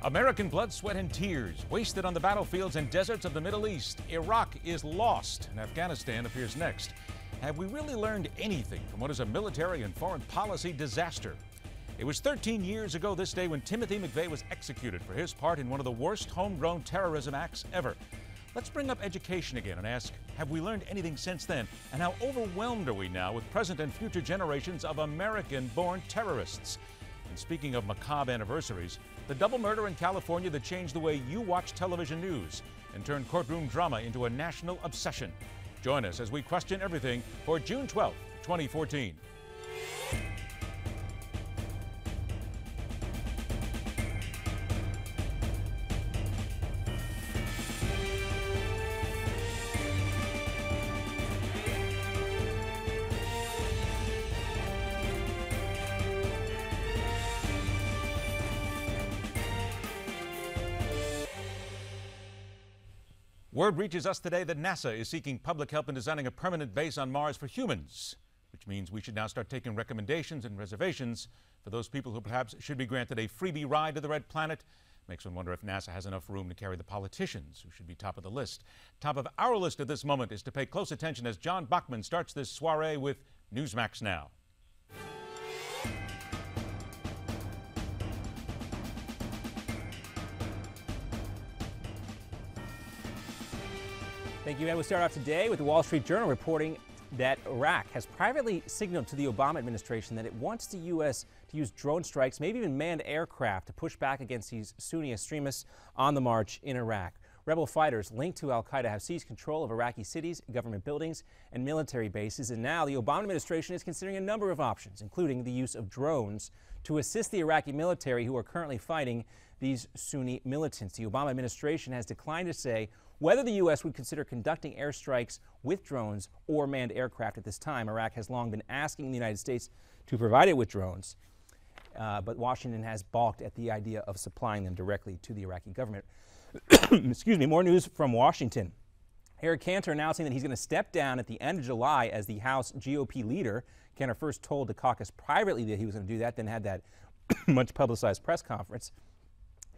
American blood, sweat, and tears wasted on the battlefields and deserts of the Middle East. Iraq is lost, and Afghanistan appears next. Have we really learned anything from what is a military and foreign policy disaster? It was 13 years ago this day when Timothy McVeigh was executed for his part in one of the worst homegrown terrorism acts ever. Let's bring up education again and ask, have we learned anything since then? And how overwhelmed are we now with present and future generations of American-born terrorists? And speaking of macabre anniversaries, the double murder in California that changed the way you watch television news and turned courtroom drama into a national obsession. Join us as we question everything for June 12th, 2014. Word reaches us today that NASA is seeking public help in designing a permanent base on Mars for humans, which means we should now start taking recommendations and reservations for those people who perhaps should be granted a freebie ride to the Red Planet. Makes one wonder if NASA has enough room to carry the politicians who should be top of the list. Top of our list at this moment is to pay close attention as John Bachman starts this soiree with Newsmax Now. Thank you, Ed. We'll start off today with the Wall Street Journal reporting that Iraq has privately signaled to the Obama administration that it wants the U.S. to use drone strikes, maybe even manned aircraft, to push back against these Sunni extremists on the march in Iraq. Rebel fighters linked to al-Qaeda have seized control of Iraqi cities, government buildings, and military bases, and now the Obama administration is considering a number of options, including the use of drones to assist the Iraqi military who are currently fighting these Sunni militants. The Obama administration has declined to say whether the U.S. would consider conducting airstrikes with drones or manned aircraft at this time. Iraq has long been asking the United States to provide it with drones, but Washington has balked at the idea of supplying them directly to the Iraqi government. Excuse me, more news from Washington. Eric Cantor announcing that he's going to step down at the end of July as the House GOP leader. Cantor first told the caucus privately that he was going to do that, then had that much publicized press conference.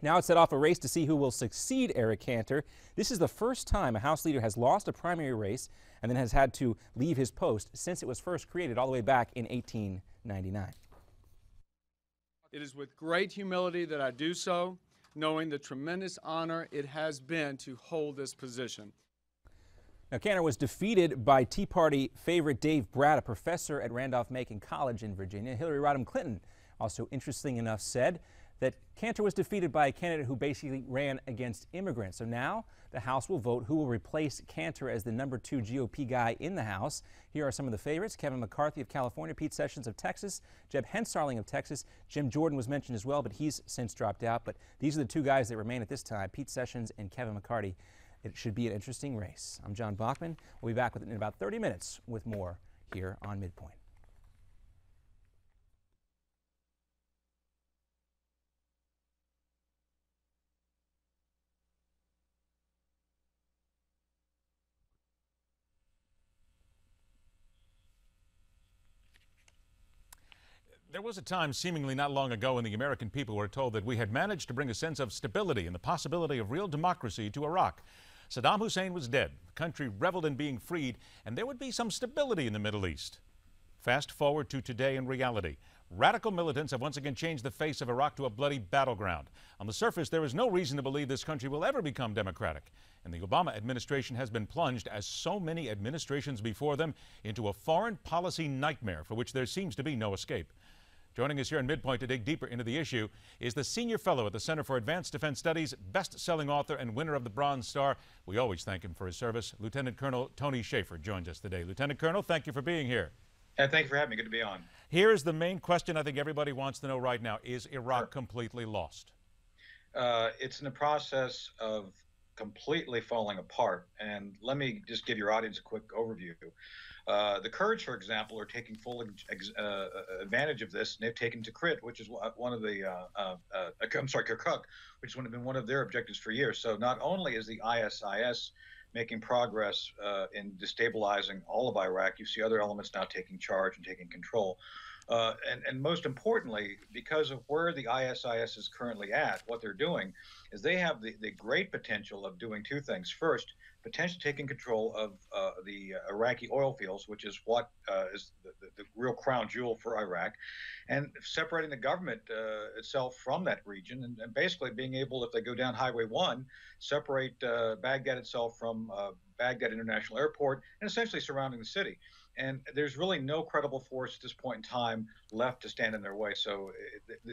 Now it's set off a race to see who will succeed Eric Cantor. This is the first time a House leader has lost a primary race and then has had to leave his post since it was first created all the way back in 1899. It is with great humility that I do so, knowing the tremendous honor it has been to hold this position. Now, Cantor was defeated by Tea Party favorite Dave Bratt, a professor at Randolph-Macon College in Virginia. Hillary Rodham Clinton, also interesting enough, said that Cantor was defeated by a candidate who basically ran against immigrants. So now the House will vote who will replace Cantor as the #2 GOP guy in the House. Here are some of the favorites: Kevin McCarthy of California, Pete Sessions of Texas, Jeb Hensarling of Texas. Jim Jordan was mentioned as well, but he's since dropped out. But these are the two guys that remain at this time, Pete Sessions and Kevin McCarthy. It should be an interesting race. I'm John Bachman. We'll be back in about 30 minutes with more here on Midpoint. There was a time seemingly not long ago when the American people were told that we had managed to bring a sense of stability and the possibility of real democracy to Iraq. Saddam Hussein was dead, the country reveled in being freed, and there would be some stability in the Middle East. Fast forward to today in reality. Radical militants have once again changed the face of Iraq to a bloody battleground. On the surface, there is no reason to believe this country will ever become democratic. And the Obama administration has been plunged, as so many administrations before them, into a foreign policy nightmare for which there seems to be no escape. Joining us here in Midpoint to dig deeper into the issue is the senior fellow at the Center for Advanced Defense Studies, best-selling author and winner of the Bronze Star. We always thank him for his service. Lieutenant Colonel Tony Shaffer joins us today. Lieutenant Colonel, thank you for being here. Thank you for having me. Good to be on. Here is the main question I think everybody wants to know right now. Is Iraq completely lost? It's in the process of completely falling apart. And let me just give your audience a quick overview. The Kurds, for example, are taking full advantage of this, and they've taken Tikrit, which is one of the, Kirkuk, which has been one of their objectives for years. So not only is the ISIS making progress in destabilizing all of Iraq, you see other elements now taking charge and taking control. And most importantly, because of where the ISIS is currently at, what they're doing is they have the great potential of doing two things. First, potentially taking control of the Iraqi oil fields, which is what is the real crown jewel for Iraq, and separating the government itself from that region, and basically being able, if they go down Highway 1, separate Baghdad itself from Baghdad International Airport, and essentially surrounding the city. And there's really no credible force at this point in time left to stand in their way. So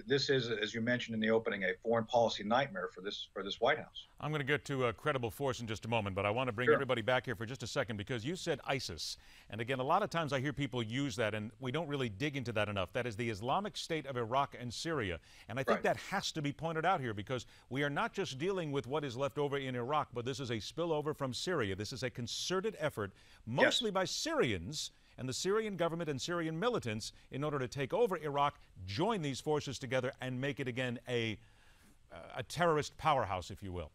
this is, as you mentioned in the opening, a foreign policy nightmare for this White House. I'm going to get to credible force in just a moment, but I want to bring Sure. everybody back here for just a second, because you said ISIS. And again, a lot of times I hear people use that, and we don't really dig into that enough. That is the Islamic State of Iraq and Syria. And I think Right. that has to be pointed out here, because we are not just dealing with what is left over in Iraq, but this is a spillover from Syria. This is a concerted effort, mostly by Syrians and the Syrian government and Syrian militants, in order to take over Iraq, join these forces together, and make it again a terrorist powerhouse, if you will.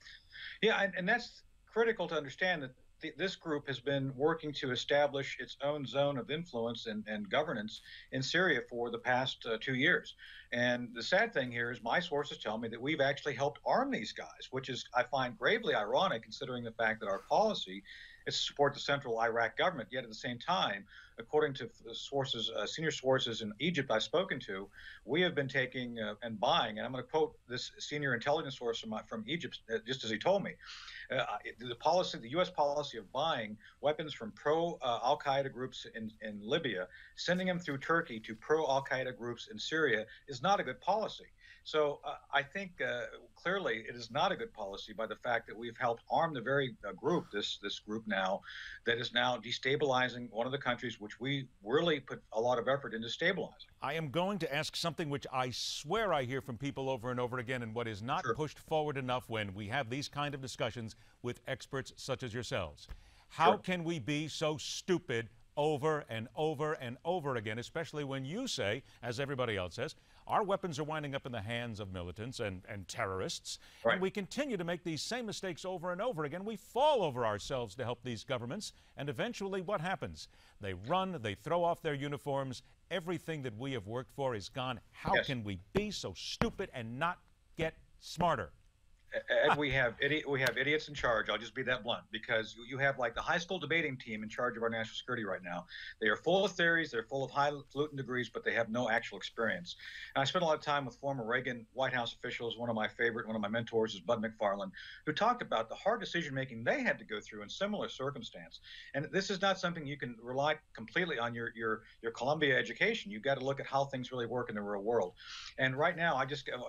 Yeah, and that's critical to understand, that this group has been working to establish its own zone of influence and governance in Syria for the past 2 years. And the sad thing here is my sources tell me that we've actually helped arm these guys, which is, I find, gravely ironic, considering the fact that our policy is to support the central Iraq government. Yet at the same time, according to sources, senior sources in Egypt I've spoken to, we have been taking and buying, and I'm going to quote this senior intelligence source from Egypt, just as he told me, the U.S. policy of buying weapons from pro-Al Qaeda groups in Libya, sending them through Turkey to pro-Al Qaeda groups in Syria, is not a good policy. So I think clearly it is not a good policy by the fact that we've helped arm the very group, this group now, that is now destabilizing one of the countries which we really put a lot of effort into stabilizing. I am going to ask something which I swear I hear from people over and over again, and what is not Sure. pushed forward enough when we have these kind of discussions with experts such as yourselves. How Sure. can we be so stupid over and over and over again, especially when you say, as everybody else says, our weapons are winding up in the hands of militants and terrorists, Right. and we continue to make these same mistakes over and over again. We fall over ourselves to help these governments, and eventually what happens? They run, they throw off their uniforms, everything that we have worked for is gone. How Yes. can we be so stupid and not get smarter? Ed, we have idiots in charge. I'll just be that blunt, because you have like the high school debating team in charge of our national security right now. They are full of theories, they're full of highfalutin degrees, but they have no actual experience. And I spent a lot of time with former Reagan White House officials. One of my mentors is Bud McFarlane, who talked about the hard decision making they had to go through in similar circumstance. And this is not something you can rely completely on your Columbia education. You've got to look at how things really work in the real world. And right now,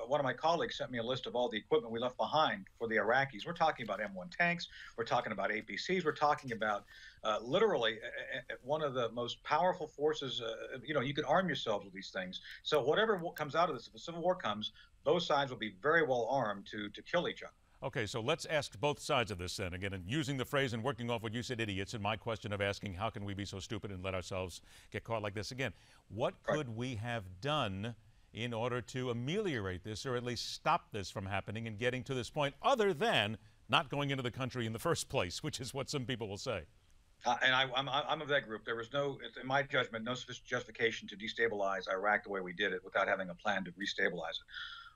one of my colleagues sent me a list of all the equipment we left behind for the Iraqis. We're talking about M1 tanks. We're talking about APCs. We're talking about literally one of the most powerful forces. You can arm yourselves with these things. So whatever comes out of this, if a civil war comes, both sides will be very well armed to kill each other. Okay, so let's ask both sides of this then. Again, and using the phrase and working off what you said, idiots, and my question of asking how can we be so stupid and let ourselves get caught like this again. What could we have done in order to ameliorate this, or at least stop this from happening and getting to this point, other than not going into the country in the first place, which is what some people will say? And I'm of that group. There was no, in my judgment, no justification to destabilize Iraq the way we did it without having a plan to restabilize it.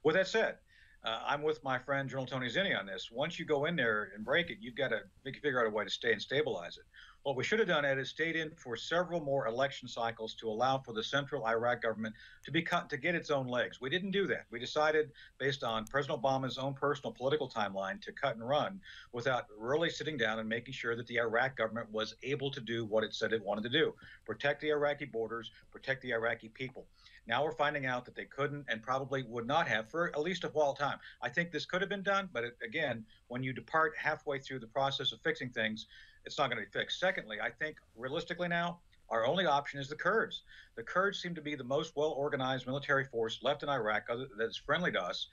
With that said, I'm with my friend General Tony Zinni on this. Once you go in there and break it, you've got to figure out a way to stay and stabilize it. What we should have done, Ed, is stayed in for several more election cycles to allow for the central Iraq government to get its own legs. We didn't do that. We decided, based on President Obama's own personal political timeline, to cut and run without really sitting down and making sure that the Iraq government was able to do what it said it wanted to do: protect the Iraqi borders, protect the Iraqi people. Now we're finding out that they couldn't and probably would not have for at least a while time. I think this could have been done, but again, when you depart halfway through the process of fixing things, it's not going to be fixed. Secondly, I think realistically now, our only option is the Kurds. The Kurds seem to be the most well-organized military force left in Iraq that's friendly to us.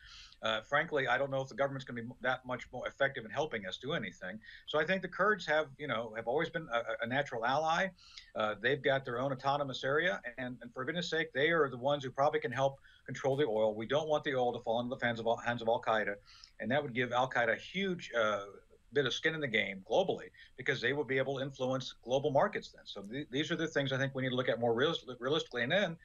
Frankly, I don't know if the government's going to be that much more effective in helping us do anything. So I think the Kurds have always been a natural ally. They've got their own autonomous area, and for goodness sake, they are the ones who probably can help control the oil. We don't want the oil to fall into the hands of Al Qaeda, and that would give Al Qaeda a huge bit of skin in the game globally, because they will be able to influence global markets then. So these are the things I think we need to look at more realistically. And then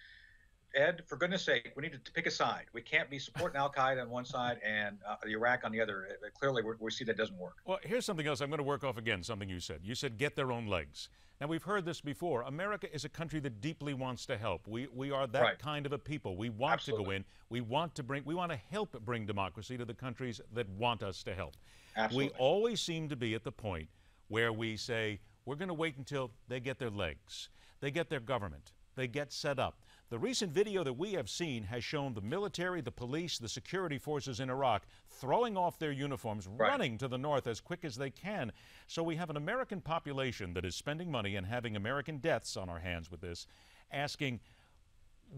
Ed, for goodness sake, we need to pick a side. We can't be supporting al-Qaeda on one side and Iraq on the other. Clearly, we see that doesn't work. Well, here's something else. I'm going to work off again something you said. You said get their own legs. Now, we've heard this before. America is a country that deeply wants to help. We are that kind of a people. We want to go in. We want to help bring democracy to the countries that want us to help. Absolutely. We always seem to be at the point where we say, we're going to wait until they get their legs, they get their government, they get set up. The recent video that we have seen has shown the military, the police, the security forces in Iraq throwing off their uniforms, running to the north as quick as they can. So we have an American population that is spending money and having American deaths on our hands with this, asking,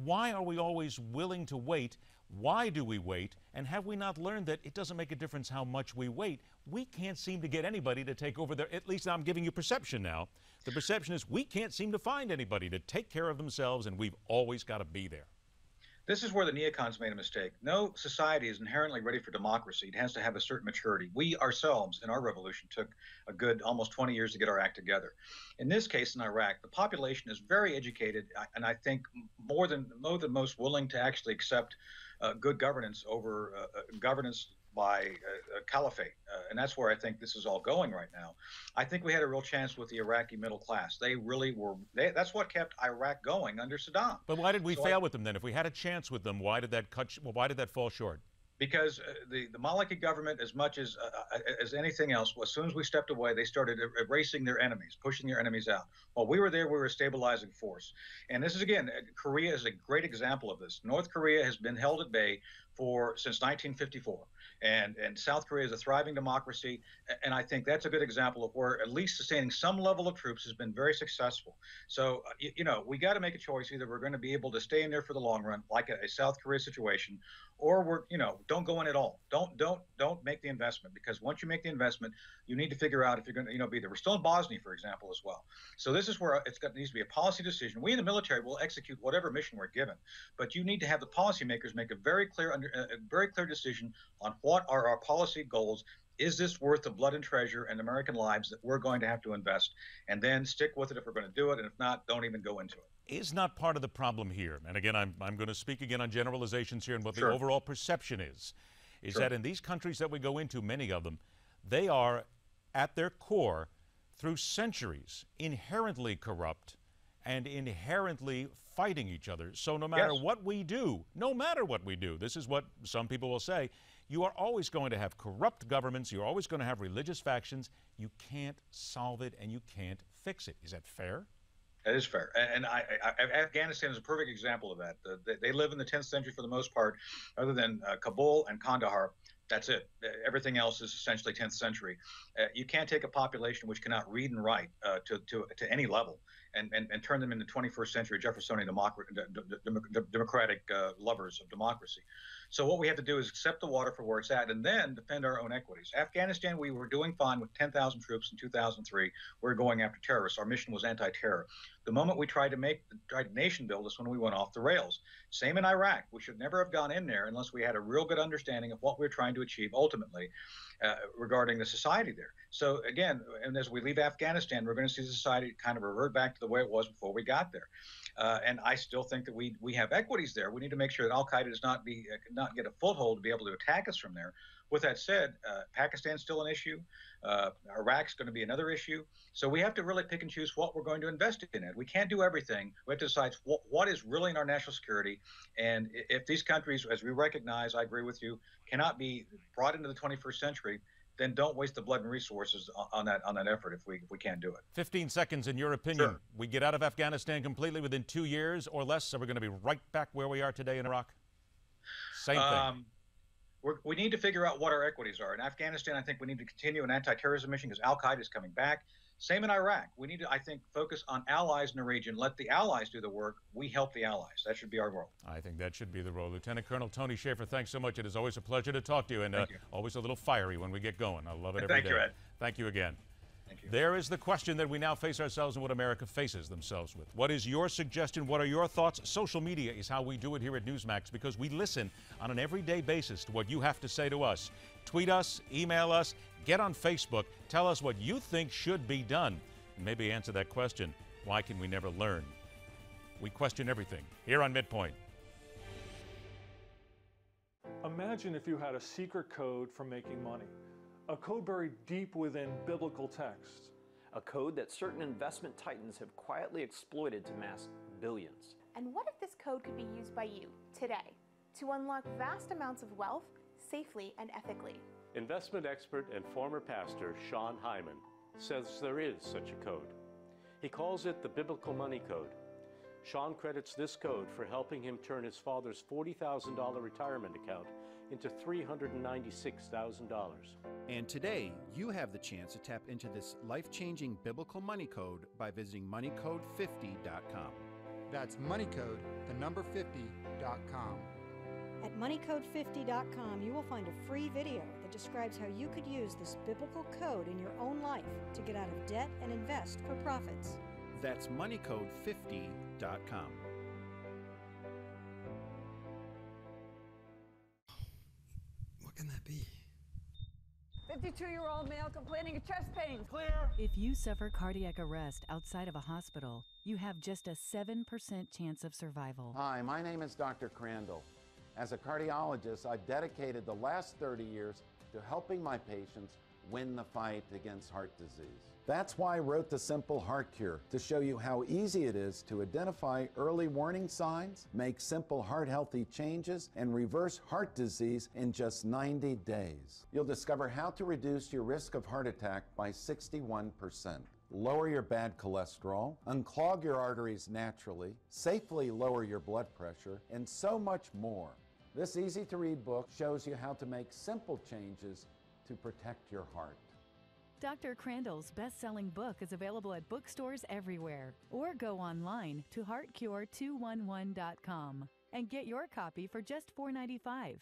why are we always willing to wait? Why do we wait? And have we not learned that it doesn't make a difference how much we wait? We can't seem to get anybody to take over their, at least I'm giving you perception now. The perception is we can't seem to find anybody to take care of themselves, and we've always got to be there. This is where the neocons made a mistake. No society is inherently ready for democracy. It has to have a certain maturity. We ourselves, in our revolution, took a good almost 20 years to get our act together. In this case, in Iraq, the population is very educated, and I think more than most willing to actually accept good governance over governance by a caliphate. And that's where I think this is all going right now. I think we had a real chance with the Iraqi middle class. They really were, that's what kept Iraq going under Saddam. But why did we fail with them then? If we had a chance with them, why did that fall short? Because the Maliki government, as much as anything else, as soon as we stepped away, they started erasing their enemies, pushing their enemies out. While we were there, we were a stabilizing force. And this is, again, Korea is a great example of this. North Korea has been held at bay since 1954. And South Korea is a thriving democracy. And I think that's a good example of where at least sustaining some level of troops has been very successful. So, we got to make a choice. Either we're going to be able to stay in there for the long run, like a South Korea situation, or don't go in at all. Don't make the investment, because once you make the investment, you need to figure out if you're going to, be there. We're still in Bosnia, for example, as well. So this is where needs to be a policy decision. We in the military will execute whatever mission we're given, but you need to have the policymakers make a very clear decision on what are our policy goals. Is this worth the blood and treasure and American lives that we're going to have to invest? And then stick with it if we're going to do it, and if not, don't even go into it. Is not part of the problem here, and again, I'm going to speak again on generalizations here and what the overall perception is that in these countries that we go into, many of them, they are at their core, through centuries, inherently corrupt and inherently fighting each other. So no matter what we do, this is what some people will say, you are always going to have corrupt governments, you're always going to have religious factions. You can't solve it and you can't fix it. Is that fair? That is fair. And Afghanistan is a perfect example of that. They live in the 10th century for the most part, other than Kabul and Kandahar. That's it. Everything else is essentially 10th century. You can't take a population which cannot read and write to any level and turn them into 21st century Jeffersonian democratic lovers of democracy. So what we have to do is accept the water for where it's at and then defend our own equities. Afghanistan, we were doing fine with 10,000 troops in 2003. We were going after terrorists. Our mission was anti-terror. The moment we tried to nation build is when we went off the rails. Same in Iraq. We should never have gone in there unless we had a real good understanding of what we were trying to achieve ultimately regarding the society there. So again, and as we leave Afghanistan, we're going to see the society kind of revert back to the way it was before we got there. And I still think that we have equities there. We need to make sure that al-Qaeda does not get a foothold to be able to attack us from there. With that said, Pakistan's still an issue. Iraq's going to be another issue. So we have to really pick and choose what we're going to invest in it. We can't do everything. We have to decide what is really in our national security. And if these countries, as we recognize, I agree with you, cannot be brought into the 21st century, then don't waste the blood and resources on that effort if we can't do it. 15 seconds, in your opinion. We get out of Afghanistan completely within 2 years or less, so we're going to be right back where we are today in Iraq? Same thing. We need to figure out what our equities are. In Afghanistan, I think we need to continue an anti-terrorism mission because al-Qaeda is coming back. Same in Iraq. We need to, I think, focus on allies in the region. Let the allies do the work. We help the allies. That should be our role. I think that should be the role. Lieutenant Colonel Tony Shaffer, thanks so much. It is always a pleasure to talk to you, and always a little fiery when we get going. I love it every day. Thank you, Ed. Thank you again. Thank you. There is the question that we now face ourselves and what America faces themselves with. What is your suggestion? What are your thoughts? Social media is how we do it here at Newsmax because we listen on an everyday basis to what you have to say to us. Tweet us, email us, get on Facebook, tell us what you think should be done. And maybe answer that question, why can we never learn? We question everything here on Midpoint. Imagine if you had a secret code for making money, a code buried deep within biblical texts. A code that certain investment titans have quietly exploited to amass billions. And what if this code could be used by you today to unlock vast amounts of wealth safely and ethically? Investment expert and former pastor Sean Hyman says there is such a code. He calls it the Biblical Money Code. Sean credits this code for helping him turn his father's $40,000 retirement account into $396,000. And today, you have the chance to tap into this life-changing biblical money code by visiting moneycode50.com. That's moneycode, the number 50.com. At moneycode50.com, you will find a free video that describes how you could use this biblical code in your own life to get out of debt and invest for profits. That's moneycode50.com. What can that be? 52-year-old male complaining of chest pain. Clear. If you suffer cardiac arrest outside of a hospital, you have just a 7% chance of survival. Hi, my name is Dr. Crandall. As a cardiologist, I've dedicated the last 30 years to helping my patients win the fight against heart disease. That's why I wrote The Simple Heart Cure, to show you how easy it is to identify early warning signs, make simple heart-healthy changes, and reverse heart disease in just 90 days. You'll discover how to reduce your risk of heart attack by 61%. Lower your bad cholesterol, unclog your arteries naturally, safely lower your blood pressure, and so much more. This easy-to-read book shows you how to make simple changes to protect your heart. Dr. Crandall's best-selling book is available at bookstores everywhere, or go online to heartcure211.com and get your copy for just $4.95.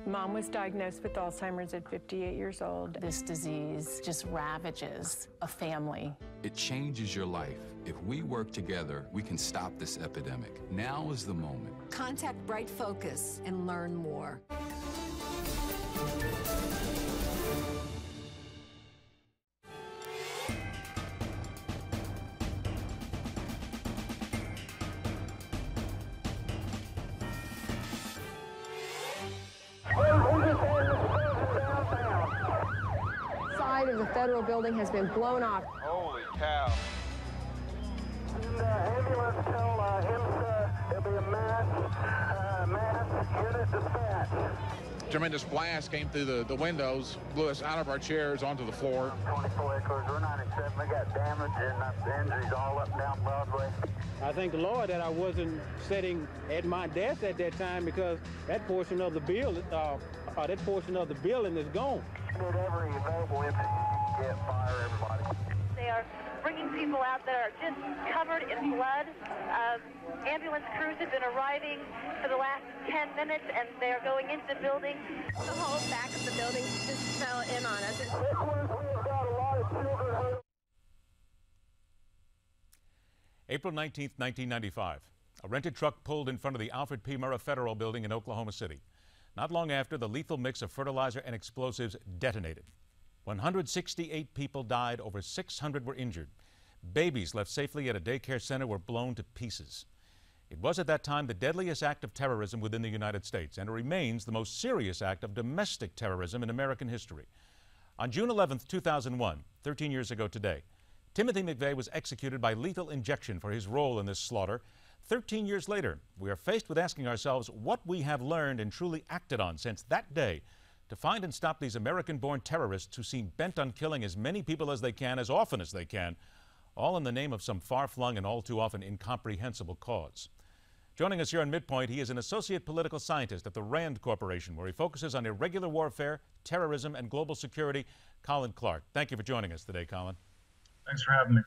Mom was diagnosed with Alzheimer's at 58 years old. This disease just ravages a family. It changes your life. If we work together, we can stop this epidemic. Now is the moment. Contact Bright Focus and learn more. Side of the federal building has been blown off. Holy cow. Ambulance tell IMSA there'll be a mass unit dispatch. Tremendous blast came through the windows, blew us out of our chairs onto the floor. 24 acres, we're 97. We got damage and injuries all up and down Broadway. I thank the Lord that I wasn't sitting at my desk at that time, because that portion of the building is gone. Did every available empty get fire, everybody. They are bringing people out that are just covered in blood. Ambulance crews have been arriving for the last 10 minutes, and they are going into the building. The whole back of the building just fell in on us. April 19th, 1995. A rented truck pulled in front of the Alfred P. Murrah Federal Building in Oklahoma City. Not long after, the lethal mix of fertilizer and explosives detonated. 168 people died, over 600 were injured. Babies left safely at a daycare center were blown to pieces. It was at that time the deadliest act of terrorism within the United States, and it remains the most serious act of domestic terrorism in American history. On June 11th, 2001, 13 years ago today, Timothy McVeigh was executed by lethal injection for his role in this slaughter. 13 years later, we are faced with asking ourselves what we have learned and truly acted on since that day to find and stop these American-born terrorists who seem bent on killing as many people as they can, as often as they can, all in the name of some far-flung and all too often incomprehensible cause. Joining us here on Midpoint, he is an associate political scientist at the RAND Corporation, where he focuses on irregular warfare, terrorism, and global security. Colin Clark. Thank you for joining us today, Colin. Thanks for having me.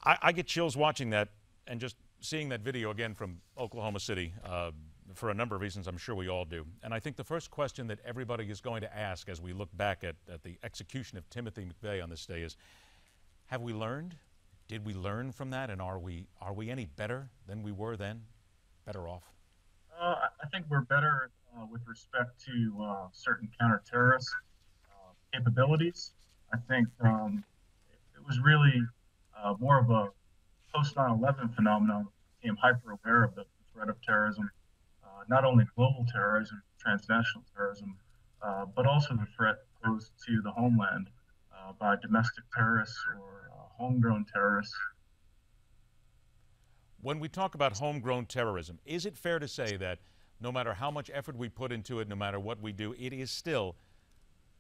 I get chills watching that and just seeing that video again from Oklahoma City for a number of reasons. I'm sure we all do. And I think the first question that everybody is going to ask as we look back at the execution of Timothy McVeigh on this day is, have we learned? Did we learn from that? And are we any better than we were then? Better off? I think we're better with respect to certain counter-terrorist capabilities. I think it was really more of a post 9/11 phenomenon. Became hyper aware of the threat of terrorism not only global terrorism, transnational terrorism, but also the threat posed to the homeland by domestic terrorists or homegrown terrorists. When we talk about homegrown terrorism, is it fair to say that no matter how much effort we put into it, no matter what we do, it is still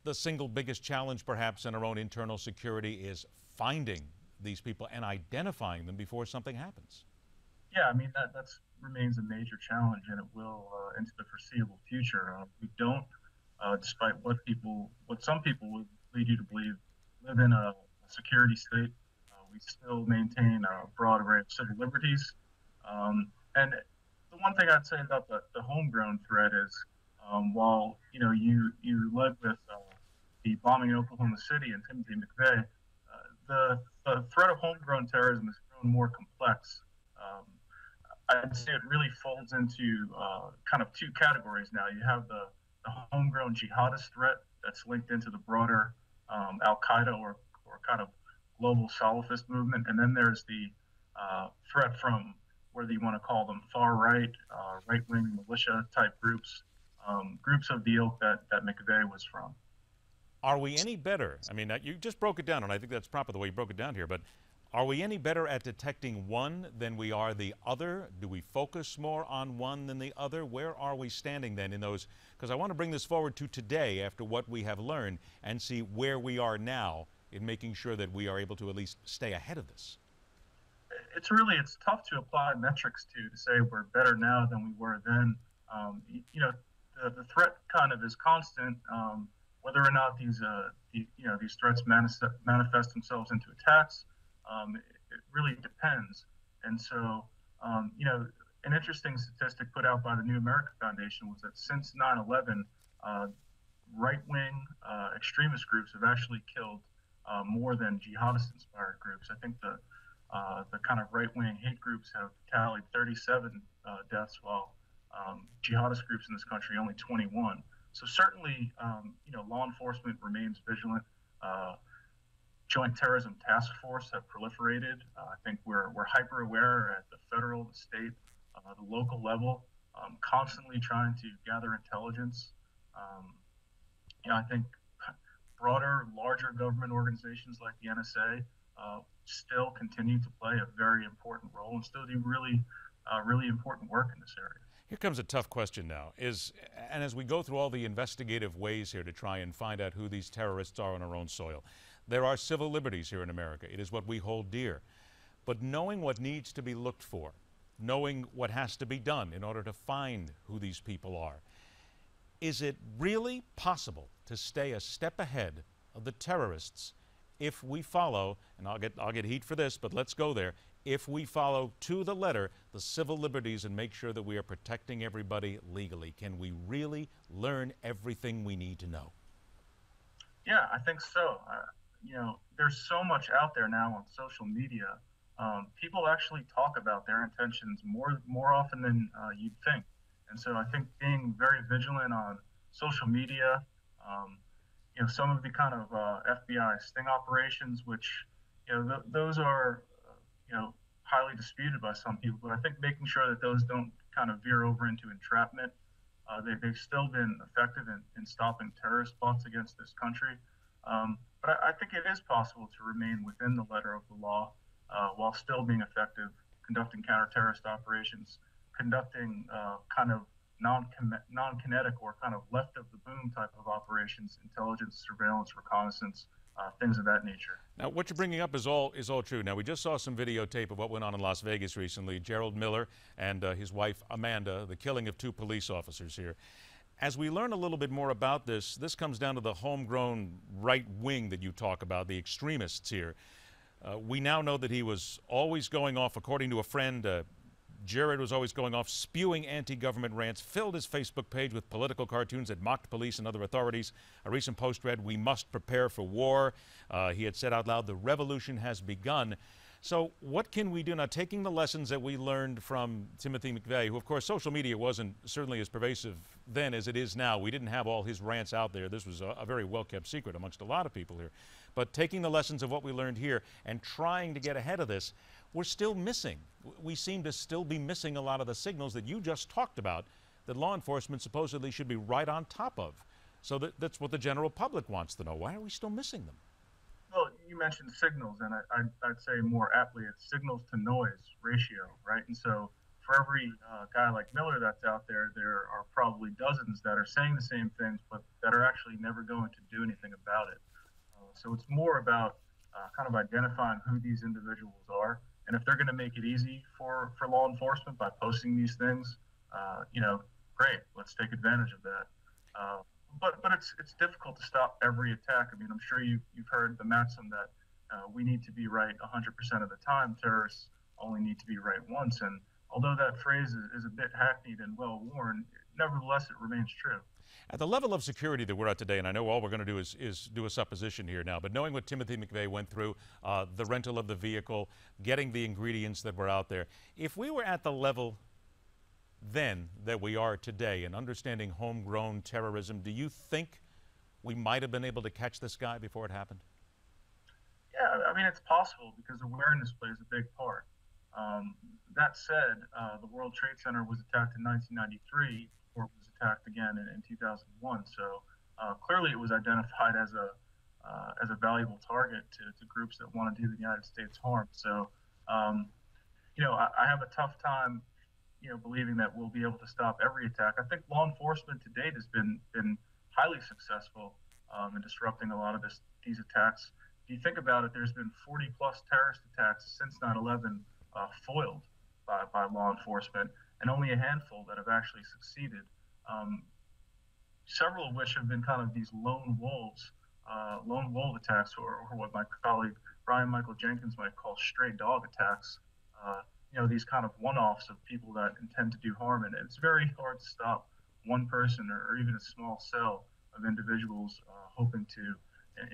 the single biggest challenge perhaps in our own internal security is finding these people and identifying them before something happens? Yeah, I mean, that remains a major challenge, and it will into the foreseeable future. We don't, despite what some people would lead you to believe, live in a security state. We still maintain a broad array of civil liberties. And the one thing I'd say about the homegrown threat is, while you led with the bombing in Oklahoma City and Timothy McVeigh, the threat of homegrown terrorism has grown more complex. I'd say it really folds into kind of two categories now. You have the homegrown jihadist threat that's linked into the broader Al-Qaeda or kind of global Salafist movement, and then there's the threat from, whether you want to call them far right, right-wing militia type groups, groups of the ilk that McVeigh was from. Are we any better? I mean, you just broke it down, and I think that's proper the way you broke it down here, but are we any better at detecting one than we are the other? Do we focus more on one than the other? Where are we standing then in those? Because I want to bring this forward to today after what we have learned and see where we are now in making sure that we are able to at least stay ahead of this. It's tough to apply metrics to say we're better now than we were then. The threat kind of is constant. Whether or not these threats manifest themselves into attacks, it really depends. And so, an interesting statistic put out by the New America Foundation was that since 9/11, right-wing extremist groups have actually killed more than jihadist-inspired groups. I think the kind of right-wing hate groups have tallied 37 deaths, while jihadist groups in this country only 21. So certainly, law enforcement remains vigilant. Joint terrorism task force have proliferated. I think we're hyper aware at the federal, the state, the local level, constantly trying to gather intelligence. I think broader, larger government organizations like the NSA still continue to play a very important role and still do really important work in this area. Here comes a tough question now. And as we go through all the investigative ways here to try and find out who these terrorists are on our own soil, there are civil liberties here in America. It is what we hold dear. But knowing what needs to be looked for, knowing what has to be done in order to find who these people are, is it really possible to stay a step ahead of the terrorists if we follow, and I'll get heat for this, but let's go there, if we follow to the letter the civil liberties and make sure that we are protecting everybody legally? Can we really learn everything we need to know? Yeah, I think so. There's so much out there now on social media. People actually talk about their intentions more often than you'd think. And so I think being very vigilant on social media, some of the kind of FBI sting operations, which, those are, highly disputed by some people, but I think making sure that those don't kind of veer over into entrapment. They've still been effective in stopping terrorist plots against this country. But I think it is possible to remain within the letter of the law while still being effective, conducting counter-terrorist operations, conducting kind of non-kinetic or kind of left of the boom type of operations, intelligence, surveillance, reconnaissance, things of that nature. Now, what you're bringing up is all true. Now, we just saw some videotape of what went on in Las Vegas recently. Gerald Miller and his wife Amanda, the killing of 2 police officers here. As we learn a little bit more about this comes down to the homegrown right wing that you talk about, the extremists here. We now know that he was always going off, according to a friend, Jared was always going off spewing anti-government rants, filled his Facebook page with political cartoons that mocked police and other authorities. A recent post read, "We must prepare for war." He had said out loud, "The revolution has begun." So what can we do now, taking the lessons that we learned from Timothy McVeigh, who, of course, social media wasn't certainly as pervasive then as it is now. We didn't have all his rants out there. This was a very well-kept secret amongst a lot of people here. But taking the lessons of what we learned here and trying to get ahead of this, we're still missing. We seem to still be missing a lot of the signals that you just talked about that law enforcement supposedly should be right on top of. So that's what the general public wants to know. Why are we still missing them? Well, you mentioned signals, and I'd say more aptly it's signals to noise ratio, right? And so for every guy like Miller that's out there, there are probably dozens that are saying the same things, but that are actually never going to do anything about it. So it's more about kind of identifying who these individuals are, and if they're going to make it easy for law enforcement by posting these things, great, let's take advantage of that. But it's difficult to stop every attack. I mean, I'm sure you've heard the maxim that we need to be right 100% of the time. Terrorists only need to be right once. And although that phrase is a bit hackneyed and well-worn, nevertheless, it remains true. At the level of security that we're at today, and I know all we're going to do is do a supposition here now, but knowing what Timothy McVeigh went through, the rental of the vehicle, getting the ingredients that were out there, if we were at the level then that we are today in understanding homegrown terrorism, do you think we might have been able to catch this guy before it happened? Yeah, I mean, it's possible because awareness plays a big part. That said, the World Trade Center was attacked in 1993, or it was attacked again in 2001. So clearly it was identified as a valuable target to groups that want to do the United States harm. So, I have a tough time believing that we'll be able to stop every attack. I think law enforcement to date has been highly successful in disrupting a lot of these attacks. If you think about it, there's been 40 plus terrorist attacks since 9/11 foiled by law enforcement, and only a handful that have actually succeeded. Several of which have been kind of these lone wolf attacks, or what my colleague Brian Michael Jenkins might call stray dog attacks. These kind of one-offs of people that intend to do harm, and it's very hard to stop one person or even a small cell of individuals hoping to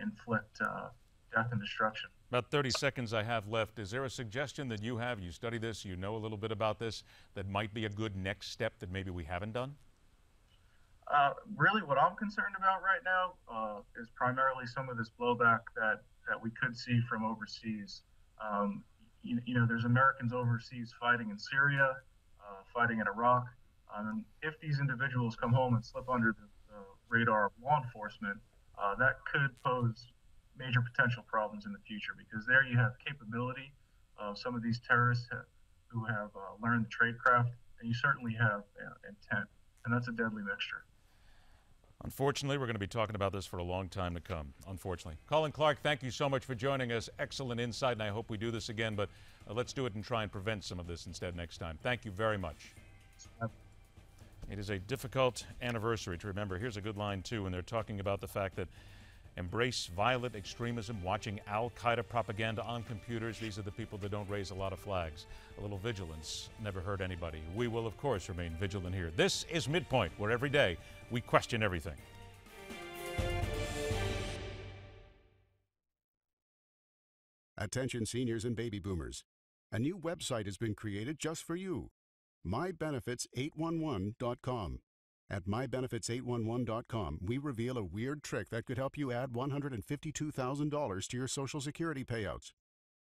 inflict death and destruction. About 30 seconds I have left. Is there a suggestion that you have, you study this, you know a little bit about this, that might be a good next step that maybe we haven't done? Really what I'm concerned about right now is primarily some of this blowback that we could see from overseas. There's Americans overseas fighting in Syria, fighting in Iraq. And if these individuals come home and slip under the radar of law enforcement, that could pose major potential problems in the future, because there you have capability of some of these terrorists who have learned the tradecraft, and you certainly have intent, and that's a deadly mixture. Unfortunately, we're going to be talking about this for a long time to come, unfortunately. Colin Clark, thank you so much for joining us. Excellent insight, and I hope we do this again, but let's do it and try and prevent some of this instead next time. Thank you very much. It is a difficult anniversary to remember. Here's a good line, too, when they're talking about the fact that embrace violent extremism, watching Al-Qaeda propaganda on computers. These are the people that don't raise a lot of flags. A little vigilance never hurt anybody. We will, of course, remain vigilant here. This is Midpoint, where every day we question everything. Attention seniors and baby boomers. A new website has been created just for you. MyBenefits811.com. At MyBenefits811.com, we reveal a weird trick that could help you add $152,000 to your Social Security payouts.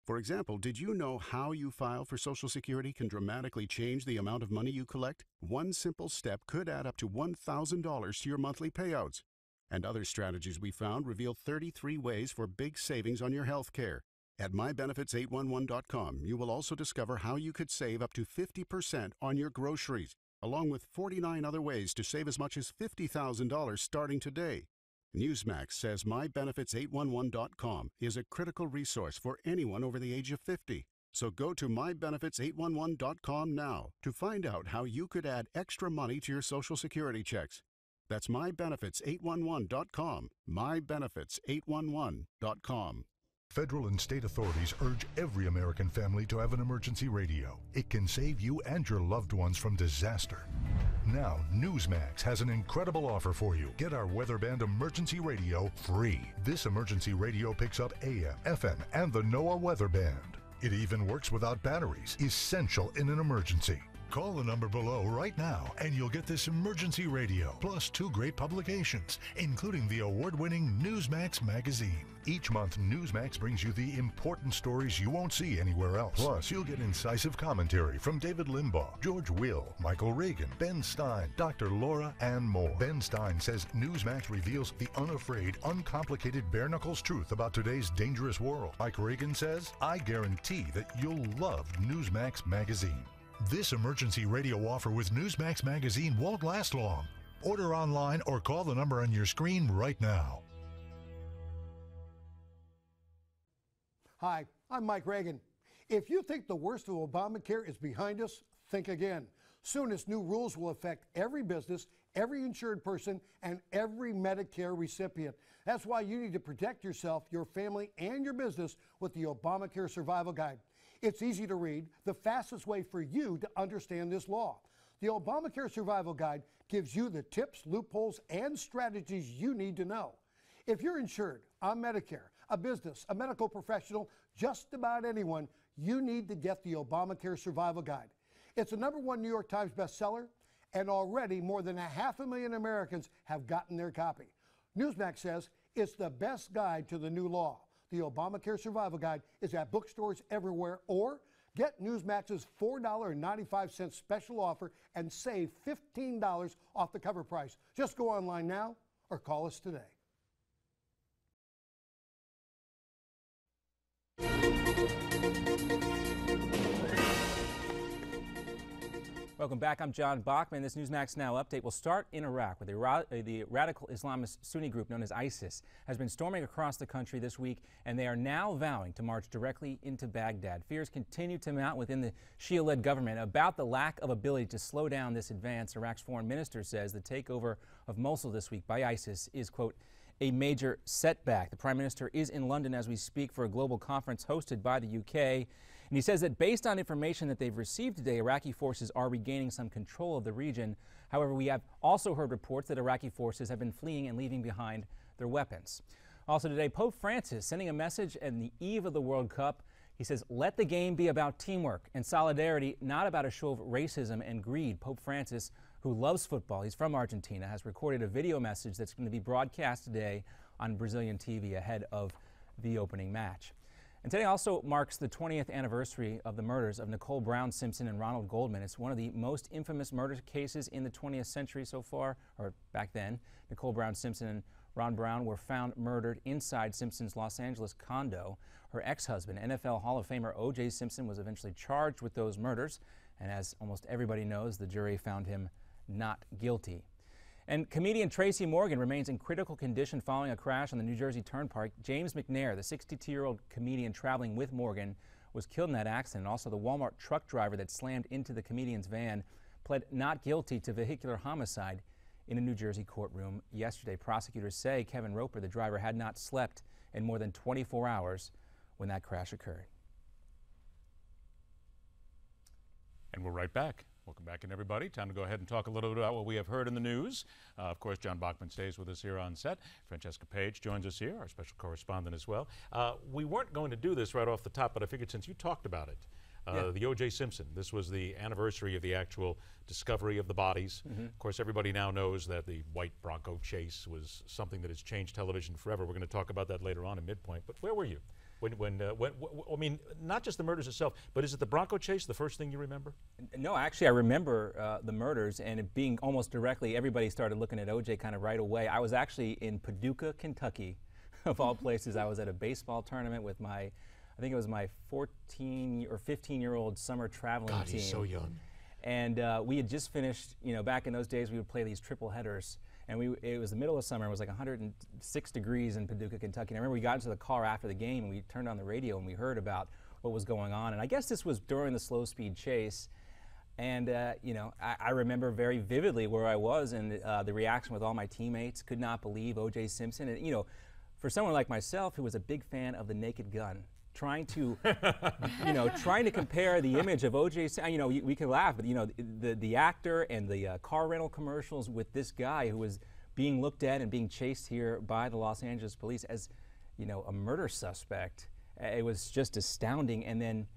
For example, did you know how you file for Social Security can dramatically change the amount of money you collect? One simple step could add up to $1,000 to your monthly payouts. And other strategies we found reveal 33 ways for big savings on your health care. At MyBenefits811.com, you will also discover how you could save up to 50% on your groceries, along with 49 other ways to save as much as $50,000 starting today. Newsmax says MyBenefits811.com is a critical resource for anyone over the age of 50. So go to MyBenefits811.com now to find out how you could add extra money to your Social Security checks. That's MyBenefits811.com. MyBenefits811.com. Federal and state authorities urge every American family to have an emergency radio. It can save you and your loved ones from disaster. Now, Newsmax has an incredible offer for you. Get our Weatherband emergency radio free. This emergency radio picks up AM, FM, and the NOAA Weather Band. It even works without batteries, essential in an emergency. Call the number below right now and you'll get this emergency radio, plus 2 great publications, including the award-winning Newsmax magazine. Each month, Newsmax brings you the important stories you won't see anywhere else. Plus, you'll get incisive commentary from David Limbaugh, George Will, Michael Reagan, Ben Stein, Dr. Laura, and more. Ben Stein says Newsmax reveals the unafraid, uncomplicated, bare-knuckles truth about today's dangerous world. Mike Reagan says, I guarantee that you'll love Newsmax magazine. This emergency radio offer with Newsmax magazine won't last long. Order online or call the number on your screen right now. Hi, I'm Mike Reagan. If you think the worst of Obamacare is behind us, think again. Soon its new rules will affect every business, every insured person, and every Medicare recipient. That's why you need to protect yourself, your family, and your business with the Obamacare Survival Guide. It's easy to read, the fastest way for you to understand this law. The Obamacare Survival Guide gives you the tips, loopholes, and strategies you need to know. If you're insured on Medicare, a business, a medical professional, just about anyone, you need to get the Obamacare Survival Guide. It's a #1 New York Times bestseller, and already more than 500,000 Americans have gotten their copy. Newsmax says it's the best guide to the new law. The Obamacare Survival Guide is at bookstores everywhere, or get Newsmax's $4.95 special offer and save $15 off the cover price. Just go online now or call us today. Welcome back. I'm John Bachman. This Newsmax Now update will start in Iraq, where the radical Islamist Sunni group known as ISIS has been storming across the country this week, and they are now vowing to march directly into Baghdad. Fears continue to mount within the Shia-led government about the lack of ability to slow down this advance. Iraq's foreign minister says the takeover of Mosul this week by ISIS is, quote, a major setback. The Prime Minister is in London as we speak for a global conference hosted by the UK. And he says that based on information that they've received today, Iraqi forces are regaining some control of the region. However, we have also heard reports that Iraqi forces have been fleeing and leaving behind their weapons. Also today, Pope Francis sending a message on the eve of the World Cup. He says, let the game be about teamwork and solidarity, not about a show of racism and greed. Pope Francis, who loves football, he's from Argentina, has recorded a video message that's going to be broadcast today on Brazilian TV ahead of the opening match. And today also marks the 20th anniversary of the murders of Nicole Brown Simpson and Ronald Goldman. It's one of the most infamous murder cases in the 20th century so far, or back then. Nicole Brown Simpson and Ron Brown were found murdered inside Simpson's Los Angeles condo. Her ex-husband, NFL Hall of Famer O.J. Simpson, was eventually charged with those murders. And as almost everybody knows, the jury found him not guilty. And comedian Tracy Morgan remains in critical condition following a crash on the New Jersey Turnpike. James McNair, the 62-year-old comedian traveling with Morgan, was killed in that accident. Also, the Walmart truck driver that slammed into the comedian's van pled not guilty to vehicular homicide in a New Jersey courtroom yesterday. Prosecutors say Kevin Roper, the driver, had not slept in more than 24 hours when that crash occurred. And we're right back. Welcome back in, everybody. Time to go ahead and talk a little bit about what we have heard in the news. Of course, John Bachman stays with us here on set. Francesca Page joins us here, our special correspondent as well. We weren't going to do this right off the top, but I figured since you talked about it, the O.J. Simpson, this was the anniversary of the actual discovery of the bodies. Of course, everybody now knows that the white Bronco chase was something that has changed television forever. We're going to talk about that later on in Midpoint. But where were you? I mean, not just the murders itself, but is it the Bronco chase the first thing you remember? No, actually, I remember the murders, and it being almost directly, everybody started looking at O.J. kind of right away. I was actually in Paducah, Kentucky, of all places. I was at a baseball tournament with I think it was my 14 or 15-year-old summer traveling team. God, he's so young. And we had just finished, back in those days, we would play these triple headers. And it was the middle of summer. It was like 106 degrees in Paducah, Kentucky. And I remember we got into the car after the game and we turned on the radio and we heard about what was going on. And I guess this was during the slow speed chase. And, I remember very vividly where I was and the reaction with all my teammates. Could not believe O.J. Simpson. And, for someone like myself who was a big fan of The Naked Gun, trying to, trying to compare the image of O.J. we can laugh, but the actor and the car rental commercials with this guy who was being looked at and being chased here by the Los Angeles police as, a murder suspect. It was just astounding. And then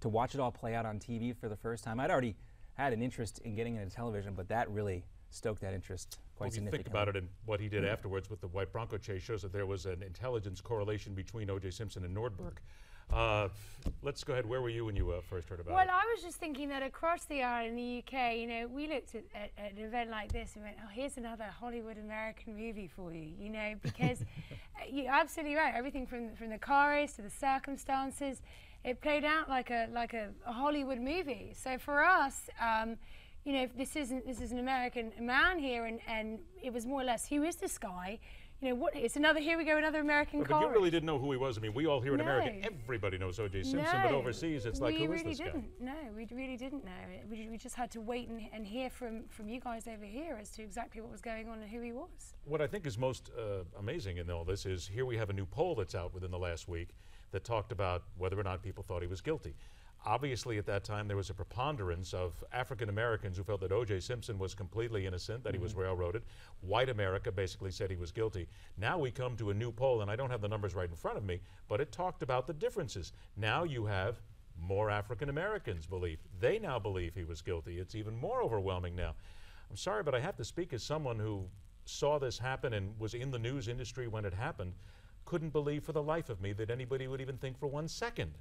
to watch it all play out on TV for the first time, I'd already had an interest in getting into television, but that really stoked that interest quite significantly. If you think about it, and what he did afterwards with the white Bronco chase shows that there was an intelligence correlation between O.J. Simpson and Nordberg. Let's go ahead. Where were you when you first heard about it? Well, I was just thinking that across the aisle in the UK, you know, we looked at an event like this and went, oh, here's another Hollywood American movie for you, you know, because you're absolutely right. Everything from the car race to the circumstances, it played out like a Hollywood movie. So for us, you know, this is an American man here, and it was more or less, who is this guy? You know, what? It's another. Here we go, another American car. But you really didn't know who he was. I mean, we all here in America, everybody knows O.J. Simpson, but overseas, it's like, who is this guy? No, we really didn't know. We just had to wait and hear from you guys over here as to exactly what was going on and who he was. What I think is most amazing in all this is here we have a new poll that's out within the last week that talked about whether or not people thought he was guilty. Obviously, at that time, there was a preponderance of African Americans who felt that O.J. Simpson was completely innocent, that he was railroaded. White America basically said he was guilty. Now we come to a new poll, and I don't have the numbers right in front of me, but it talked about the differences. Now you have more African Americans believe. They now believe he was guilty. It's even more overwhelming now. I'm sorry, but I have to speak as someone who saw this happen and was in the news industry when it happened, couldn't believe for the life of me that anybody would even think for 1 second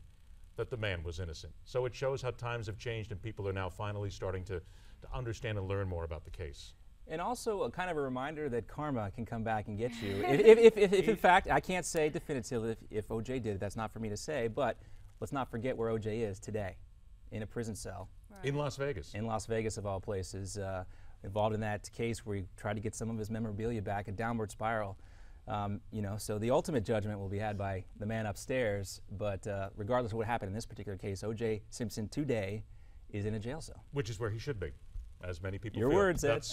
that the man was innocent. So it shows how times have changed and people are now finally starting to understand and learn more about the case. And also a kind of a reminder that karma can come back and get you. if in fact, I can't say definitively if O.J. did it, that's not for me to say, but let's not forget where O.J. is today, in a prison cell. Right. In Las Vegas. In Las Vegas, of all places. Involved in that case where he tried to get some of his memorabilia back, a downward spiral. You know, so the ultimate judgment will be had by the man upstairs, but regardless of what happened in this particular case, O.J. Simpson today is in a jail cell. Which is where he should be, as many people Your feel. words, Ed.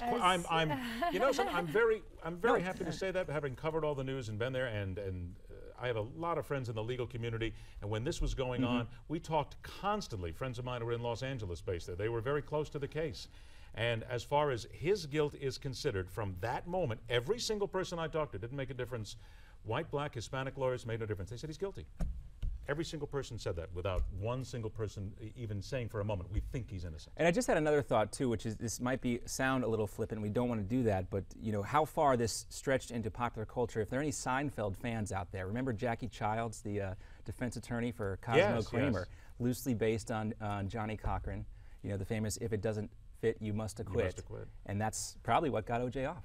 You know something, I'm very happy to say that, having covered all the news and been there, and I have a lot of friends in the legal community, and when this was going on, we talked constantly. Friends of mine who were in Los Angeles based there. They were very close to the case. And as far as his guilt is considered, from that moment, every single person I talked to, didn't make a difference. White, black, Hispanic lawyers made no difference. They said he's guilty. Every single person said that without one single person even saying for a moment, we think he's innocent. And I just had another thought too, which is this might sound a little flippant, we don't want to do that, but you know, how far this stretched into popular culture. If there are any Seinfeld fans out there, remember Jackie Childs, the defense attorney for Cosmo Kramer, loosely based on Johnny Cochran, you know, the famous "if it doesn't fit, you must acquit." You must acquit. And that's probably what got O.J. off.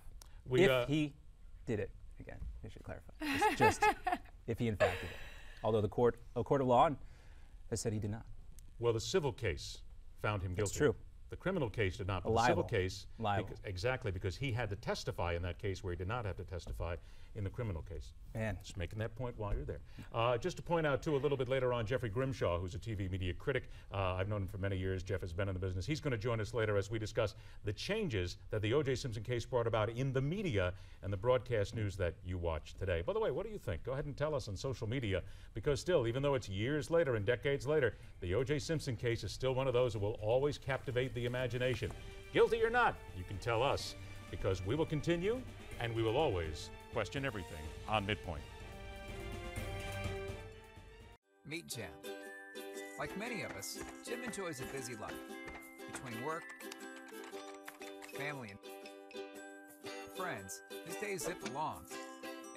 If he did it. Again, I should clarify. It's just if he in fact did it. Although a court of law has said he did not. Well, the civil case found him guilty. That's true. The criminal case did not, but the civil case, because he had to testify in that case where he did not have to testify in the criminal case. Man. Just making that point while you're there. Just to point out, too, a little bit later on, Jeffrey Grimshaw, who's a TV media critic. I've known him for many years. Jeff has been in the business. He's going to join us later as we discuss the changes that the O.J. Simpson case brought about in the media and the broadcast news that you watch today. By the way, what do you think? Go ahead and tell us on social media, because still, even though it's years later and decades later, the O.J. Simpson case is still one of those that will always captivate the imagination. Guilty or not, you can tell us, because we will continue and we will always question everything on Midpoint. Meet Jim. Like many of us, Jim enjoys a busy life. Between work, family, and friends, his days zip along.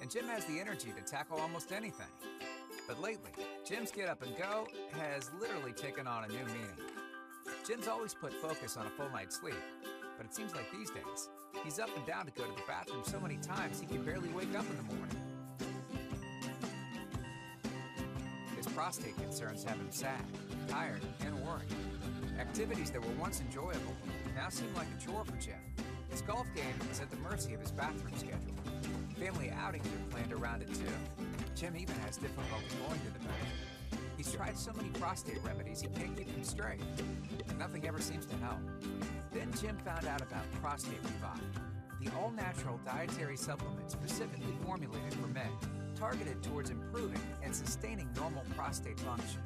And Jim has the energy to tackle almost anything. But lately, Jim's get up and go has literally taken on a new meaning. Jim's always put focus on a full night's sleep, but it seems like these days, he's up and down to go to the bathroom so many times he can barely wake up in the morning. His prostate concerns have him sad, tired, and worried. Activities that were once enjoyable now seem like a chore for Jim. His golf game is at the mercy of his bathroom schedule. Family outings are planned around it too. Jim even has difficulty going to the bathroom. He's tried so many prostate remedies he can't keep them straight, and nothing ever seems to help. Then Jim found out about Prostate Revive, the all-natural dietary supplement specifically formulated for men, targeted towards improving and sustaining normal prostate function.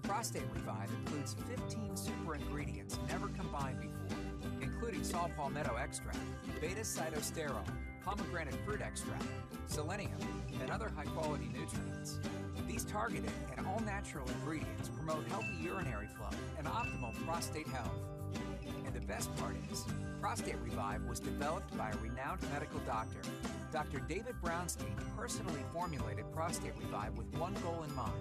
Prostate Revive includes 15 super ingredients never combined before, including saw palmetto extract, beta-cytosterol, pomegranate fruit extract, selenium, and other high-quality nutrients. These targeted and all-natural ingredients promote healthy urinary flow and optimal prostate health. And the best part is, Prostate Revive was developed by a renowned medical doctor. Dr. David Brownstein personally formulated Prostate Revive with one goal in mind,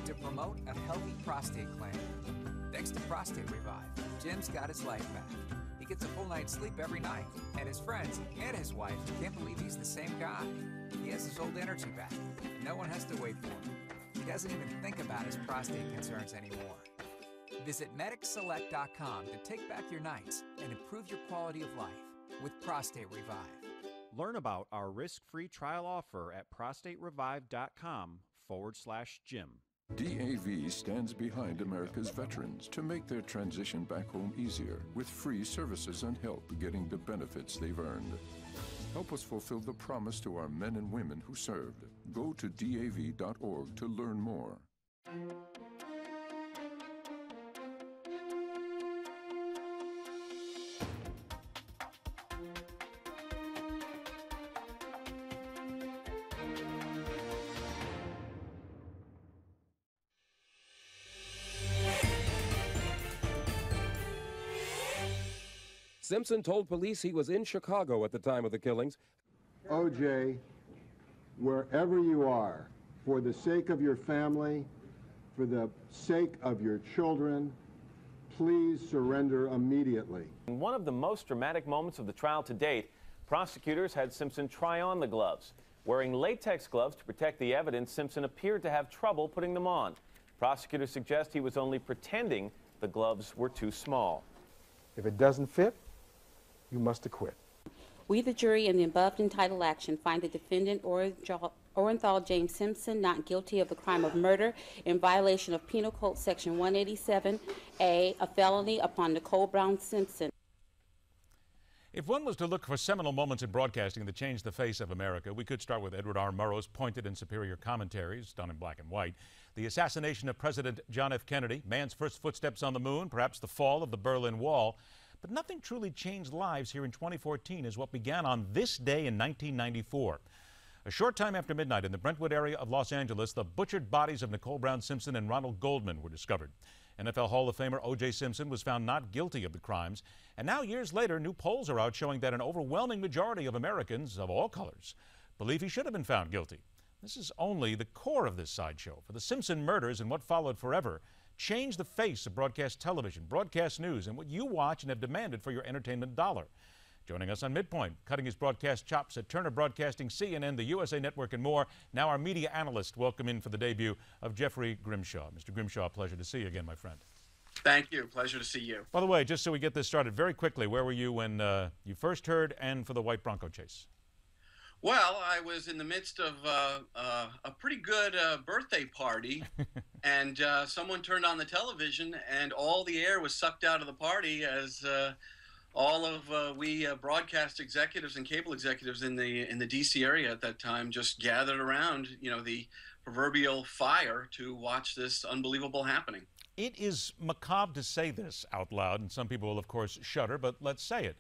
to promote a healthy prostate gland. Thanks to Prostate Revive, Jim's got his life back. He gets a full night's sleep every night, and his friends and his wife can't believe he's the same guy. He has his old energy back, and no one has to wait for him. He doesn't even think about his prostate concerns anymore. Visit MedicSelect.com to take back your nights and improve your quality of life with Prostate Revive. Learn about our risk-free trial offer at prostaterevive.com/Jim. DAV stands behind America's veterans to make their transition back home easier with free services and help getting the benefits they've earned. Help us fulfill the promise to our men and women who served. Go to DAV.org to learn more. Simpson told police he was in Chicago at the time of the killings. OJ, wherever you are, for the sake of your family, for the sake of your children, please surrender immediately. In one of the most dramatic moments of the trial to date, prosecutors had Simpson try on the gloves. Wearing latex gloves to protect the evidence, Simpson appeared to have trouble putting them on. Prosecutors suggest he was only pretending the gloves were too small. If it doesn't fit, you must acquit. We, the jury, in the above entitled action, find the defendant Orenthal James Simpson not guilty of the crime of murder in violation of Penal Code Section 187A, a felony upon Nicole Brown Simpson. If one was to look for seminal moments in broadcasting that changed the face of America, we could start with Edward R. Murrow's pointed and superior commentaries, done in black and white, the assassination of President John F. Kennedy, man's first footsteps on the moon, perhaps the fall of the Berlin Wall. But nothing truly changed lives here in 2014 as what began on this day in 1994. A short time after midnight in the Brentwood area of Los Angeles, the butchered bodies of Nicole Brown Simpson and Ronald Goldman were discovered. NFL Hall of Famer O.J. Simpson was found not guilty of the crimes. And now, years later, new polls are out showing that an overwhelming majority of Americans of all colors believe he should have been found guilty. This is only the core of this sideshow. For the Simpson murders and what followed forever changed the face of broadcast television, broadcast news, and what you watch and have demanded for your entertainment dollar. Joining us on Midpoint, cutting his broadcast chops at Turner Broadcasting, CNN, the USA Network, and more, now our media analyst. Welcome in for the debut of Jeffrey Grimshaw. Mr. Grimshaw, pleasure to see you again, my friend. Thank you. Pleasure to see you. By the way, just so we get this started very quickly, where were you when you first heard and for the white Bronco chase? Well, I was in the midst of a pretty good birthday party, and someone turned on the television, and all the air was sucked out of the party as all of we broadcast executives and cable executives in the D.C. area at that time just gathered around, you know, the proverbial fire to watch this unbelievable happening. It is macabre to say this out loud, and some people will, of course, shudder, but let's say it.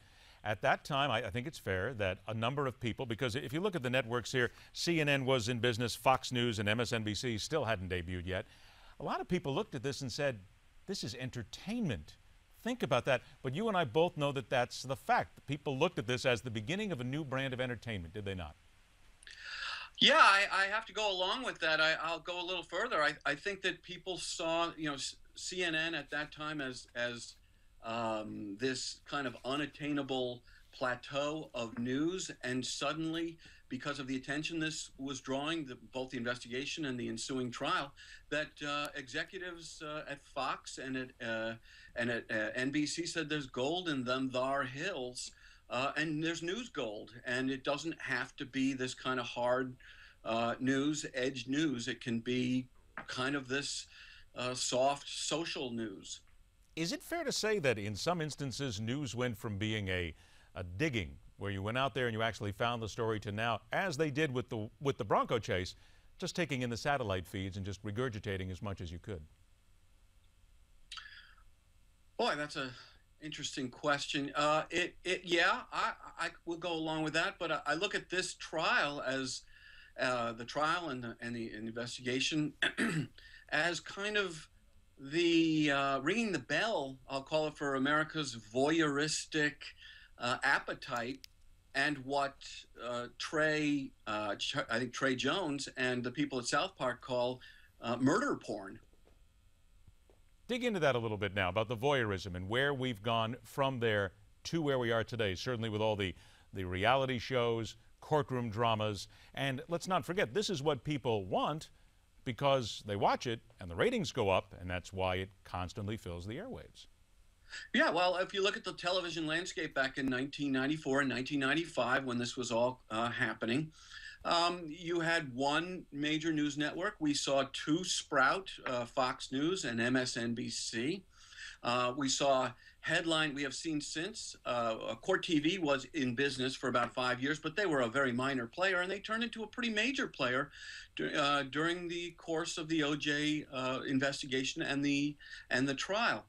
At that time, I think it's fair that a number of people, because if you look at the networks here, CNN was in business, Fox News and MSNBC still hadn't debuted yet. A lot of people looked at this and said, this is entertainment. Think about that. But you and I both know that that's the fact. People looked at this as the beginning of a new brand of entertainment, did they not? Yeah, I have to go along with that. I'll go a little further. I think that people saw, you know, CNN at that time as this kind of unattainable plateau of news, and suddenly, because of the attention this was drawing, both the investigation and the ensuing trial, that executives at Fox and at NBC said there's gold in them thar hills, and there's news gold, and it doesn't have to be this kind of hard news, edge news. It can be kind of this soft social news. Is it fair to say that in some instances news went from being a digging, where you went out there and you actually found the story, to now, as they did with the Bronco chase, just taking in the satellite feeds and just regurgitating as much as you could? Boy, that's an interesting question. Yeah, I will go along with that, but I look at this trial as the trial and the investigation as kind of the ringing the bell, I'll call it, for America's voyeuristic appetite, and what I think Trey Jones and the people at South Park call murder porn. Dig into that a little bit now about the voyeurism and where we've gone from there to where we are today, certainly with all the reality shows, courtroom dramas, and let's not forget, this is what people want because they watch it and the ratings go up, and that's why it constantly fills the airwaves. Yeah, well, if you look at the television landscape back in 1994 and 1995, when this was all happening, you had one major news network. We saw two sprout, Fox News and MSNBC. We saw we have seen since, Court TV was in business for about 5 years, but they were a very minor player, and they turned into a pretty major player during the course of the OJ investigation and the trial.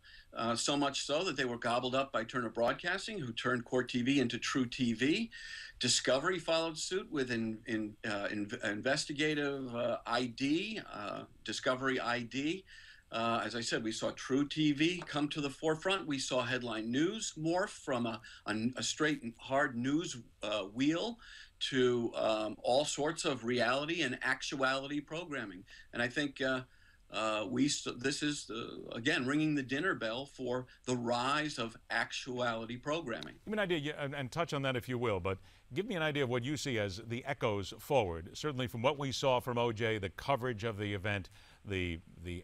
So much so that they were gobbled up by Turner Broadcasting, who turned Court TV into True TV. Discovery followed suit with investigative ID, Discovery ID. As I said, we saw True TV come to the forefront. We saw headline news morph from a straight and hard news wheel to all sorts of reality and actuality programming. And I think this is, again, ringing the dinner bell for the rise of actuality programming. Give me an idea, and touch on that if you will, but give me an idea of what you see as the echoes forward, certainly from what we saw from OJ, the coverage of the event, the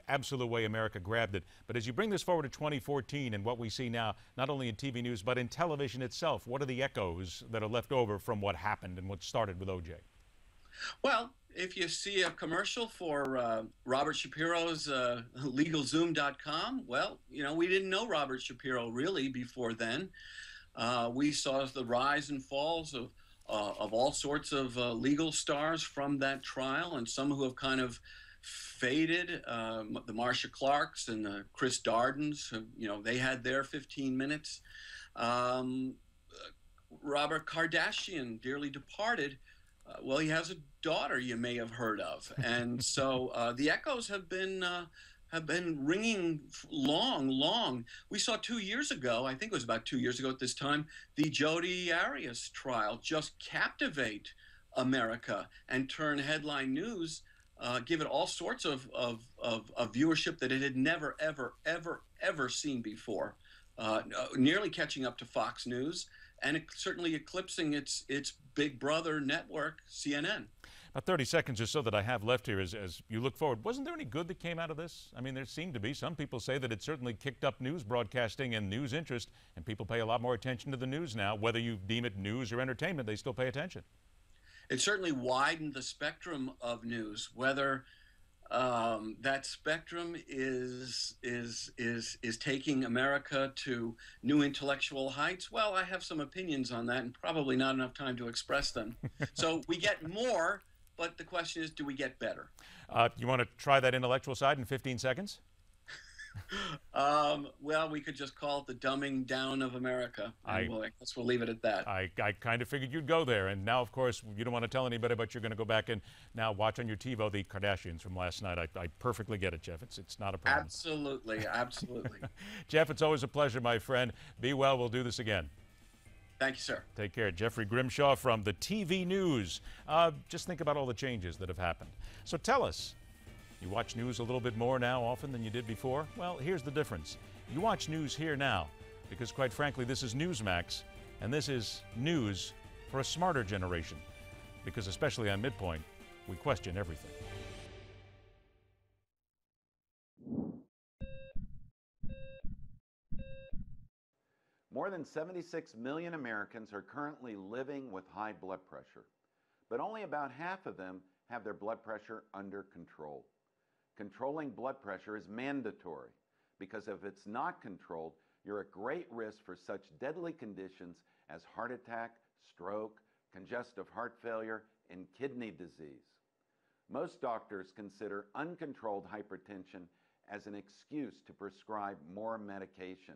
absolute way America grabbed it. But as you bring this forward to 2014 and what we see now, not only in TV news, but in television itself, what are the echoes that are left over from what happened and what started with OJ? Well, if you see a commercial for Robert Shapiro's LegalZoom.com, well, you know, we didn't know Robert Shapiro really before then. We saw the rise and falls of all sorts of legal stars from that trial, and some who have kind of faded. The Marcia Clarks and the Chris Dardens, you know, they had their 15 minutes. Robert Kardashian, dearly departed. Well, he has a daughter you may have heard of, and so the echoes have been ringing long. We saw 2 years ago, I think it was about 2 years ago at this time, the Jodi Arias trial just captivate America and turn headline news, give it all sorts of viewership that it had never, ever seen before, nearly catching up to Fox News, and certainly eclipsing its big brother network, CNN. About 30 seconds or so that I have left here as you look forward. Wasn't there any good that came out of this? I mean, there seemed to be. Some people say that it certainly kicked up news broadcasting and news interest, and people pay a lot more attention to the news now. Whether you deem it news or entertainment, they still pay attention. It certainly widened the spectrum of news. Whether that spectrum is taking America to new intellectual heights, well, I have some opinions on that, and probably not enough time to express them. So we get more, but the question is, do we get better? You want to try that intellectual side in 15 seconds? Well, we could just call it the dumbing down of America. I guess we'll leave it at that. I kind of figured you'd go there. And now, of course, you don't want to tell anybody, but you're going to go back and now watch on your TiVo the Kardashians from last night. I perfectly get it, Jeff. It's not a problem. Absolutely. Jeff, it's always a pleasure, my friend. Be well. We'll do this again. Thank you, sir. Take care. Jeffrey Grimshaw from the TV News. Just think about all the changes that have happened. So tell us, you watch news a little bit more now often than you did before? Well, here's the difference. You watch news here now because, quite frankly, this is Newsmax, and this is news for a smarter generation because, especially on Midpoint, we question everything. More than 76 million Americans are currently living with high blood pressure, but only about half of them have their blood pressure under control. Controlling blood pressure is mandatory because if it's not controlled, you're at great risk for such deadly conditions as heart attack, stroke, congestive heart failure, and kidney disease. Most doctors consider uncontrolled hypertension as an excuse to prescribe more medication.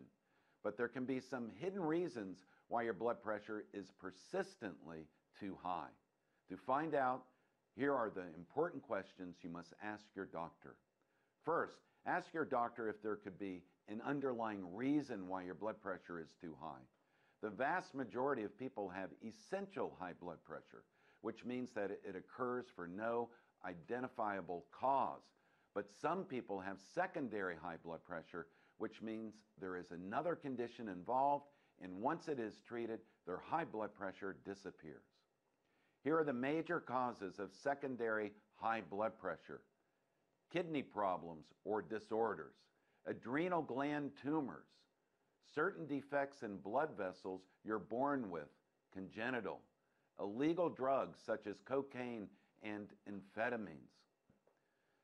But there can be some hidden reasons why your blood pressure is persistently too high. To find out, here are the important questions you must ask your doctor. First, ask your doctor if there could be an underlying reason why your blood pressure is too high. The vast majority of people have essential high blood pressure, which means that it occurs for no identifiable cause. But some people have secondary high blood pressure, which means there is another condition involved, and once it is treated, their high blood pressure disappears. Here are the major causes of secondary high blood pressure: kidney problems or disorders, adrenal gland tumors, certain defects in blood vessels you're born with, congenital, illegal drugs such as cocaine and amphetamines.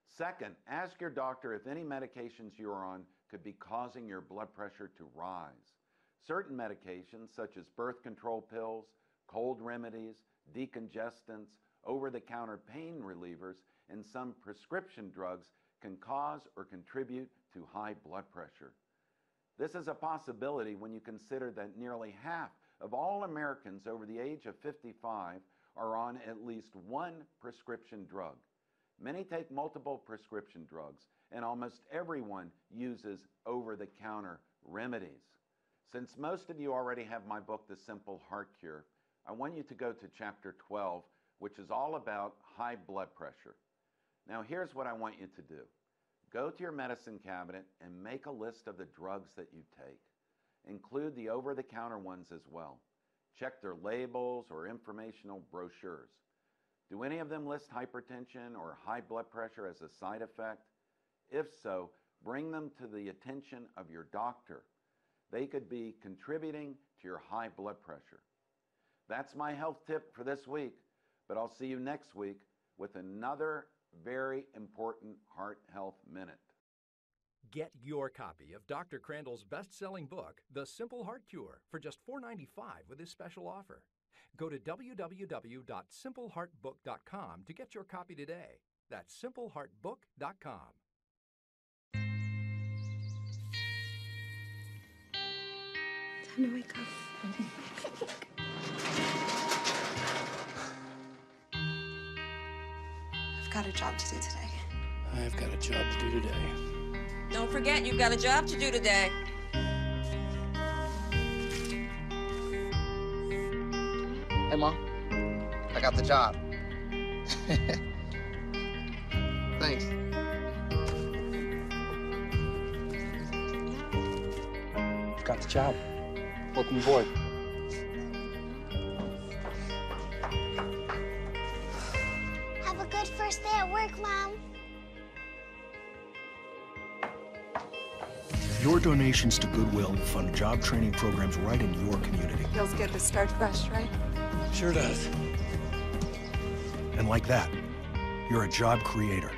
Second, ask your doctor if any medications you are on could be causing your blood pressure to rise. Certain medications such as birth control pills, cold remedies, decongestants, over-the-counter pain relievers, and some prescription drugs can cause or contribute to high blood pressure. This is a possibility when you consider that nearly half of all Americans over the age of 55 are on at least one prescription drug. Many take multiple prescription drugs, and almost everyone uses over-the-counter remedies. Since most of you already have my book, The Simple Heart Cure, I want you to go to chapter 12, which is all about high blood pressure. Now, here's what I want you to do. Go to your medicine cabinet and make a list of the drugs that you take. Include the over-the-counter ones as well. Check their labels or informational brochures. Do any of them list hypertension or high blood pressure as a side effect? If so, bring them to the attention of your doctor. They could be contributing to your high blood pressure. That's my health tip for this week, but I'll see you next week with another very important Heart Health Minute. Get your copy of Dr. Crandall's best-selling book, The Simple Heart Cure, for just $4.95 with his special offer. Go to www.simpleheartbook.com to get your copy today. That's simpleheartbook.com. Time to wake up. I've got a job to do today. I've got a job to do today. Don't forget, you've got a job to do today. Hey, Mom. I got the job. Thanks. I've got the job. Welcome aboard. Have a good first day at work, Mom. Your donations to Goodwill will fund job training programs right in your community. Feels good to start fresh, right? Sure does. And like that, you're a job creator.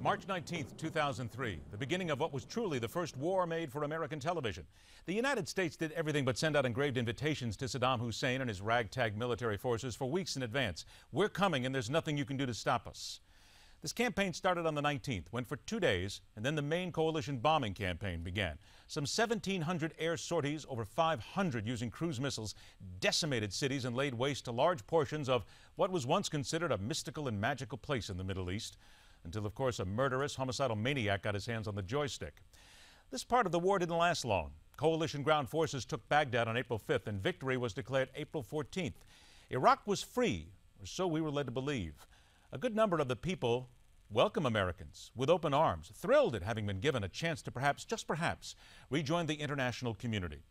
March 19, 2003, the beginning of what was truly the first war made for American television. The United States did everything but send out engraved invitations to Saddam Hussein and his ragtag military forces for weeks in advance. We're coming and there's nothing you can do to stop us. This campaign started on the 19th, went for 2 days, and then the main coalition bombing campaign began. Some 1,700 air sorties, over 500 using cruise missiles, decimated cities and laid waste to large portions of what was once considered a mystical and magical place in the Middle East. Until, of course, a murderous, homicidal maniac got his hands on the joystick. This part of the war didn't last long. Coalition ground forces took Baghdad on April 5th, and victory was declared April 14th. Iraq was free, or so we were led to believe. A good number of the people welcome Americans with open arms, thrilled at having been given a chance to perhaps, just perhaps, rejoin the international community.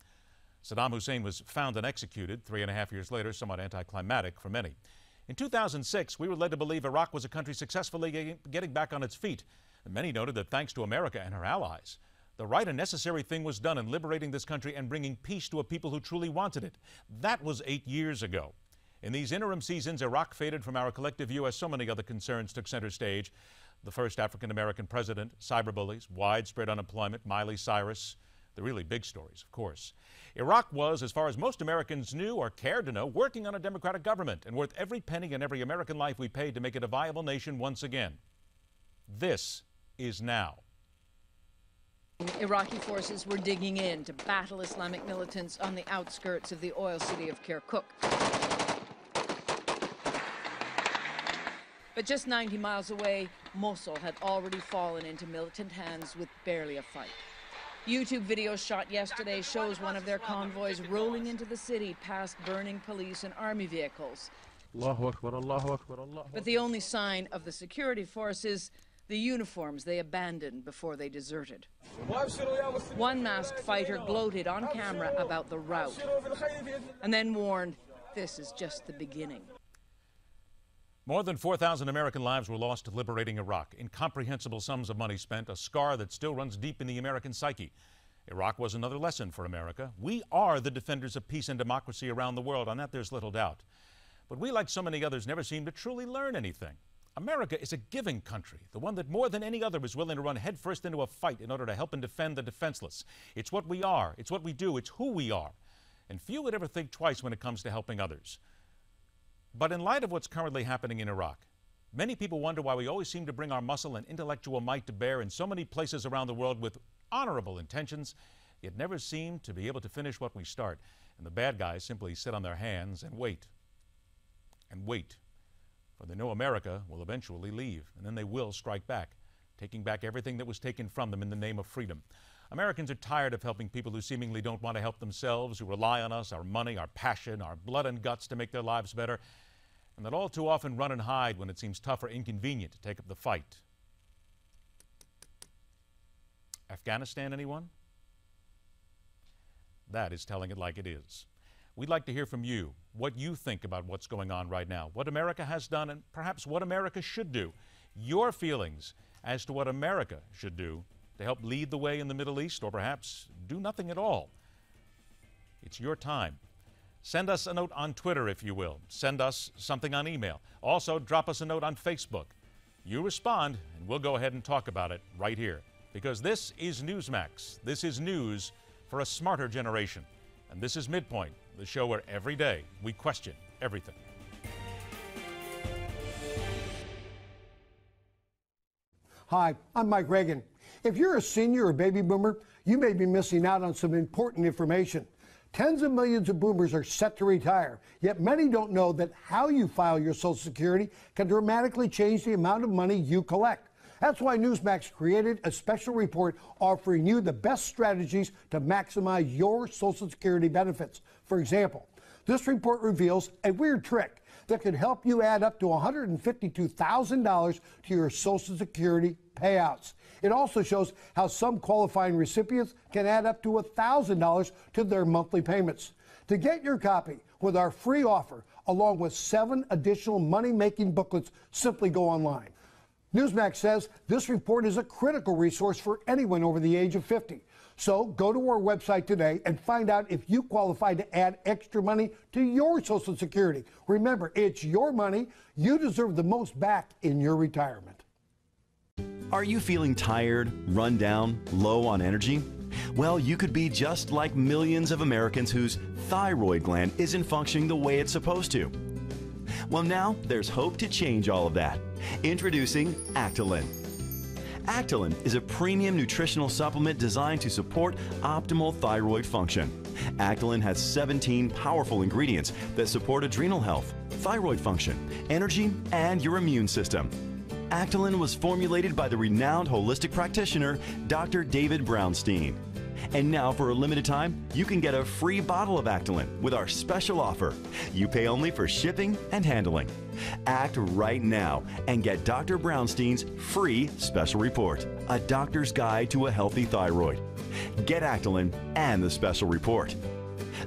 Saddam Hussein was found and executed 3.5 years later, somewhat anticlimactic for many. In 2006, we were led to believe Iraq was a country successfully getting back on its feet. And many noted that thanks to America and her allies, the right and necessary thing was done in liberating this country and bringing peace to a people who truly wanted it. That was 8 years ago. In these interim seasons, Iraq faded from our collective view as so many other concerns took center stage. The first African-American president, cyberbullies, widespread unemployment, Miley Cyrus, the really big stories, of course. Iraq was, as far as most Americans knew or cared to know, working on a democratic government and worth every penny and every American life we paid to make it a viable nation once again. This is now. Iraqi forces were digging in to battle Islamic militants on the outskirts of the oil city of Kirkuk. But just 90 miles away, Mosul had already fallen into militant hands with barely a fight. YouTube video shot yesterday shows one of their convoys rolling into the city past burning police and army vehicles. Allahu Akbar, Allahu Akbar, Allahu Akbar. But the only sign of the security forces, the uniforms they abandoned before they deserted. One masked fighter gloated on camera about the rout and then warned, this is just the beginning. More than 4,000 American lives were lost liberating Iraq. Incomprehensible sums of money spent, a scar that still runs deep in the American psyche. Iraq was another lesson for America. We are the defenders of peace and democracy around the world. On that, there's little doubt. But we, like so many others, never seem to truly learn anything. America is a giving country, the one that more than any other is willing to run headfirst into a fight in order to help and defend the defenseless. It's what we are. It's what we do. It's who we are. And few would ever think twice when it comes to helping others. But in light of what's currently happening in Iraq, many people wonder why we always seem to bring our muscle and intellectual might to bear in so many places around the world with honorable intentions, yet never seem to be able to finish what we start. And the bad guys simply sit on their hands and wait. And wait. For they know America will eventually leave, and then they will strike back, taking back everything that was taken from them in the name of freedom. Americans are tired of helping people who seemingly don't want to help themselves, who rely on us, our money, our passion, our blood and guts to make their lives better, and that all too often run and hide when it seems tough or inconvenient to take up the fight. Afghanistan, anyone? That is telling it like it is. We'd like to hear from you, what you think about what's going on right now, what America has done, and perhaps what America should do. Your feelings as to what America should do to help lead the way in the Middle East, or perhaps do nothing at all. It's your time. Send us a note on Twitter, if you will. Send us something on email. Also, drop us a note on Facebook. You respond, and we'll go ahead and talk about it right here. Because this is Newsmax. This is news for a smarter generation. And this is Midpoint, the show where every day we question everything. Hi, I'm Mike Reagan. If you're a senior or baby boomer, you may be missing out on some important information. Tens of millions of boomers are set to retire, yet many don't know that how you file your Social Security can dramatically change the amount of money you collect. That's why Newsmax created a special report offering you the best strategies to maximize your Social Security benefits. For example, this report reveals a weird trick that could help you add up to $152,000 to your Social Security payouts. It also shows how some qualifying recipients can add up to $1,000 to their monthly payments. To get your copy with our free offer, along with 7 additional money-making booklets, simply go online. Newsmax says this report is a critical resource for anyone over the age of 50. So go to our website today and find out if you qualify to add extra money to your Social Security. Remember, it's your money. You deserve the most back in your retirement. Are you feeling tired, run down, low on energy? Well, you could be just like millions of Americans whose thyroid gland isn't functioning the way it's supposed to. Well, now there's hope to change all of that. Introducing Actilin. Actilin is a premium nutritional supplement designed to support optimal thyroid function. Actilin has 17 powerful ingredients that support adrenal health, thyroid function, energy, and your immune system. Actilin was formulated by the renowned holistic practitioner, Dr. David Brownstein. And now, for a limited time, you can get a free bottle of Actilin with our special offer. You pay only for shipping and handling. Act right now and get Dr. Brownstein's free special report, A Doctor's Guide to a Healthy Thyroid. Get Actilin and the special report.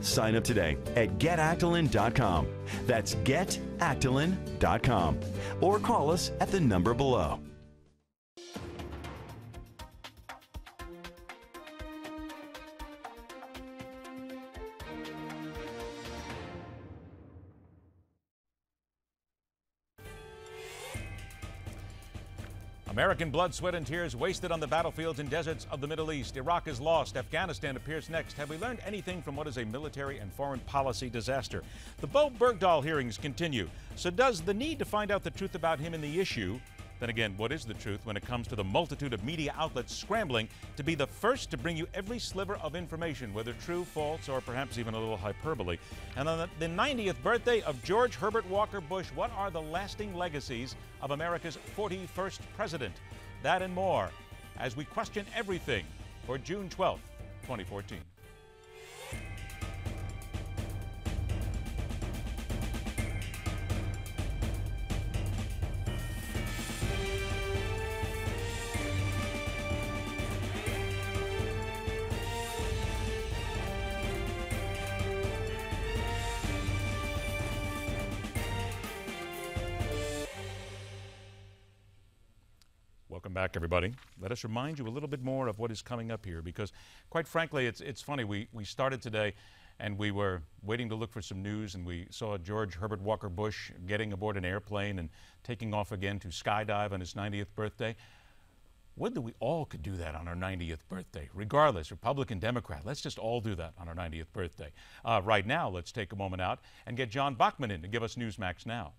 Sign up today at getactilin.com. That's getactilin.com. Or call us at the number below. American blood, sweat, and tears wasted on the battlefields and deserts of the Middle East. Iraq is lost. Afghanistan appears next. Have we learned anything from what is a military and foreign policy disaster? The Bo Bergdahl hearings continue. So does the need to find out the truth about him in the issue? Then again, what is the truth when it comes to the multitude of media outlets scrambling to be the first to bring you every sliver of information, whether true, false, or perhaps even a little hyperbole? And on the 90th birthday of George Herbert Walker Bush, what are the lasting legacies of America's 41st president? That and more as we question everything for June 12th, 2014. Welcome back, everybody. Let us remind you a little bit more of what is coming up here, because quite frankly, it's funny. We started today and we were waiting to look for some news, and we saw George Herbert Walker Bush getting aboard an airplane and taking off again to skydive on his 90th birthday. Whether we all could do that on our 90th birthday, regardless, Republican, Democrat, let's just all do that on our 90th birthday. Right now, let's take a moment out and get John Bachman in to give us Newsmax Now.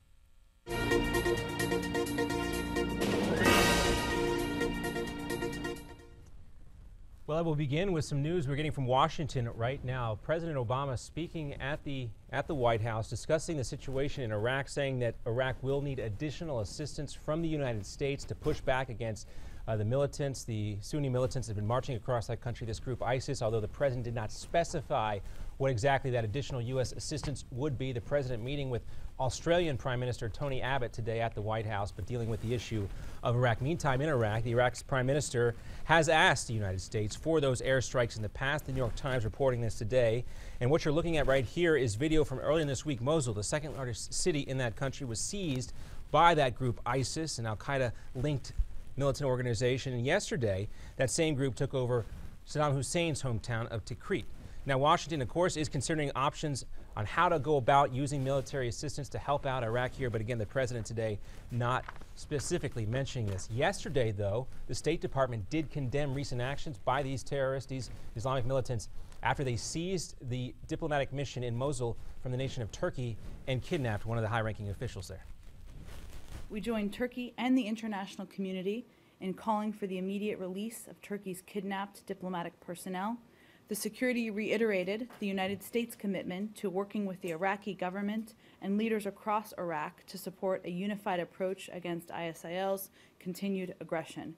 Well, I will begin with some news we're getting from Washington right now. President Obama speaking at the White House, discussing the situation in Iraq, saying that Iraq will need additional assistance from the United States to push back against the militants. The Sunni militants have been marching across that country, this group ISIS, although the president did not specify what exactly that additional U.S. assistance would be. The president meeting with Australian Prime Minister Tony Abbott today at the White House, but dealing with the issue of Iraq. Meantime, in Iraq, the Iraq's Prime Minister has asked the United States for those airstrikes in the past. The New York Times reporting this today. And what you're looking at right here is video from earlier this week. Mosul, the second largest city in that country, was seized by that group ISIS, an al-Qaeda linked militant organization. And yesterday, that same group took over Saddam Hussein's hometown of Tikrit. Now, Washington, of course, is considering options on how to go about using military assistance to help out Iraq here. But again, the president today not specifically mentioning this. Yesterday, though, the State Department did condemn recent actions by these terrorists, these Islamic militants, after they seized the diplomatic mission in Mosul from the nation of Turkey and kidnapped one of the high-ranking officials there. We join Turkey and the international community in calling for the immediate release of Turkey's kidnapped diplomatic personnel. The security reiterated the United States' commitment to working with the Iraqi government and leaders across Iraq to support a unified approach against ISIL's continued aggression.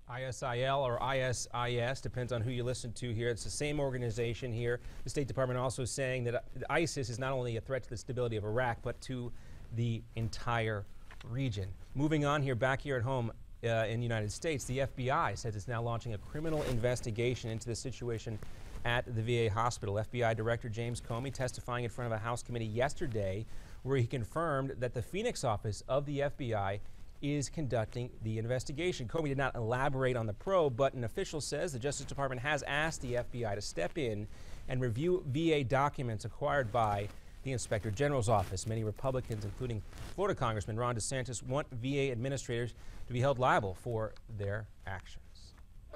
ISIL or ISIS, depends on who you listen to here. It's the same organization here. The State Department also saying that ISIS is not only a threat to the stability of Iraq, but to the entire region. Moving on here, back here at home, in the United States, the FBI says it's now launching a criminal investigation into the situation at the VA hospital. FBI Director James Comey testifying in front of a House committee yesterday, where he confirmed that the Phoenix office of the FBI is conducting the investigation. Comey did not elaborate on the probe, but an official says the Justice Department has asked the FBI to step in and review VA documents acquired by the Inspector General's office. Many Republicans, including Florida Congressman Ron DeSantis, want VA administrators to be held liable for their actions.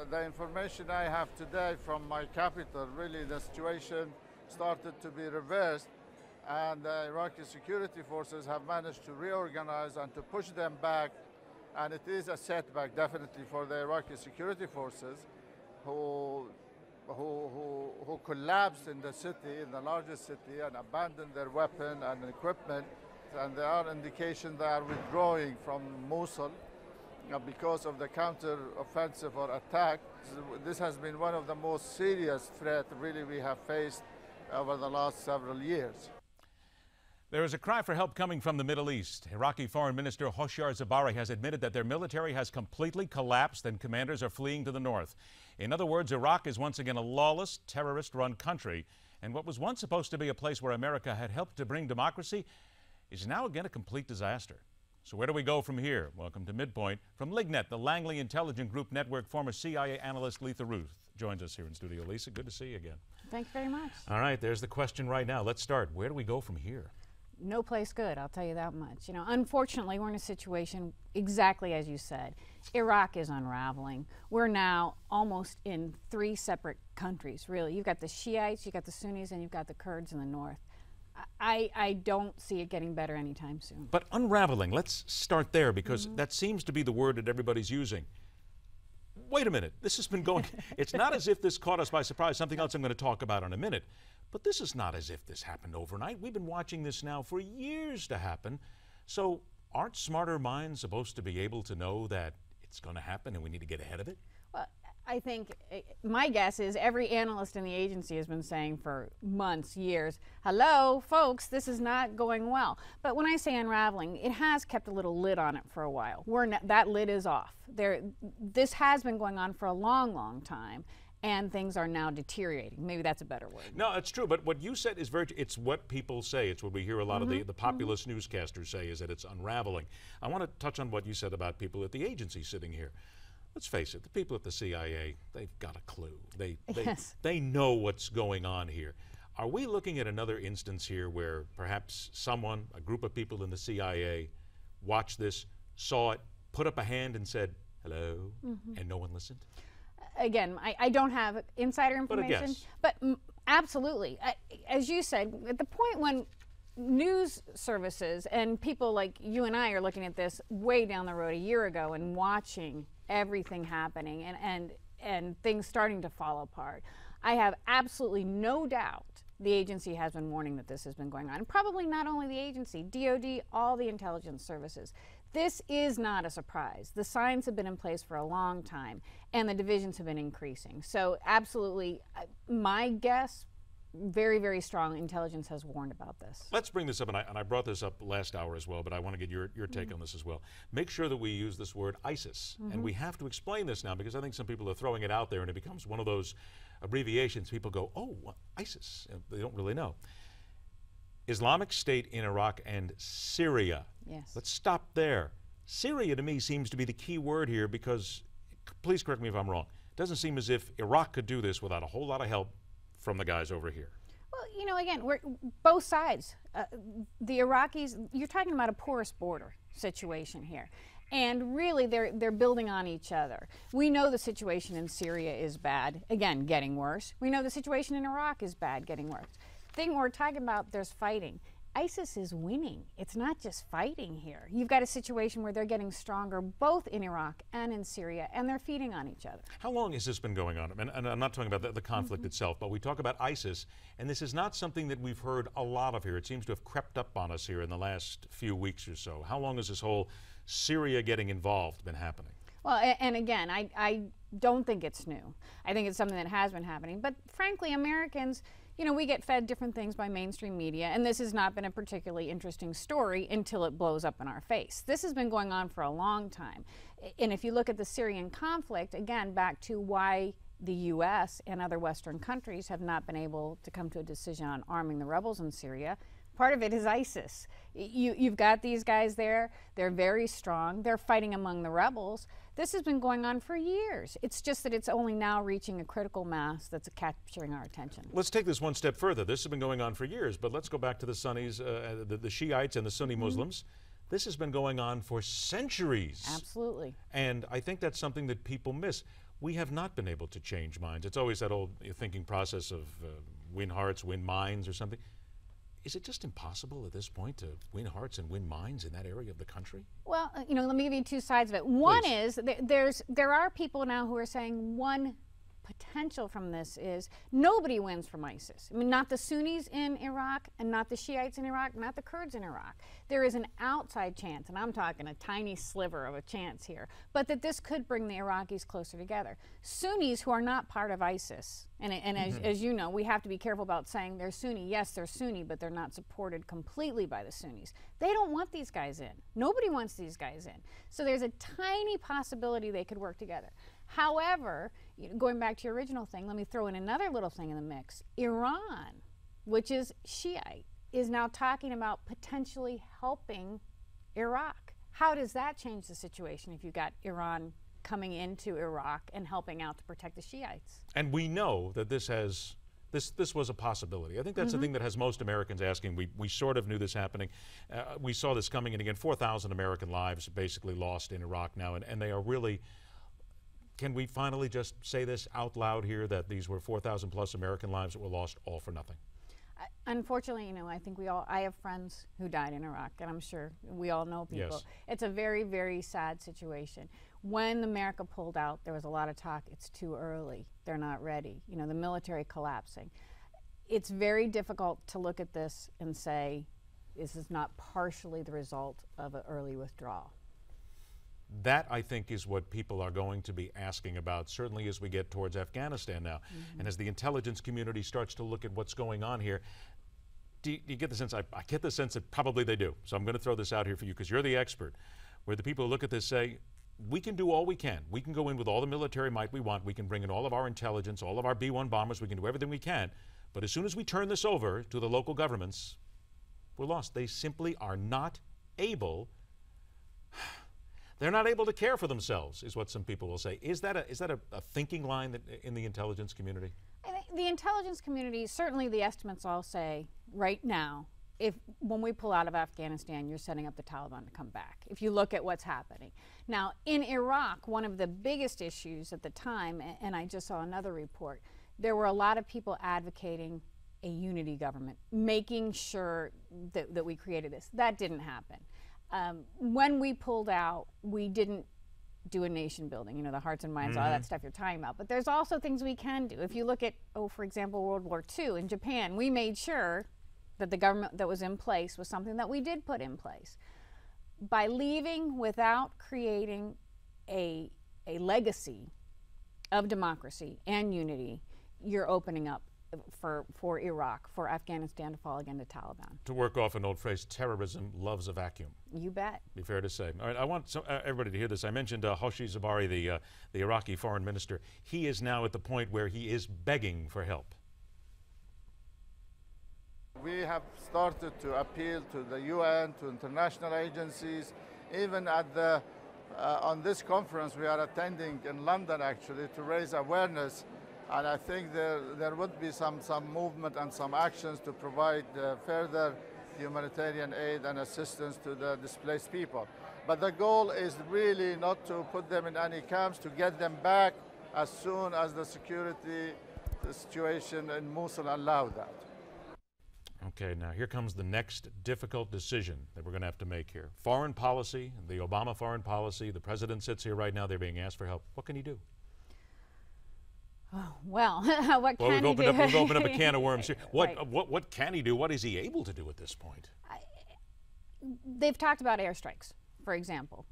The information I have today from my capital, really the situation started to be reversed, and the Iraqi security forces have managed to reorganize and to push them back, and it is a setback definitely for the Iraqi security forces who collapsed in the city, in the largest city, and abandoned their weapon and equipment. And there are indications they are withdrawing from Mosul. because of the counter-offensive or attack. This has been one of the most serious threats really we have faced over the last several years. There is a cry for help coming from the Middle East. Iraqi Foreign Minister Hoshyar Zebari has admitted that their military has completely collapsed and commanders are fleeing to the north. In other words, Iraq is once again a lawless, terrorist-run country, and what was once supposed to be a place where America had helped to bring democracy is now again a complete disaster. So where do we go from here? Welcome to Midpoint. From Lignet, the Langley Intelligence Group Network, former CIA analyst Letha Ruth joins us here in studio. Lisa, good to see you again. Thank you very much. All right, there's the question right now. Let's start. Where do we go from here? No place good, I'll tell you that much. You know, unfortunately, we're in a situation exactly as you said. Iraq is unraveling. We're now almost in 3 separate countries, really. You've got the Shiites, you've got the Sunnis, and you've got the Kurds in the north. I don't see it getting better anytime soon. But unraveling, let's start there, because that seems to be the word that everybody's using. Wait a minute, this has been going, it's not as if this caught us by surprise, something else I'm going to talk about in a minute, but this is not as if this happened overnight. We've been watching this now for years to happen, so aren't smarter minds supposed to be able to know that it's going to happen and we need to get ahead of it? Well, I think my guess is every analyst in the agency has been saying for months, years, hello, folks, this is not going well. But when I say unraveling, it has kept a little lid on it for a while. That lid is off. This has been going on for a long, long time, and things are now deteriorating. Maybe that's a better word. No, it's true, but what you said is it's what people say. It's what we hear a lot of the populist newscasters say, is that it's unraveling. I want to touch on what you said about people at the agency sitting here. Let's face it, the people at the CIA, they've got a clue. They know what's going on here. Are we looking at another instance here where perhaps a group of people in the CIA watched this, saw it, put up a hand and said, hello, and no one listened? Again, I don't have insider information, but absolutely. As you said, at the point when news services and people like you and I are looking at this way down the road a year ago and watching everything happening and things starting to fall apart, I have absolutely no doubt the agency has been warning that this has been going on. And probably not only the agency, DOD, all the intelligence services. This is not a surprise. The signs have been in place for a long time, and the divisions have been increasing. So absolutely, my guess, very, very strong, intelligence has warned about this. Let's bring this up, and I brought this up last hour as well, but I want to get your take on this as well. Make sure that we use this word ISIS, and we have to explain this now, because I think some people are throwing it out there and it becomes one of those abbreviations. People go, oh, ISIS, and they don't really know. Islamic State in Iraq and Syria. Yes. Let's stop there. Syria to me seems to be the key word here, because, please correct me if I'm wrong, it doesn't seem as if Iraq could do this without a whole lot of help from the guys over here. Well, you know, again, we're both sides. The Iraqis, you're talking about a porous border situation here. And really, they're building on each other. We know the situation in Syria is bad, again, getting worse. We know the situation in Iraq is bad, getting worse. The thing we're talking about, there's fighting. ISIS is winning. It's not just fighting here. You've got a situation where they're getting stronger both in Iraq and in Syria, and they're feeding on each other. How long has this been going on? And I'm not talking about the conflict itself, but we talk about ISIS, and this is not something that we've heard a lot of here. It seems to have crept up on us here in the last few weeks or so. How long has this whole Syria getting involved been happening? Well, and again, I don't think it's new. I think it's something that has been happening. But frankly, Americans, you know, we get fed different things by mainstream media, and this has not been a particularly interesting story until it blows up in our face. This has been going on for a long time. And if you look at the Syrian conflict, again, back to why the U.S. and other Western countries have not been able to come to a decision on arming the rebels in Syria, part of it is ISIS. You've got these guys there. They're very strong. They're fighting among the rebels. This has been going on for years. It's just that it's only now reaching a critical mass that's capturing our attention. Let's take this one step further. This has been going on for years, but let's go back to the Sunnis, the Shiites and the Sunni Muslims. This has been going on for centuries. Absolutely. And I think that's something that people miss. We have not been able to change minds. It's always that old thinking process of win hearts, win minds or something. Is it just impossible at this point to win hearts and win minds in that area of the country? Well, you know, let me give you two sides of it. One is there are people now who are saying one potential from this is nobody wins from ISIS. I mean, not the Sunnis in Iraq and not the Shiites in Iraq, not the Kurds in Iraq. There is an outside chance, and I'm talking a tiny sliver of a chance here, but that this could bring the Iraqis closer together. Sunnis who are not part of ISIS, and as you know, we have to be careful about saying they're Sunni. Yes, they're Sunni, but they're not supported completely by the Sunnis. They don't want these guys in. Nobody wants these guys in. So there's a tiny possibility they could work together. However, going back to your original thing, let me throw in another little thing in the mix. Iran, which is Shiite, is now talking about potentially helping Iraq. How does that change the situation if you got Iran coming into Iraq and helping out to protect the Shiites? And we know that this was a possibility. I think that's the thing that has most Americans asking. We sort of knew this happening. We saw this coming, and again, 4,000 American lives basically lost in Iraq now, and they are really. Can we finally just say this out loud here, that these were 4,000 plus American lives that were lost all for nothing? Unfortunately, I think I have friends who died in Iraq, and I'm sure we all know people. Yes. It's a very, very sad situation. When America pulled out, there was a lot of talk, it's too early, they're not ready, the military collapsing. It's very difficult to look at this and say, this is not partially the result of an early withdrawal. That, I think, is what people are going to be asking about, certainly as we get towards Afghanistan now. And as the intelligence community starts to look at what's going on here, do you get the sense? I get the sense that probably they do. So I'm going to throw this out here for you because you're the expert, where the people who look at this say, we can do all we can. We can go in with all the military might we want. We can bring in all of our intelligence, all of our B-1 bombers. We can do everything we can. But as soon as we turn this over to the local governments, we're lost. They simply are not able. They're not able to care for themselves, is what some people will say. Is that a thinking line in the intelligence community? I think the intelligence community, certainly the estimates all say right now, when we pull out of Afghanistan, you're setting up the Taliban to come back, if you look at what's happening. Now, in Iraq, one of the biggest issues at the time, and I just saw another report, there were a lot of people advocating a unity government, making sure that we created this. That didn't happen. When we pulled out, we didn't do a nation building, the hearts and minds, all that stuff you're talking about. But there's also things we can do. If you look at, for example, World War II in Japan, we made sure that the government that was in place was something that we did put in place. By leaving without creating a legacy of democracy and unity, you're opening up for Iraq, for Afghanistan to fall again to Taliban. To work off an old phrase, terrorism loves a vacuum. You bet. Be fair to say. All right, I want everybody to hear this. I mentioned Hoshi Zebari, the Iraqi foreign minister. He is now at the point where he is begging for help. We have started to appeal to the UN, to international agencies, even at on this conference we are attending in London, actually, to raise awareness. And I think there would be some movement and some actions to provide further humanitarian aid and assistance to the displaced people. But the goal is really not to put them in any camps, to get them back as soon as the situation in Mosul allows that. Okay, now here comes the next difficult decision that we're going to have to make here. Foreign policy, the Obama foreign policy. The president sits here right now. They're being asked for help. What can he do? Oh, well, what can he do? We've opened up a can of worms here. What can he do? What is he able to do at this point? They've talked about airstrikes, for example.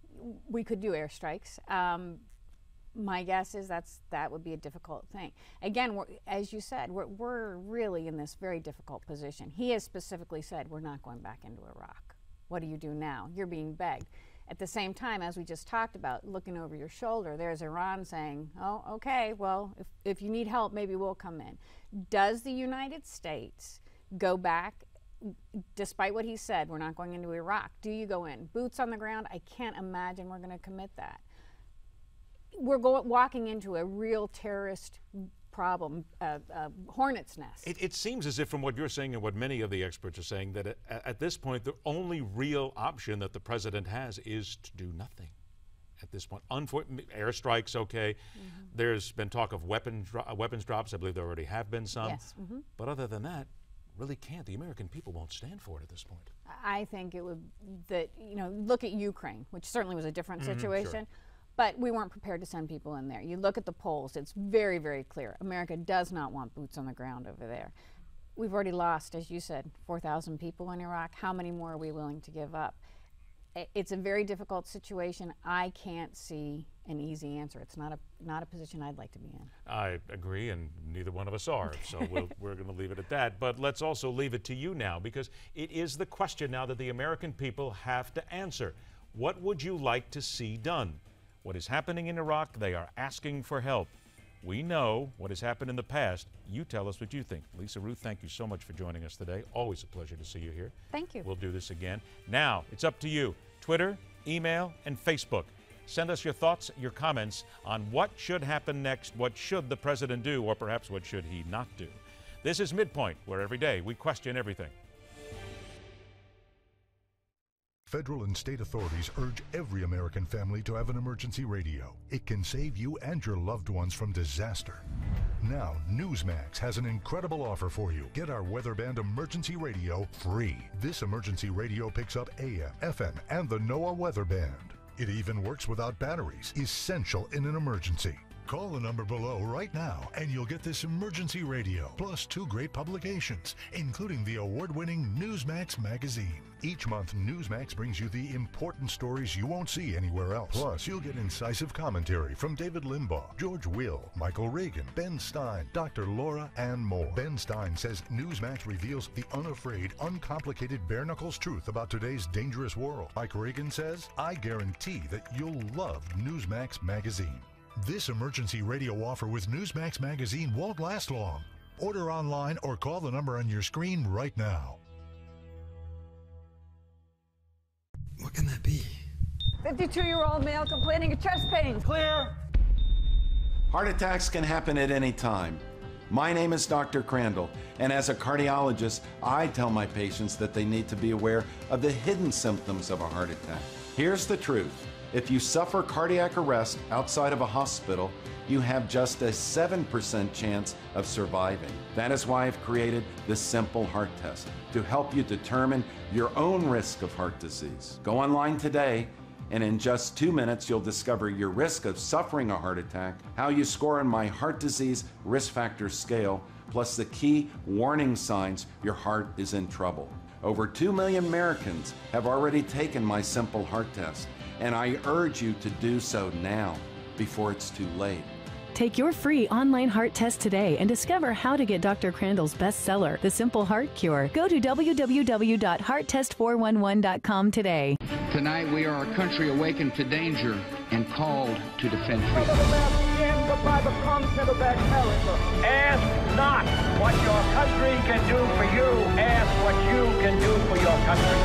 We could do airstrikes. My guess is that would be a difficult thing. Again, as you said, we're really in this very difficult position. He has specifically said, we're not going back into Iraq. What do you do now? You're being begged. At the same time, as we just talked about, looking over your shoulder, there's Iran saying, oh, okay, well, if you need help, maybe we'll come in. Does the United States go back, despite what he said, we're not going into Iraq? Do you go in? Boots on the ground? I can't imagine we're going to commit that. We're walking into a real terrorist problem, hornet's nest. It seems as if, from what you're saying and what many of the experts are saying, that at this point the only real option that the president has is to do nothing. At this point, airstrikes, okay. There's been talk of weapons drops. I believe there already have been some. Yes. But other than that, really can't. The American people won't stand for it at this point. I think it would look at Ukraine, which certainly was a different situation. Sure. But we weren't prepared to send people in there. You look at the polls, it's very, very clear. America does not want boots on the ground over there. We've already lost, as you said, 4,000 people in Iraq. How many more are we willing to give up? It's a very difficult situation. I can't see an easy answer. It's not a position I'd like to be in. I agree, and neither one of us are, so we're going to leave it at that. But let's also leave it to you now, because it is the question now that the American people have to answer. What would you like to see done? What is happening in Iraq? They are asking for help. We know what has happened in the past. You tell us what you think. Lisa Ruth, thank you so much for joining us today. Always a pleasure to see you here. Thank you. We'll do this again. Now, it's up to you. Twitter, email, and Facebook. Send us your thoughts, your comments on what should happen next, what should the president do, or perhaps what should he not do. This is Midpoint, where every day we question everything. Federal and state authorities urge every American family to have an emergency radio. It can save you and your loved ones from disaster. Now, Newsmax has an incredible offer for you. Get our Weatherband emergency radio free. This emergency radio picks up AM, FM, and the NOAA Weather Band. It even works without batteries, essential in an emergency. Call the number below right now and you'll get this emergency radio, plus 2 great publications, including the award-winning Newsmax magazine. Each month, Newsmax brings you the important stories you won't see anywhere else. Plus, you'll get incisive commentary from David Limbaugh, George Will, Michael Reagan, Ben Stein, Dr. Laura, and more. Ben Stein says Newsmax reveals the unafraid, uncomplicated, bare-knuckles truth about today's dangerous world. Mike Reagan says, I guarantee that you'll love Newsmax magazine. This emergency radio offer with Newsmax magazine won't last long. Order online or call the number on your screen right now. What can that be? 52-year-old male complaining of chest pains. Clear. Heart attacks can happen at any time. My name is Dr. Crandall, and as a cardiologist, I tell my patients that they need to be aware of the hidden symptoms of a heart attack. Here's the truth. If you suffer cardiac arrest outside of a hospital, you have just a 7% chance of surviving. That is why I've created the Simple Heart Test to help you determine your own risk of heart disease. Go online today, and in just 2 minutes, you'll discover your risk of suffering a heart attack, how you score on my heart disease risk factor scale, plus the key warning signs your heart is in trouble. Over 2 million Americans have already taken my Simple Heart Test, and I urge you to do so now, before it's too late. Take your free online heart test today and discover how to get Dr. Crandall's bestseller, The Simple Heart Cure. Go to www.hearttest411.com today. Tonight we are a country awakened to danger and called to defend freedom. Ask not what your country can do for you. Ask what you can do for your country.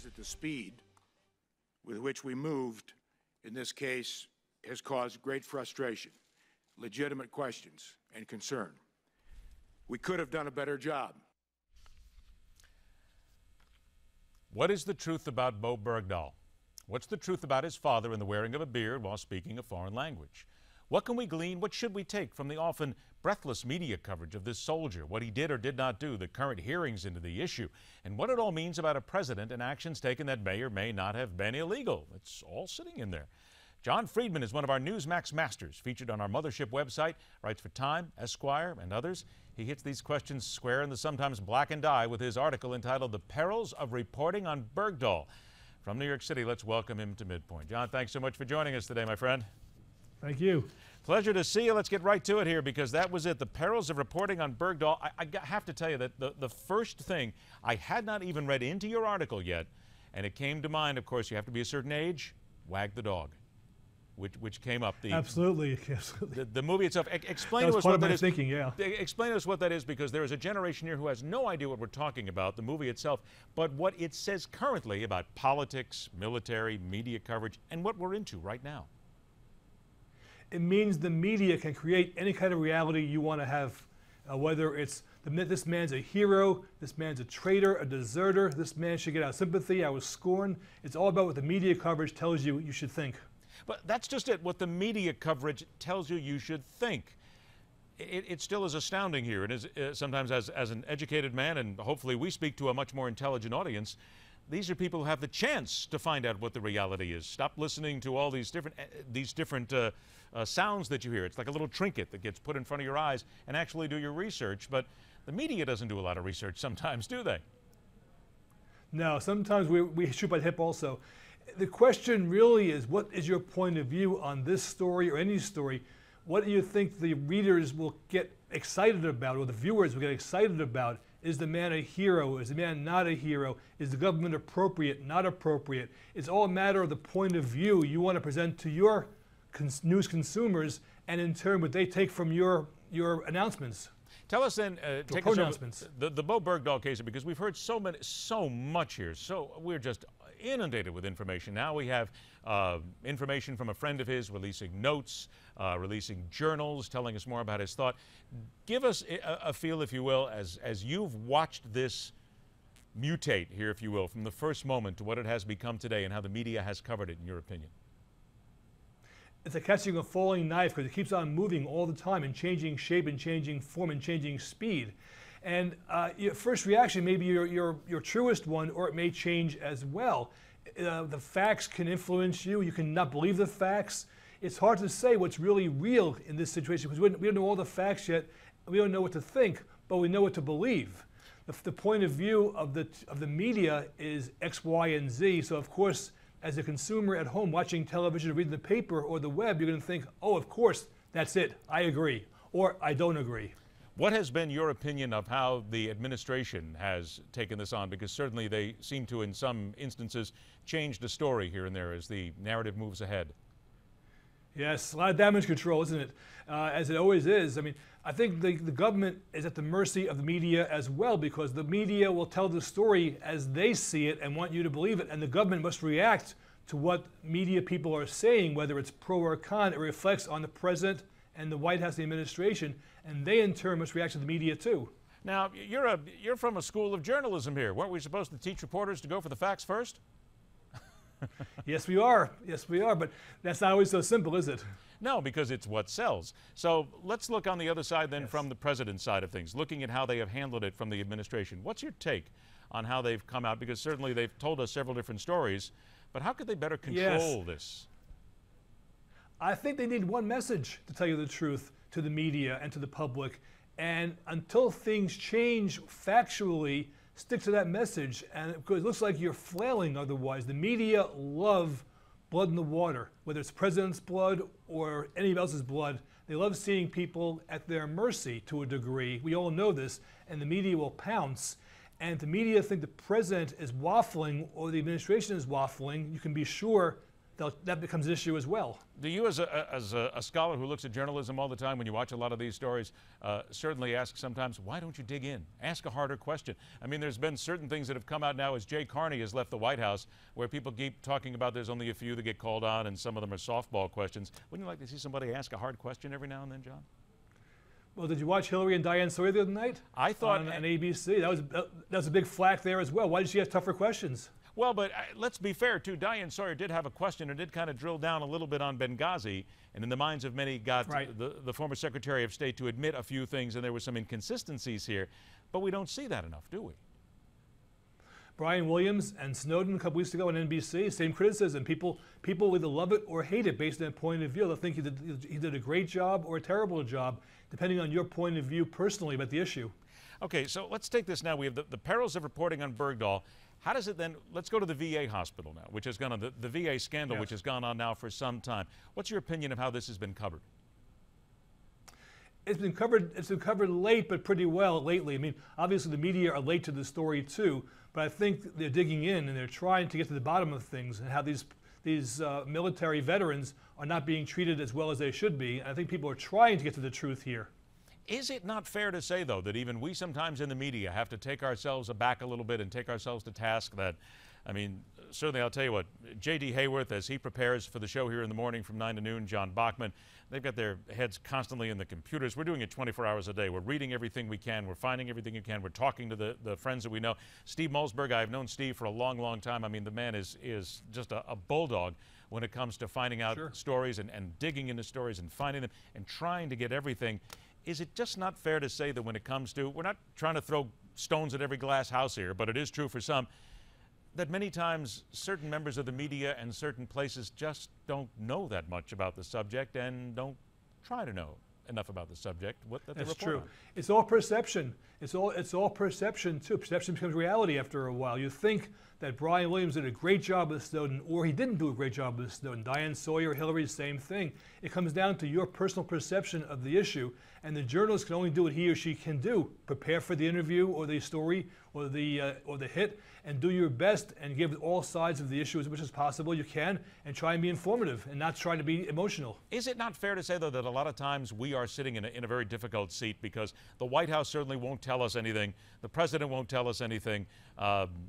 That the speed with which we moved in this case has caused great frustration, legitimate questions, and concern. We could have done a better job. What is the truth about Bo Bergdahl? What's the truth about his father and the wearing of a beard while speaking a foreign language? What can we glean? What should we take from the often breathless media coverage of this soldier, what he did or did not do, the current hearings into the issue, and what it all means about a president and actions taken that may or may not have been illegal? It's all sitting in there. John Friedman is one of our Newsmax masters, featured on our mothership website, writes for Time, Esquire, and others. He hits these questions square in the sometimes blackened eye with his article entitled The Perils of Reporting on Bergdahl. From New York City, let's welcome him to Midpoint. John, thanks so much for joining us today, my friend. Thank you. Pleasure to see you. Let's get right to it here, because that was it. The perils of reporting on Bergdahl. I have to tell you that the first thing, I had not even read into your article yet, and it came to mind, of course, you have to be a certain age, Wag the Dog, which came up. Absolutely. The movie itself. Explain to us what that is. Yeah. Explain to us what that is, because there is a generation here who has no idea what we're talking about, the movie itself, but what it says currently about politics, military, media coverage, and what we're into right now. It means the media can create any kind of reality you want to have whether it's this man's a hero, this man's a traitor, a deserter, this man should get our sympathy, our scorn. It's all about what the media coverage tells you you should think. But that's just it, what the media coverage tells you should think. It still is astounding here. It is sometimes as an educated man, and hopefully we speak to a much more intelligent audience, these are people who have the chance to find out what the reality is. Stop listening to all these different sounds that you hear. It's like a little trinket that gets put in front of your eyes, and actually do your research. But the media doesn't do a lot of research sometimes, do they? No, sometimes we shoot by the hip also. The question really is, what is your point of view on this story or any story? What do you think the readers will get excited about, or the viewers will get excited about? Is the man a hero? Is the man not a hero? Is the government appropriate, not appropriate? It's all a matter of the point of view you want to present to your news consumers, and in turn what they take from your announcements. Tell us then, take us over the Bo Bergdahl case, because we've heard so much here. So we're just inundated with information. Now we have information from a friend of his releasing notes, releasing journals, telling us more about his thought. Give us a feel, if you will, as you've watched this mutate here, if you will, from the first moment to what it has become today and how the media has covered it, in your opinion. It's like catching a falling knife, because it keeps on moving all the time and changing shape and changing form and changing speed. And your first reaction may be your truest one, or it may change as well. The facts can influence you. You can not believe the facts. It's hard to say what's really real in this situation, because we don't know all the facts yet. We don't know what to think, but we know what to believe. The point of view of the media is X, Y, and Z. So of course, as a consumer at home watching television or reading the paper or the web, you're going to think, oh, of course, that's it. I agree, or I don't agree. What has been your opinion of how the administration has taken this on? Because certainly they seem to, in some instances, change the story here and there as the narrative moves ahead. Yes, a lot of damage control, isn't it? As it always is. I mean, I think the government is at the mercy of the media as well, because the media will tell the story as they see it and want you to believe it, and the government must react to what media people are saying, whether it's pro or con. It reflects on the president and the White House, the administration, and they in turn must react to the media too. Now, you're from a school of journalism here. Weren't we supposed to teach reporters to go for the facts first? Yes, we are. Yes, we are. But that's not always so simple, is it? No, because it's what sells. So let's look on the other side then, from the president's side of things, looking at how they have handled it from the administration. What's your take on how they've come out? Because certainly they've told us several different stories, but how could they better control this? I think they need one message, to tell you the truth, to the media and to the public. And until things change factually, stick to that message. And because it looks like you're flailing otherwise. The media love blood in the water, whether it's the president's blood or anybody else's blood. They love seeing people at their mercy to a degree. We all know this, and the media will pounce. And if the media think the president is waffling or the administration is waffling, you can be sure that becomes an issue as well. Do you, as a scholar who looks at journalism all the time, when you watch a lot of these stories, certainly ask sometimes, why don't you dig in? Ask a harder question. I mean, there's been certain things that have come out now as Jay Carney has left the White House, where people keep talking about there's only a few that get called on, and some of them are softball questions. Wouldn't you like to see somebody ask a hard question every now and then, John? Well, did you watch Hillary and Diane Sawyer the other night? I thought on ABC. That was a big flack there as well. Why did she have tougher questions? Well, but let's be fair, too. Diane Sawyer did have a question and did kind of drill down a little bit on Benghazi, and in the minds of many got the former Secretary of State to admit a few things, and there were some inconsistencies here. But we don't see that enough, do we? Brian Williams and Snowden a couple weeks ago on NBC, same criticism. People either love it or hate it based on their point of view. They'll think he did a great job or a terrible job, depending on your point of view personally about the issue. Okay, so let's take this now. We have the perils of reporting on Bergdahl. How does it then, let's go to the VA hospital now, which has gone on, the VA scandal, which has gone on now for some time. What's your opinion of how this has been covered? It's been covered late, but pretty well lately. I mean, obviously the media are late to the story too, but I think they're digging in and they're trying to get to the bottom of things and how these military veterans are not being treated as well as they should be. And I think people are trying to get to the truth here. Is it not fair to say, though, that even we sometimes in the media have to take ourselves aback a little bit and take ourselves to task that, I mean, certainly, I'll tell you what, J.D. Hayworth, as he prepares for the show here in the morning from 9 to noon, John Bachman, they've got their heads constantly in the computers. We're doing it 24 hours a day. We're reading everything we can. We're finding everything we can. We're talking to the friends that we know. Steve Malzberg, I've known Steve for a long, long time. I mean, the man is just a bulldog when it comes to finding out stories and digging into stories and finding them and trying to get everything. Is it just not fair to say that when it comes to, we're not trying to throw stones at every glass house here, but it is true for some, that many times certain members of the media and certain places just don't know that much about the subject and don't try to know enough about the subject. That's true. It's all perception. It's all perception too. Perception becomes reality after a while. You think that Brian Williams did a great job with Snowden, or he didn't do a great job with Snowden. Diane Sawyer, Hillary, same thing. It comes down to your personal perception of the issue, and the journalist can only do what he or she can do: prepare for the interview or the story or the hit, and do your best and give all sides of the issue as much as possible you can, and try and be informative and not try to be emotional. Is it not fair to say, though, that a lot of times we are sitting in a very difficult seat because the White House certainly won't tell us anything, the president won't tell us anything,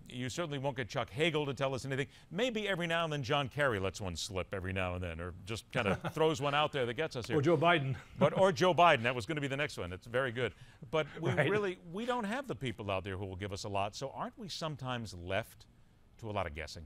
you certainly won't get Chuck Hagel to tell us anything. Maybe every now and then John Kerry lets one slip every now and then, or just kind of throws one out there that gets us here. Or Joe Biden. Or Joe Biden. That was going to be the next one. It's very good. But we don't have the people out there who will give us a lot. So aren't we sometimes left to a lot of guessing?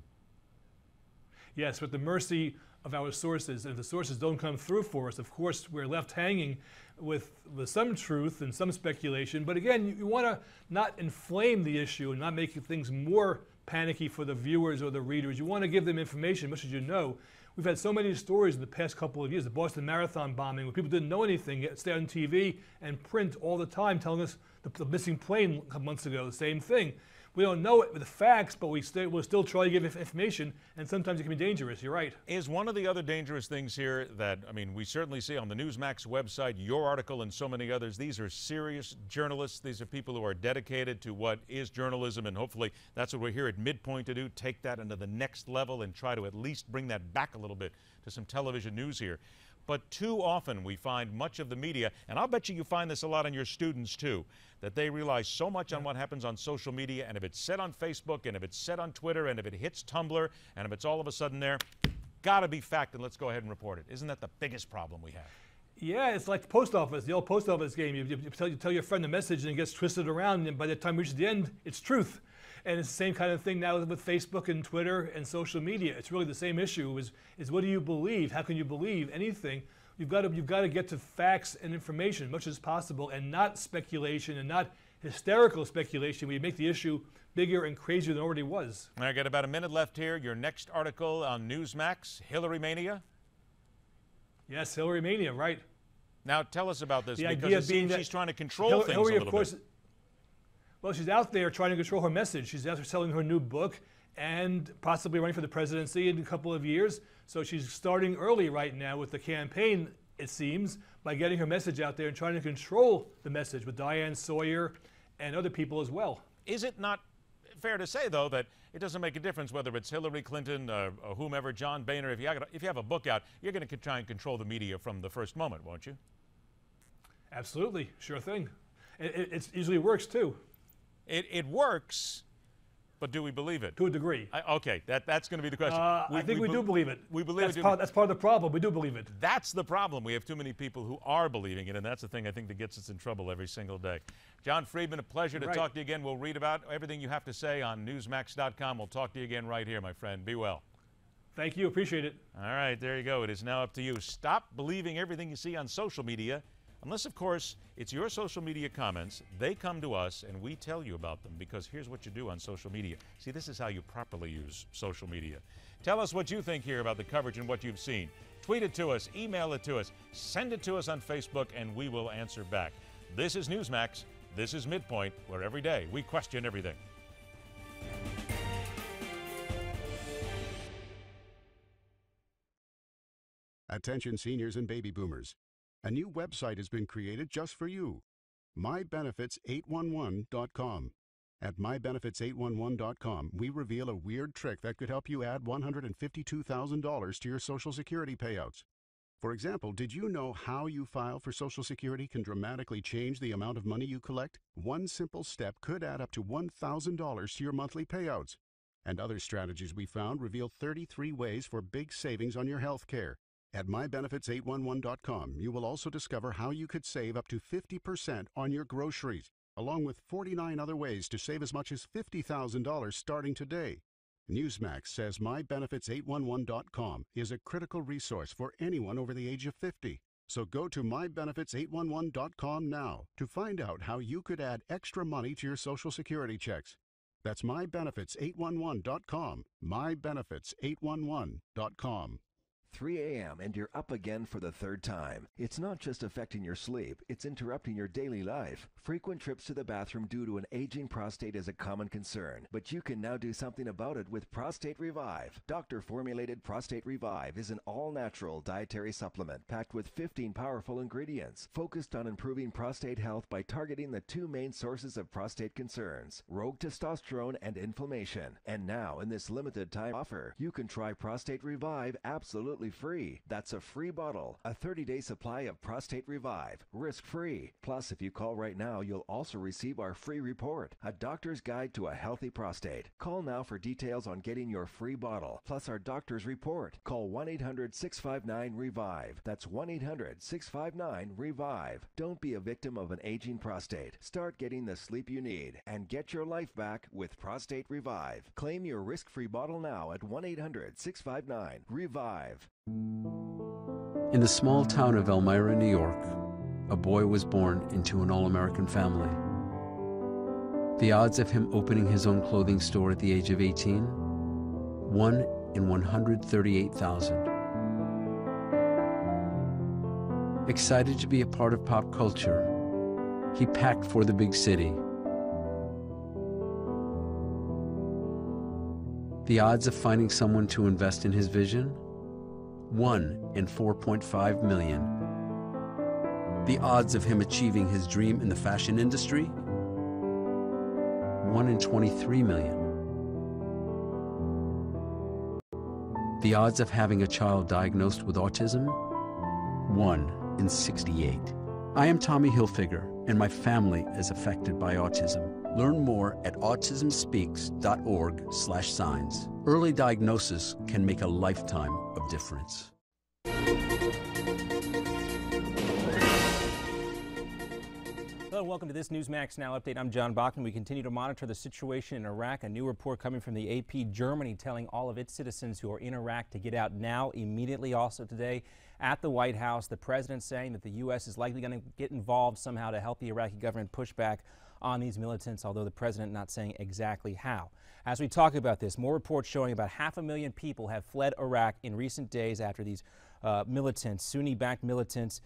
Yes, with the mercy of our sources. And if the sources don't come through for us, of course, we're left hanging with some truth and some speculation. But again, you want to not inflame the issue and not make things more panicky for the viewers or the readers. You want to give them information, much as you know. We've had so many stories in the past couple of years, the Boston Marathon bombing, where people didn't know anything, yet stay on TV and print all the time telling us the missing plane a couple months ago, the same thing. We don't know it with the facts, but we'll still try to give information, and sometimes it can be dangerous. You're right. Is one of the other dangerous things here that, I mean, we certainly see on the Newsmax website, your article and so many others, these are serious journalists. These are people who are dedicated to what is journalism, and hopefully that's what we're here at Midpoint to do, take that into the next level and try to at least bring that back a little bit to some television news here. But too often we find much of the media, and I'll bet you find this a lot on your students too, that they rely so much on what happens on social media, and if it's said on Facebook, and if it's said on Twitter, and if it hits Tumblr, and if it's all of a sudden there, gotta be fact, and let's go ahead and report it. Isn't that the biggest problem we have? Yeah, it's like the post office, the old post office game. You tell your friend a message and it gets twisted around, and by the time it reaches the end, it's truth. And it's the same kind of thing now with Facebook and Twitter and social media. It's really the same issue, is what do you believe? How can you believe anything? You've got to get to facts and information as much as possible, and not speculation and not hysterical speculation where you make the issue bigger and crazier than it already was. I got about a minute left here. Your next article on Newsmax, Hillary Mania? Yes, Hillary Mania, right. Now tell us about this, the because idea it seems she's trying to control things Hillary, a little of course, bit. Well, she's out there trying to control her message. She's out there selling her new book and possibly running for the presidency in a couple of years. So she's starting early right now with the campaign, it seems, by getting her message out there and trying to control the message with Diane Sawyer and other people as well. Is it not fair to say, though, that it doesn't make a difference whether it's Hillary Clinton or whomever, John Boehner, if you have a book out, you're going to try and control the media from the first moment, won't you? Absolutely, sure thing. It usually works, too. It works, but do we believe it? To a degree. Okay, that's going to be the question. I think we do believe it. We believe that's part of the problem. We do believe it. That's the problem. We have too many people who are believing it, and that's the thing I think that gets us in trouble every single day. John Friedman, a pleasure to talk to you again. We'll read about everything you have to say on Newsmax.com. We'll talk to you again right here, my friend. Be well. Thank you. Appreciate it. All right, there you go. It is now up to you. Stop believing everything you see on social media. Unless, of course, it's your social media comments. They come to us and we tell you about them, because here's what you do on social media. See, this is how you properly use social media. Tell us what you think here about the coverage and what you've seen. Tweet it to us, email it to us, send it to us on Facebook, and we will answer back. This is Newsmax. This is Midpoint, where every day we question everything. Attention seniors and baby boomers. A new website has been created just for you. MyBenefits811.com. At MyBenefits811.com, we reveal a weird trick that could help you add $152,000 to your Social Security payouts. For example, did you know how you file for Social Security can dramatically change the amount of money you collect? One simple step could add up to $1,000 to your monthly payouts. And other strategies we found reveal 33 ways for big savings on your health care. At mybenefits811.com, you will also discover how you could save up to 50% on your groceries, along with 49 other ways to save as much as $50,000 starting today. Newsmax says mybenefits811.com is a critical resource for anyone over the age of 50. So go to mybenefits811.com now to find out how you could add extra money to your Social Security checks. That's mybenefits811.com, mybenefits811.com. 3 a.m. and you're up again for the third time. It's not just affecting your sleep, it's interrupting your daily life. Frequent trips to the bathroom due to an aging prostate is a common concern, but you can now do something about it with Prostate Revive. Doctor-formulated Prostate Revive is an all-natural dietary supplement packed with 15 powerful ingredients, focused on improving prostate health by targeting the two main sources of prostate concerns, rogue testosterone and inflammation. And now, in this limited time offer, you can try Prostate Revive absolutely free. That's a free bottle, a 30-day supply of Prostate Revive, risk-free. Plus, if you call right now, you'll also receive our free report, A Doctor's Guide to a Healthy Prostate. Call now for details on getting your free bottle, plus our doctor's report. Call 1-800-659-REVIVE. That's 1-800-659-REVIVE. Don't be a victim of an aging prostate. Start getting the sleep you need and get your life back with Prostate Revive. Claim your risk-free bottle now at 1-800-659-REVIVE. In the small town of Elmira, New York, a boy was born into an all-American family. The odds of him opening his own clothing store at the age of 18? 1 in 138,000. Excited to be a part of pop culture, he packed for the big city. The odds of finding someone to invest in his vision? 1 in 4.5 million. The odds of him achieving his dream in the fashion industry? 1 in 23 million. The odds of having a child diagnosed with autism? 1 in 68. I am Tommy Hilfiger, and my family is affected by autism. Learn more at autismspeaks.org/signs. Early diagnosis can make a lifetime of difference. Hello and welcome to this Newsmax Now update. I'm John Bachman. We continue to monitor the situation in Iraq. A new report coming from the AP Germany telling all of its citizens who are in Iraq to get out now, immediately. Also today at the White House, the president saying that the U.S. is likely going to get involved somehow to help the Iraqi government push back on these militants, although the president not saying exactly how. As we talk about this, more reports showing about 500,000 people have fled Iraq in recent days after these militants, Sunni-backed militants,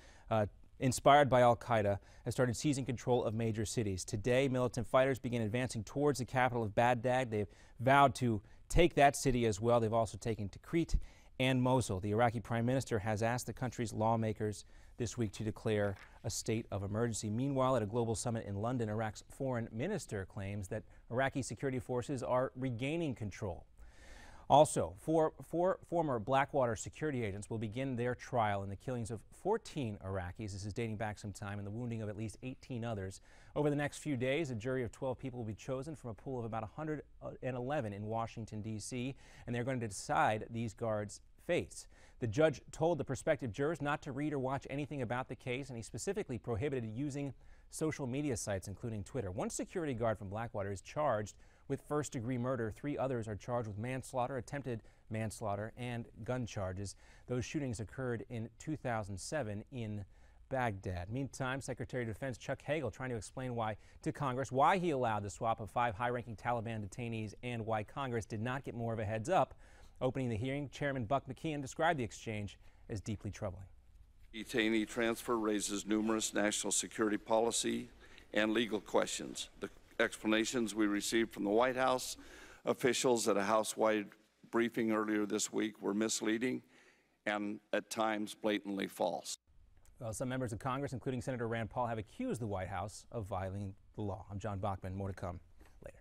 inspired by al-Qaeda, have started seizing control of major cities. Today, militant fighters began advancing towards the capital of Baghdad. They've vowed to take that city as well. They've also taken Tikrit and Mosul. The Iraqi prime minister has asked the country's lawmakers this week to declare a state of emergency. Meanwhile, at a global summit in London, Iraq's foreign minister claims that Iraqi security forces are regaining control. Also, four former Blackwater security agents will begin their trial in the killings of 14 Iraqis. This is dating back some time, and the wounding of at least 18 others. Over the next few days, a jury of 12 people will be chosen from a pool of about 111 in Washington, D.C., and they're going to decide these guards' fates. The judge told the prospective jurors not to read or watch anything about the case, and he specifically prohibited using social media sites, including Twitter. One security guard from Blackwater is charged with first-degree murder. 3 others are charged with manslaughter, attempted manslaughter, and gun charges. Those shootings occurred in 2007 in Baghdad. Meantime, Secretary of Defense Chuck Hagel trying to explain to Congress why he allowed the swap of 5 high-ranking Taliban detainees and why Congress did not get more of a heads up. Opening the hearing, Chairman Buck McKeon described the exchange as deeply troubling. Detainee transfer raises numerous national security policy and legal questions. The explanations we received from the White House officials at a House-wide briefing earlier this week were misleading and at times blatantly false. Well, some members of Congress, including Senator Rand Paul, have accused the White House of violating the law. I'm John Bachman. More to come later.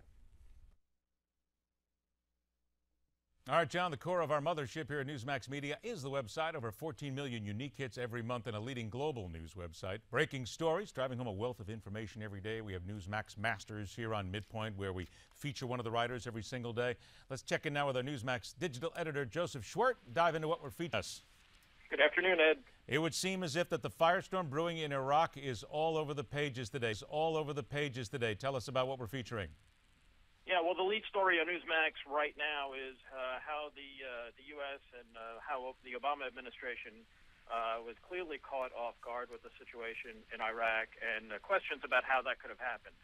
All right, John, the core of our mothership here at Newsmax Media is the website. Over 14 million unique hits every month and a leading global news website. Breaking stories, driving home a wealth of information every day. We have Newsmax Masters here on Midpoint, where we feature one of the writers every single day. Let's check in now with our Newsmax digital editor, Joseph Schwert. Dive into what we're featuring. Good afternoon, Ed. It would seem as if that the firestorm brewing in Iraq is all over the pages today. Tell us about what we're featuring. Yeah, well, the lead story on Newsmax right now is how the U.S. and how the Obama administration was clearly caught off guard with the situation in Iraq and questions about how that could have happened.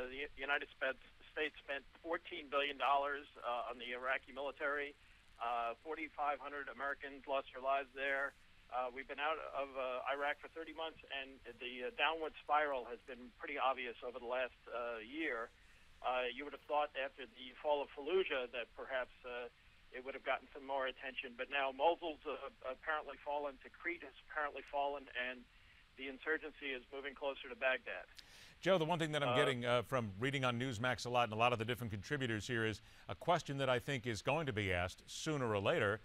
The United States spent $14 billion on the Iraqi military. 4,500 Americans lost their lives there. We've been out of Iraq for 30 months, and the downward spiral has been pretty obvious over the last year. You would have thought after the fall of Fallujah that perhaps it would have gotten some more attention, but now Mosul's apparently fallen, Tikrit has apparently fallen, and the insurgency is moving closer to Baghdad. Joe, the one thing that I'm getting from reading on Newsmax a lot and a lot of the different contributors here is a question that I think is going to be asked sooner or later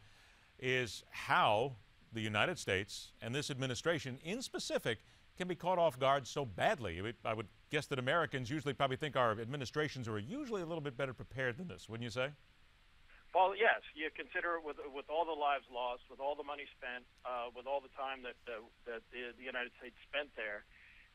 is how the United States and this administration in specific can be caught off guard so badly. I would guess that Americans usually probably think our administrations are usually a little bit better prepared than this, wouldn't you say? Well, yes. You consider it with all the lives lost, with all the money spent, with all the time that the United States spent there,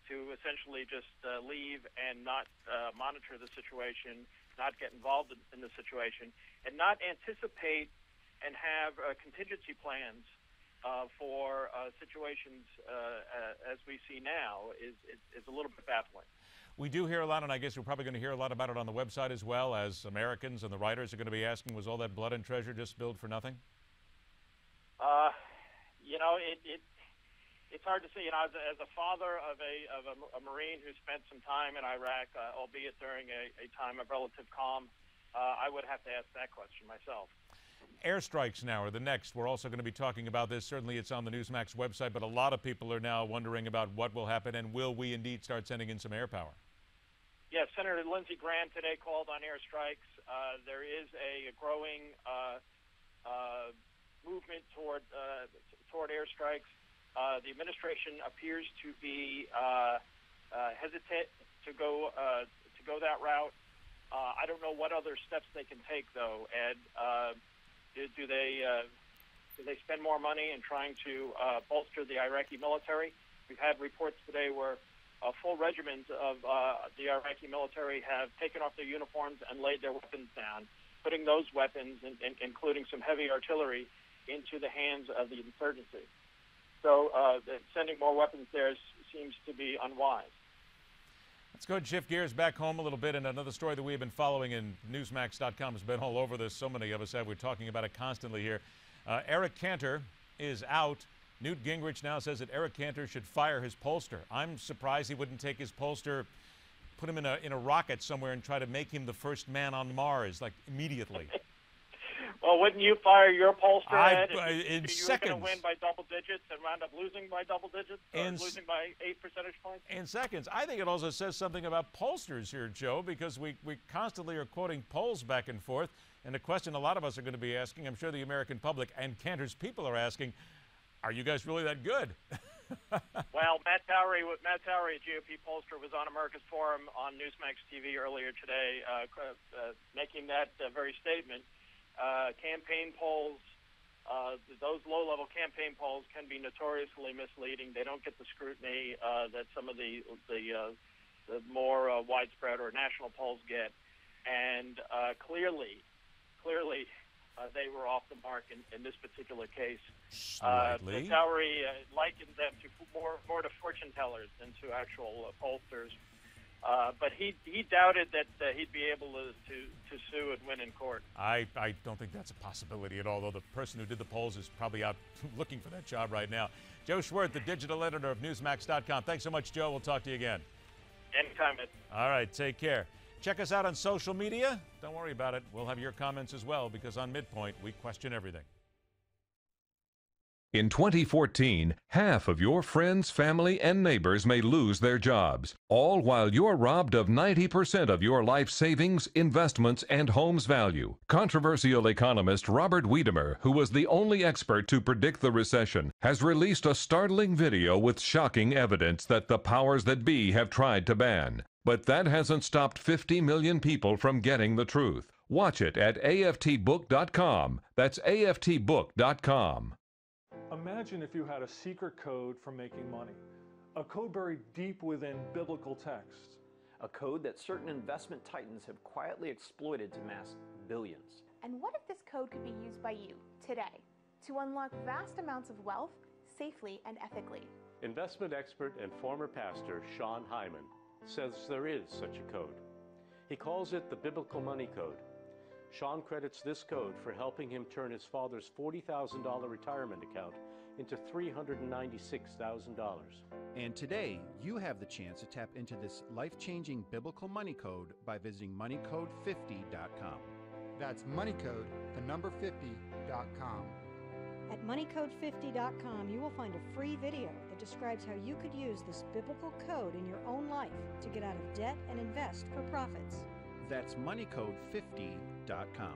to essentially just leave and not monitor the situation, not get involved in the situation, and not anticipate and have contingency plans for situations as we see now is a little bit baffling. We do hear a lot, and I guess we're probably going to hear a lot about it on the website as well, as Americans and the writers are going to be asking, was all that blood and treasure just spilled for nothing? You know, it's hard to say. You know, as a father of a Marine who spent some time in Iraq, albeit during a time of relative calm, I would have to ask that question myself. Airstrikes now are the next. We're also going to be talking about this. Certainly it's on the Newsmax website, but a lot of people are now wondering about what will happen and will we indeed start sending in some air power? Yes, Senator Lindsey Graham today called on airstrikes. There is a growing movement toward airstrikes. The administration appears to be hesitant to go that route. I don't know what other steps they can take, though, Ed. Do they spend more money in trying to bolster the Iraqi military? We've had reports today where full regiments of the Iraqi military have taken off their uniforms and laid their weapons down, putting those weapons, including some heavy artillery, into the hands of the insurgency. So sending more weapons there seems to be unwise. Let's go ahead and shift gears back home a little bit, and another story that we've been following, and Newsmax.com has been all over this. So many of us have. We're talking about it constantly here. Eric Cantor is out. Newt Gingrich now says that Eric Cantor should fire his pollster. I'm surprised he wouldn't take his pollster, put him in a rocket somewhere and try to make him the first man on Mars, like immediately. Well, wouldn't you fire your pollster, Ed, in if you seconds. were going to win by double digits and wound up losing by double digits, or losing by 8 percentage points? In seconds. I think it also says something about pollsters here, Joe, because we constantly are quoting polls back and forth, and the question a lot of us are going to be asking, I'm sure the American public and Cantor's people are asking, are you guys really that good? Well, Matt Towery, a GOP pollster, was on America's Forum on Newsmax TV earlier today, making that very statement. Campaign polls, those low-level campaign polls can be notoriously misleading. They don't get the scrutiny that some of the more widespread or national polls get. And clearly, they were off the mark in this particular case. Towery likened them to more to fortune tellers than to actual pollsters. But he doubted that he'd be able to sue and win in court. I don't think that's a possibility at all, though the person who did the polls is probably out looking for that job right now. Joe Schwert, the digital editor of Newsmax.com. Thanks so much, Joe. We'll talk to you again. Anytime. All right, take care. Check us out on social media. Don't worry about it. We'll have your comments as well, because on Midpoint, we question everything. In 2014, half of your friends, family, and neighbors may lose their jobs, all while you're robbed of 90% of your life savings, investments, and home's value. Controversial economist Robert Wiedemer, who was the only expert to predict the recession, has released a startling video with shocking evidence that the powers that be have tried to ban. But that hasn't stopped 50 million people from getting the truth. Watch it at aftbook.com. That's aftbook.com. Imagine if you had a secret code for making money, a code buried deep within biblical texts. A code that certain investment titans have quietly exploited to amass billions. And what if this code could be used by you today to unlock vast amounts of wealth safely and ethically? Investment expert and former pastor Sean Hyman says there is such a code. He calls it the Biblical Money Code. Sean credits this code for helping him turn his father's $40,000 retirement account into $396,000. And today, you have the chance to tap into this life-changing biblical money code by visiting moneycode50.com. That's moneycode, the number 50.com. At moneycode50.com, you will find a free video that describes how you could use this biblical code in your own life to get out of debt and invest for profits. That's moneycode50.com.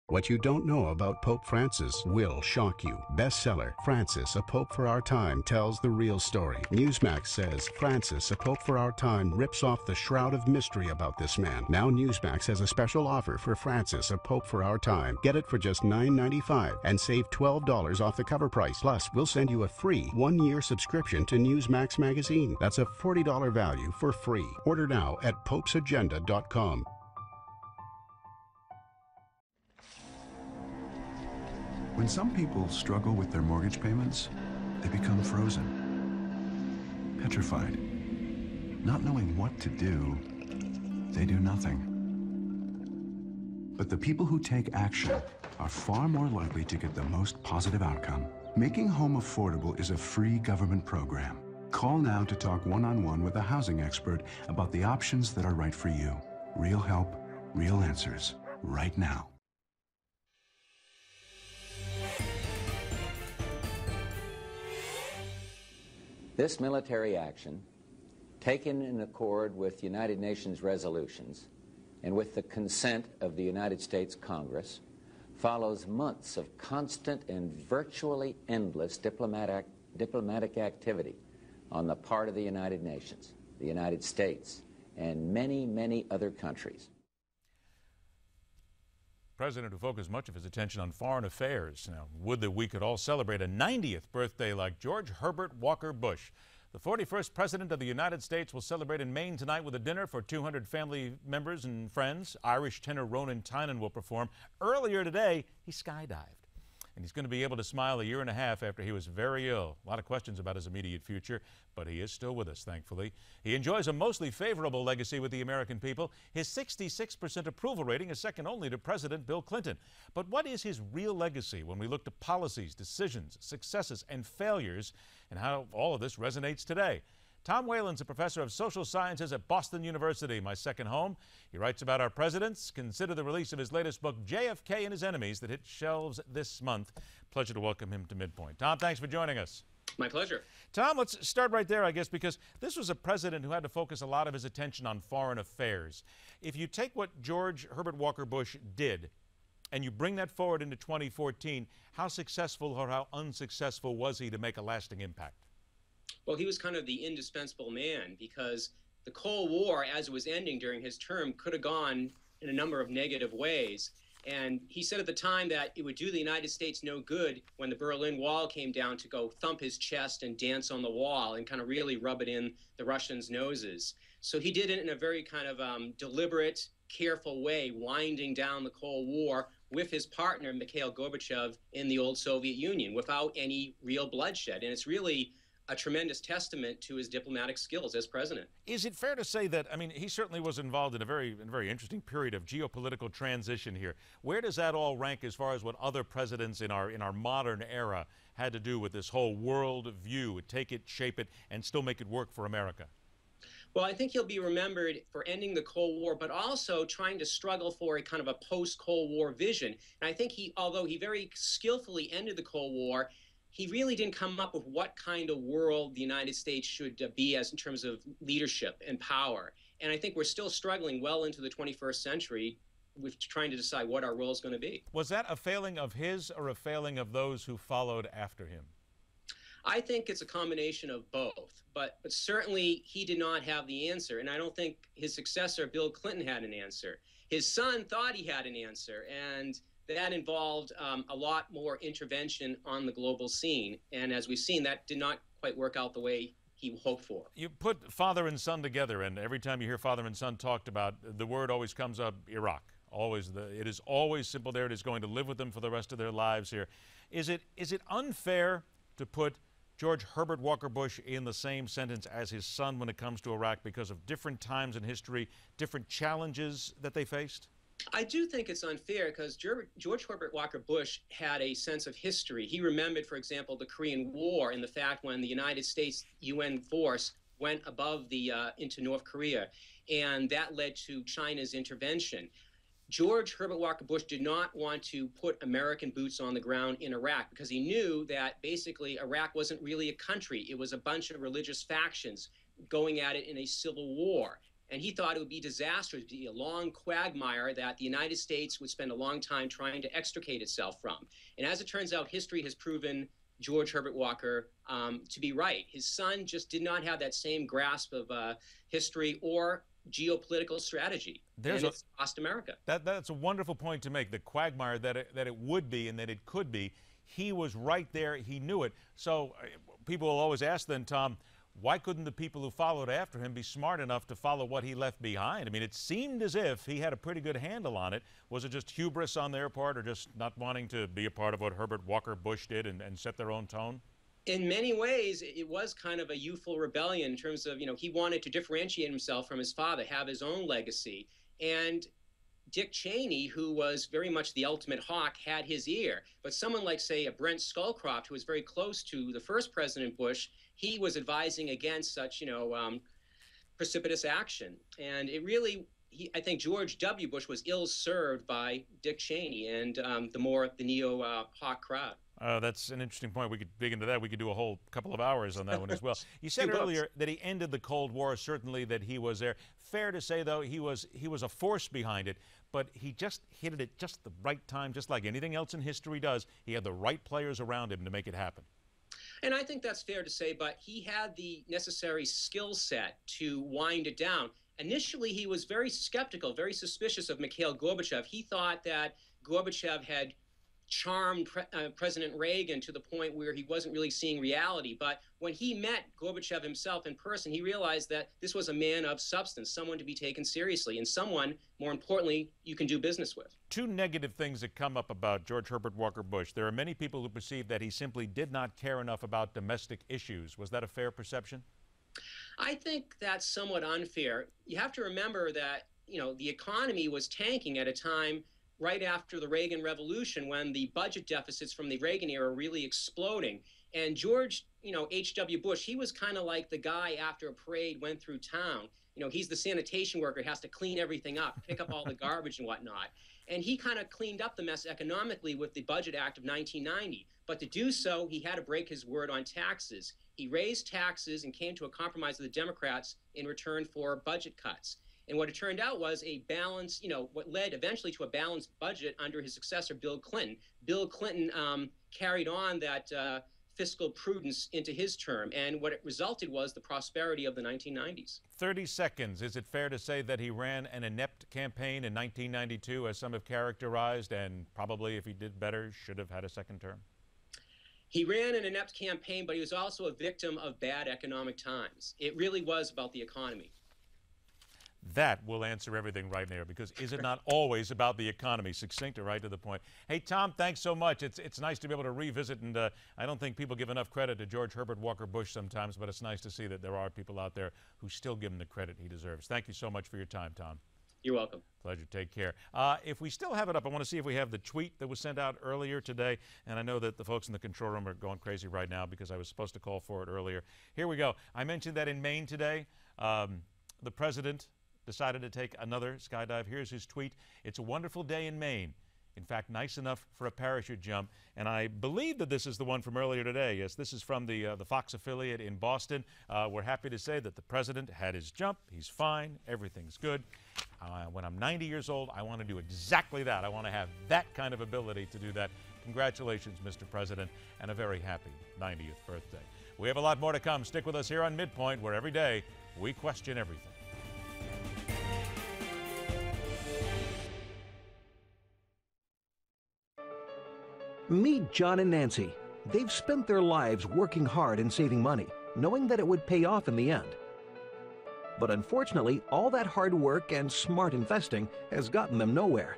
What you don't know about Pope Francis will shock you. Bestseller, Francis, A Pope for Our Time, tells the real story. Newsmax says Francis, A Pope for Our Time, rips off the shroud of mystery about this man. Now Newsmax has a special offer for Francis, A Pope for Our Time. Get it for just $9.95 and save $12 off the cover price. Plus, we'll send you a free 1-year subscription to Newsmax magazine. That's a $40 value for free. Order now at popesagenda.com. When some people struggle with their mortgage payments, they become frozen, petrified. Not knowing what to do, they do nothing. But the people who take action are far more likely to get the most positive outcome. Making Home Affordable is a free government program. Call now to talk one-on-one with a housing expert about the options that are right for you. Real help, real answers, right now. This military action, taken in accord with United Nations resolutions and with the consent of the United States Congress, follows months of constant and virtually endless diplomatic activity on the part of the United Nations, the United States, and many, many other countries. President who focused much of his attention on foreign affairs. Now, would that we could all celebrate a 90th birthday like George Herbert Walker Bush. The 41st President of the United States will celebrate in Maine tonight with a dinner for 200 family members and friends. Irish tenor Ronan Tynan will perform. Earlier today, he skydived. And he's going to be able to smile a year and a half after he was very ill. A lot of questions about his immediate future, but he is still with us, thankfully. He enjoys a mostly favorable legacy with the American people. His 66% approval rating is second only to President Bill Clinton. But what is his real legacy when we look to policies, decisions, successes, and failures, and how all of this resonates today? Tom Whalen's a professor of social sciences at Boston University, my second home. He writes about our presidents. Consider the release of his latest book, JFK and His Enemies, that hit shelves this month. Pleasure to welcome him to Midpoint. Tom, thanks for joining us. My pleasure. Tom, let's start right there, I guess, because this was a president who had to focus a lot of his attention on foreign affairs. If you take what George Herbert Walker Bush did and you bring that forward into 2014, how successful or how unsuccessful was he to make a lasting impact? Well, he was kind of the indispensable man because the Cold War, as it was ending during his term, could have gone in a number of negative ways. And he said at the time that it would do the United States no good when the Berlin Wall came down to go thump his chest and dance on the wall and kind of really rub it in the Russians' noses. So he did it in a very kind of deliberate, careful way, winding down the Cold War with his partner, Mikhail Gorbachev, in the old Soviet Union without any real bloodshed. And it's really a tremendous testament to his diplomatic skills as president. Is it fair to say that, I mean, he certainly was involved in a very interesting period of geopolitical transition here. Where does that all rank as far as what other presidents in our modern era had to do with this whole world view, take it, shape it, and still make it work for America? Well, I think he'll be remembered for ending the Cold War, but also trying to struggle for a kind of a post-Cold War vision. And I think although he very skillfully ended the Cold War, he really didn't come up with what kind of world the United States should be as in terms of leadership and power. And I think we're still struggling well into the 21st century with trying to decide what our role is going to be. Was that a failing of his or a failing of those who followed after him? I think it's a combination of both, but certainly he did not have the answer, and I don't think his successor, Bill Clinton, had an answer. His son thought he had an answer, and that involved a lot more intervention on the global scene, and as we've seen, that did not quite work out the way he hoped for. You put father and son together, and every time you hear father and son talked about, the word always comes up, Iraq. It is always simple there. It is going to live with them for the rest of their lives here. Is it unfair to put George Herbert Walker Bush in the same sentence as his son when it comes to Iraq because of different times in history, different challenges that they faced? I do think it's unfair because George Herbert Walker Bush had a sense of history. He remembered, for example, the Korean War and the fact when the United States UN force went above into North Korea, and that led to China's intervention. George Herbert Walker Bush did not want to put American boots on the ground in Iraq because he knew that basically Iraq wasn't really a country. It was a bunch of religious factions going at it in a civil war. And he thought it would be disastrous, it would be a long quagmire that the United States would spend a long time trying to extricate itself from. And as it turns out, history has proven George Herbert Walker to be right. His son just did not have that same grasp of history or geopolitical strategy. And it's cost America. That's a wonderful point to make, the quagmire that it would be and that it could be. He was right there. He knew it. So people will always ask then, Tom, why couldn't the people who followed after him be smart enough to follow what he left behind? I mean, it seemed as if he had a pretty good handle on it. Was it just hubris on their part or just not wanting to be a part of what Herbert Walker Bush did and set their own tone? In many ways, it was kind of a youthful rebellion in terms of, he wanted to differentiate himself from his father, have his own legacy. And Dick Cheney, who was very much the ultimate hawk, had his ear. But someone like, say, a Brent Scowcroft, who was very close to the first President Bush, he was advising against such, precipitous action. And it really, I think George W. Bush was ill-served by Dick Cheney and the neo-hawk crowd. That's an interesting point. We could dig into that. We could do a whole couple of hours on that one as well. You said earlier that he ended the Cold War, certainly that he was there. Fair to say, though, he was a force behind it, but he just hit it at just the right time, just like anything else in history does. He had the right players around him to make it happen. And I think that's fair to say, but he had the necessary skill set to wind it down. Initially, he was very skeptical, very suspicious of Mikhail Gorbachev. He thought that Gorbachev had charmed President Reagan to the point where he wasn't really seeing reality. But when he met Gorbachev himself in person, he realized that this was a man of substance, someone to be taken seriously, and someone, more importantly, you can do business with. Two negative things that come up about George Herbert Walker Bush. There are many people who perceive that he simply did not care enough about domestic issues. Was that a fair perception? I think that's somewhat unfair. You have to remember that, the economy was tanking at a time right after the Reagan Revolution when the budget deficits from the Reagan era were really exploding. And George, H.W. Bush, he was kind of like the guy after a parade went through town. He's the sanitation worker, has to clean everything up, pick up all the garbage and whatnot. And he kind of cleaned up the mess economically with the Budget Act of 1990. But to do so, he had to break his word on taxes. He raised taxes and came to a compromise with the Democrats in return for budget cuts. And what it turned out was a balanced, what led eventually to a balanced budget under his successor, Bill Clinton. Bill Clinton carried on that fiscal prudence into his term, and what it resulted was the prosperity of the 1990s. 30 seconds. Is it fair to say that he ran an inept campaign in 1992, as some have characterized, and probably, if he did better, should have had a second term? He ran an inept campaign, but he was also a victim of bad economic times. It really was about the economy. That will answer everything right there, because is it not always about the economy? Succinct and right to the point. Hey, Tom, thanks so much. It's nice to be able to revisit, and I don't think people give enough credit to George Herbert Walker Bush sometimes, but it's nice to see that there are people out there who still give him the credit he deserves. Thank you so much for your time, Tom. You're welcome. Pleasure. Take care. If we still have it up, I want to see if we have the tweet that was sent out earlier today, and I know that the folks in the control room are going crazy right now because I was supposed to call for it earlier. Here we go. I mentioned that in Maine today, the president decided to take another skydive. Here's his tweet. It's a wonderful day in Maine. In fact, nice enough for a parachute jump. And I believe that this is the one from earlier today. Yes, this is from the Fox affiliate in Boston. We're happy to say that the president had his jump. He's fine. Everything's good. When I'm 90 years old, I want to do exactly that. I want to have that kind of ability to do that. Congratulations, Mr. President, and a very happy 90th birthday. We have a lot more to come. Stick with us here on Midpoint, where every day we question everything. Meet John and Nancy. They've spent their lives working hard and saving money, knowing that it would pay off in the end. But unfortunately, all that hard work and smart investing has gotten them nowhere.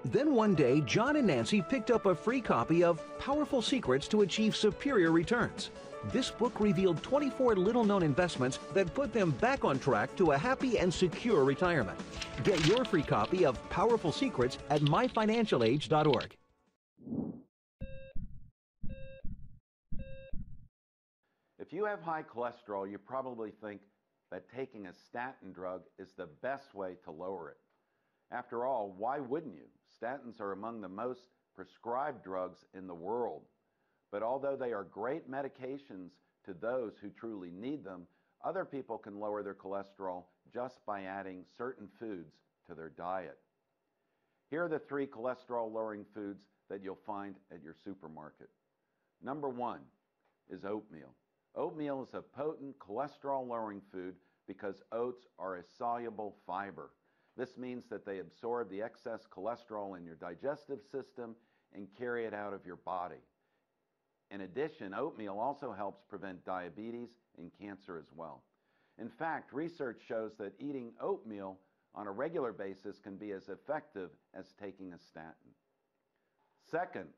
Then one day, John and Nancy picked up a free copy of Powerful Secrets to Achieve Superior Returns. This book revealed 24 little-known investments that put them back on track to a happy and secure retirement. Get your free copy of Powerful Secrets at myfinancialage.org. If you have high cholesterol, you probably think that taking a statin drug is the best way to lower it. After all, why wouldn't you? Statins are among the most prescribed drugs in the world. But although they are great medications to those who truly need them, other people can lower their cholesterol just by adding certain foods to their diet. Here are the 3 cholesterol-lowering foods that you'll find at your supermarket. Number 1 is oatmeal. Oatmeal is a potent cholesterol-lowering food because oats are a soluble fiber. This means that they absorb the excess cholesterol in your digestive system and carry it out of your body. In addition, oatmeal also helps prevent diabetes and cancer as well. In fact, research shows that eating oatmeal on a regular basis can be as effective as taking a statin. Second,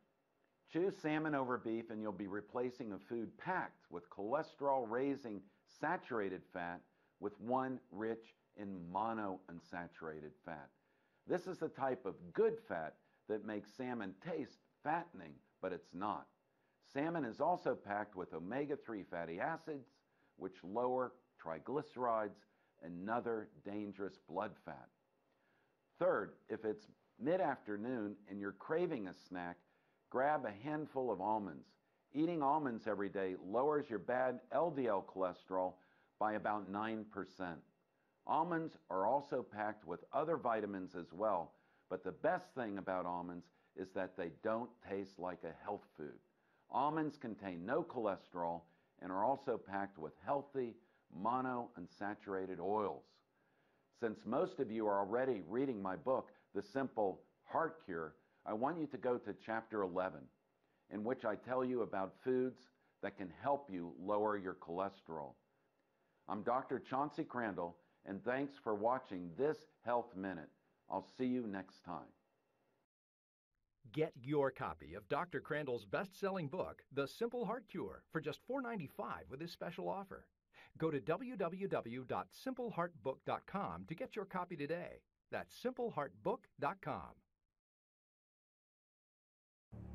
choose salmon over beef and you'll be replacing a food packed with cholesterol-raising saturated fat with one rich in monounsaturated fat. This is the type of good fat that makes salmon taste fattening, but it's not. Salmon is also packed with omega-3 fatty acids, which lower triglycerides, another dangerous blood fat. Third, if it's mid-afternoon and you're craving a snack, grab a handful of almonds. Eating almonds every day lowers your bad LDL cholesterol by about 9%. Almonds are also packed with other vitamins as well, but the best thing about almonds is that they don't taste like a health food. Almonds contain no cholesterol and are also packed with healthy monounsaturated oils. Since most of you are already reading my book, The Simple Heart Cure, I want you to go to chapter 11, in which I tell you about foods that can help you lower your cholesterol. I'm Dr. Chauncey Crandall, and thanks for watching this Health Minute. I'll see you next time. Get your copy of Dr. Crandall's best-selling book, The Simple Heart Cure, for just $4.95 with his special offer. Go to www.simpleheartbook.com to get your copy today. That's simpleheartbook.com.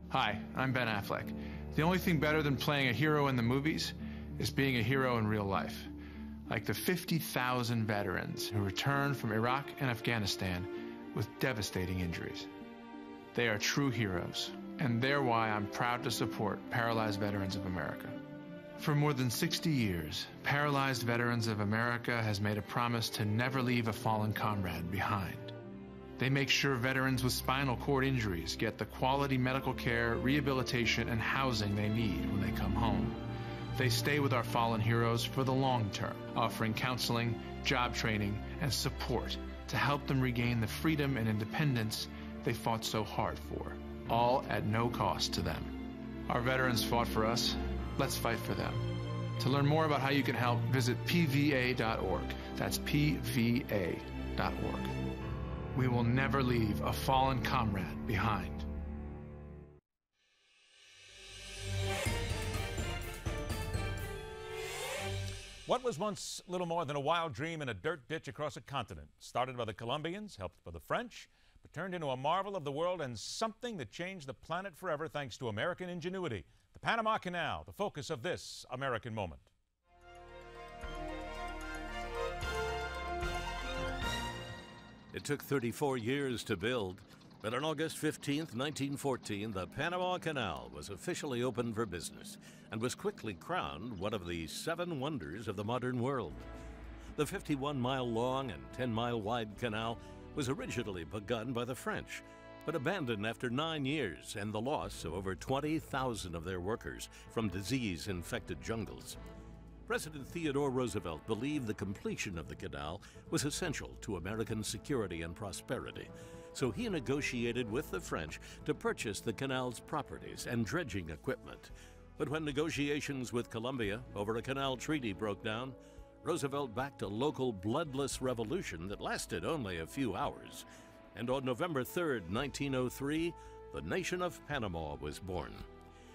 Hi, I'm Ben Affleck. The only thing better than playing a hero in the movies is being a hero in real life. Like the 50,000 veterans who returned from Iraq and Afghanistan with devastating injuries. They are true heroes, and they're why I'm proud to support Paralyzed Veterans of America. For more than 60 years, Paralyzed Veterans of America has made a promise to never leave a fallen comrade behind. They make sure veterans with spinal cord injuries get the quality medical care, rehabilitation, and housing they need when they come home. They stay with our fallen heroes for the long term, offering counseling, job training, and support to help them regain the freedom and independence they fought so hard for, all at no cost to them. Our veterans fought for us. Let's fight for them. To learn more about how you can help, visit pva.org. That's pva.org. We will never leave a fallen comrade behind. What was once little more than a wild dream in a dirt ditch across a continent, started by the Colombians, helped by the French, but turned into a marvel of the world and something that changed the planet forever thanks to American ingenuity. The Panama Canal, the focus of this American moment. It took 34 years to build, but on August 15, 1914, the Panama Canal was officially opened for business and was quickly crowned one of the 7 wonders of the modern world. The 51-mile-long and 10-mile-wide canal was originally begun by the French, but abandoned after 9 years and the loss of over 20,000 of their workers from disease-infected jungles. President Theodore Roosevelt believed the completion of the canal was essential to American security and prosperity, so he negotiated with the French to purchase the canal's properties and dredging equipment. But when negotiations with Colombia over a canal treaty broke down, Roosevelt backed a local bloodless revolution that lasted only a few hours. And on November 3, 1903, the nation of Panama was born.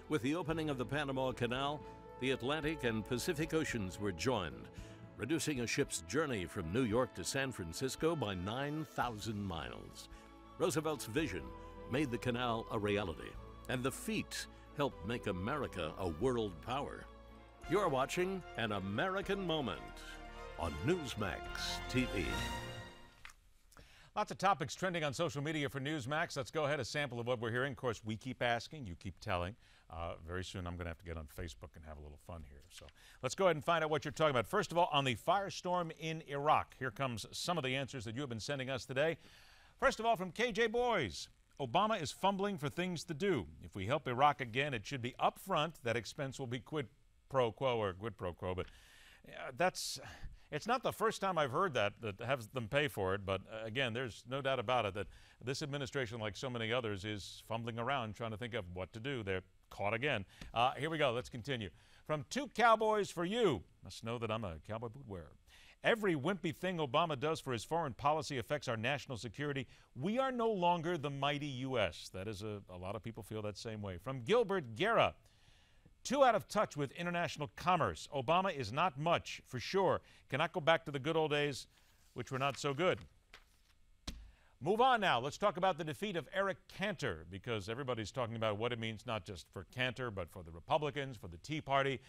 With the opening of the Panama Canal, the Atlantic and Pacific Oceans were joined, reducing a ship's journey from New York to San Francisco by 9,000 miles. Roosevelt's vision made the canal a reality, and the feat helped make America a world power. You're watching An American Moment on Newsmax TV. Lots of topics trending on social media for Newsmax. Let's go ahead, a sample of what we're hearing. Of course, we keep asking, you keep telling. Very soon I'm going to have to get on Facebook and have a little fun here. So let's go ahead and find out what you're talking about. First of all, on the firestorm in Iraq, here comes some of the answers that you have been sending us today. First of all, from KJ Boys, Obama is fumbling for things to do. If we help Iraq again, it should be up front. That expense will be quid pro quo or quid pro quo, but it's not the first time I've heard that has them pay for it, but again, there's no doubt about it that this administration, like so many others, is fumbling around trying to think of what to do. They're caught again. Here we go. Let's continue. From 2 Cowboys for you. Must know that I'm a cowboy boot wearer. Every wimpy thing Obama does for his foreign policy affects our national security. We are no longer the mighty U.S. That is a lot of people feel that same way. From Gilbert Guerra. Too out of touch with international commerce. Obama is not much, for sure. Cannot go back to the good old days, which were not so good. Move on now. Let's talk about the defeat of Eric Cantor, because everybody's talking about what it means not just for Cantor, but for the Republicans, for the Tea Party,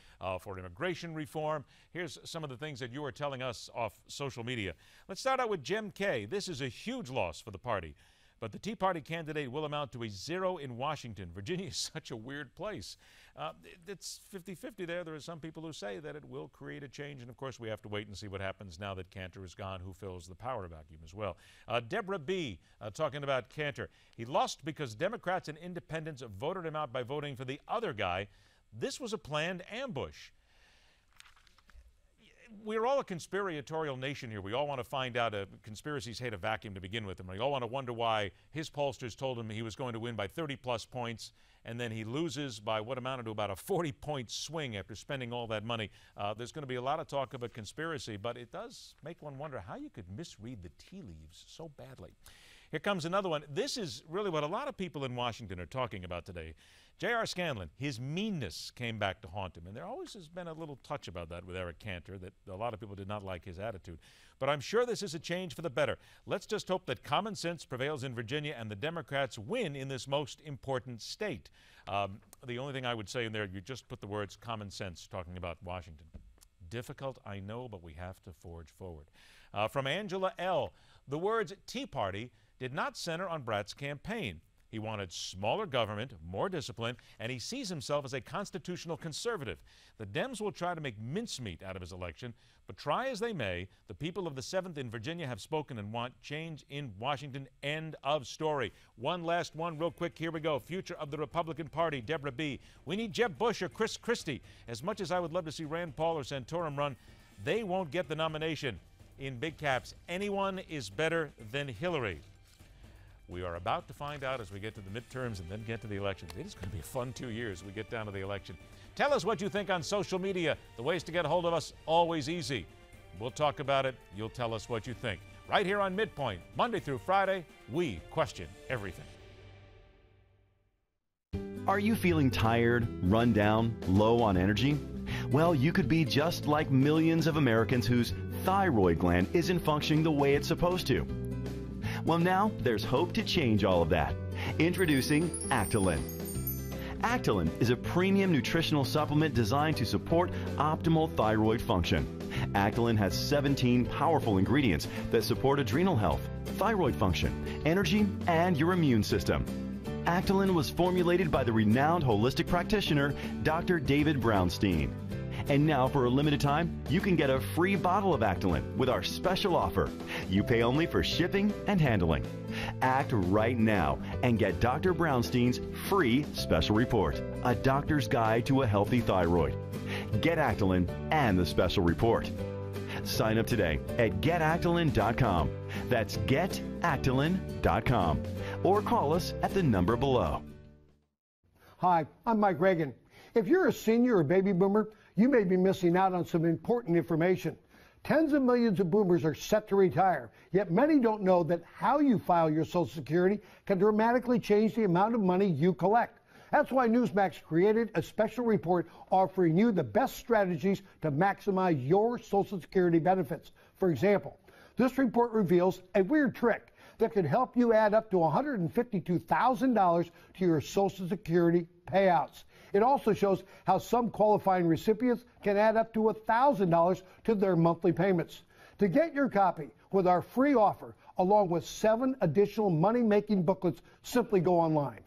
for immigration reform. Here's some of the things that you are telling us off social media. Let's start out with Jim Kay. This is a huge loss for the party. But the Tea Party candidate will amount to a 0 in Washington. Virginia is such a weird place. It's 50-50 there. There are some people who say that it will create a change. And, of course, we have to wait and see what happens now that Cantor is gone, who fills the power vacuum as well. Deborah B. Talking about Cantor. He lost because Democrats and independents voted him out by voting for the other guy. This was a planned ambush. We're all a conspiratorial nation here. We all want to find out. Conspiracies hate a vacuum to begin with. And we all want to wonder why his pollsters told him he was going to win by 30-plus points, and then he loses by what amounted to about a 40-point swing after spending all that money. There's going to be a lot of talk of a conspiracy, but it does make one wonder how you could misread the tea leaves so badly. Here comes another one. This is really what a lot of people in Washington are talking about today. J.R. Scanlon, his meanness came back to haunt him. And there always has been a little touch about that with Eric Cantor, that a lot of people did not like his attitude. But I'm sure this is a change for the better. Let's just hope that common sense prevails in Virginia and the Democrats win in this most important state. The only thing I would say in there, you just put the words common sense talking about Washington. Difficult, I know, but we have to forge forward. From Angela L., the words Tea Party did not center on Brat's campaign. He wanted smaller government, more discipline, and he sees himself as a constitutional conservative. The Dems will try to make mincemeat out of his election, but try as they may, the people of the 7th in Virginia have spoken and want change in Washington. End of story. One last one real quick. Here we go. Future of the Republican Party, Deborah B. We need Jeb Bush or Chris Christie. As much as I would love to see Rand Paul or Santorum run, they won't get the nomination. In big caps, anyone is better than Hillary. We are about to find out as we get to the midterms and then get to the elections. It is going to be a fun 2 years as we get down to the election. Tell us what you think on social media. The ways to get a hold of us, always easy. We'll talk about it. You'll tell us what you think. Right here on Midpoint, Monday through Friday, we question everything. Are you feeling tired, run down, low on energy? Well, you could be just like millions of Americans whose thyroid gland isn't functioning the way it's supposed to. Well, now there's hope to change all of that. Introducing Actilin. Actilin is a premium nutritional supplement designed to support optimal thyroid function. Actilin has 17 powerful ingredients that support adrenal health, thyroid function, energy, and your immune system. Actolin was formulated by the renowned holistic practitioner, Dr. David Brownstein. And now, for a limited time, you can get a free bottle of Actolin with our special offer. You pay only for shipping and handling. Act right now and get Dr. Brownstein's free special report, A Doctor's Guide to a Healthy Thyroid. Get Actolin and the special report. Sign up today at getactolin.com. That's getactolin.com. Or call us at the number below. Hi, I'm Mike Reagan. If you're a senior or baby boomer, you may be missing out on some important information. Tens of millions of boomers are set to retire, yet many don't know that how you file your Social Security can dramatically change the amount of money you collect. That's why Newsmax created a special report offering you the best strategies to maximize your Social Security benefits. For example, this report reveals a weird trick that could help you add up to $152,000 to your Social Security payouts. It also shows how some qualifying recipients can add up to $1,000 to their monthly payments. To get your copy with our free offer, along with 7 additional money-making booklets, simply go online.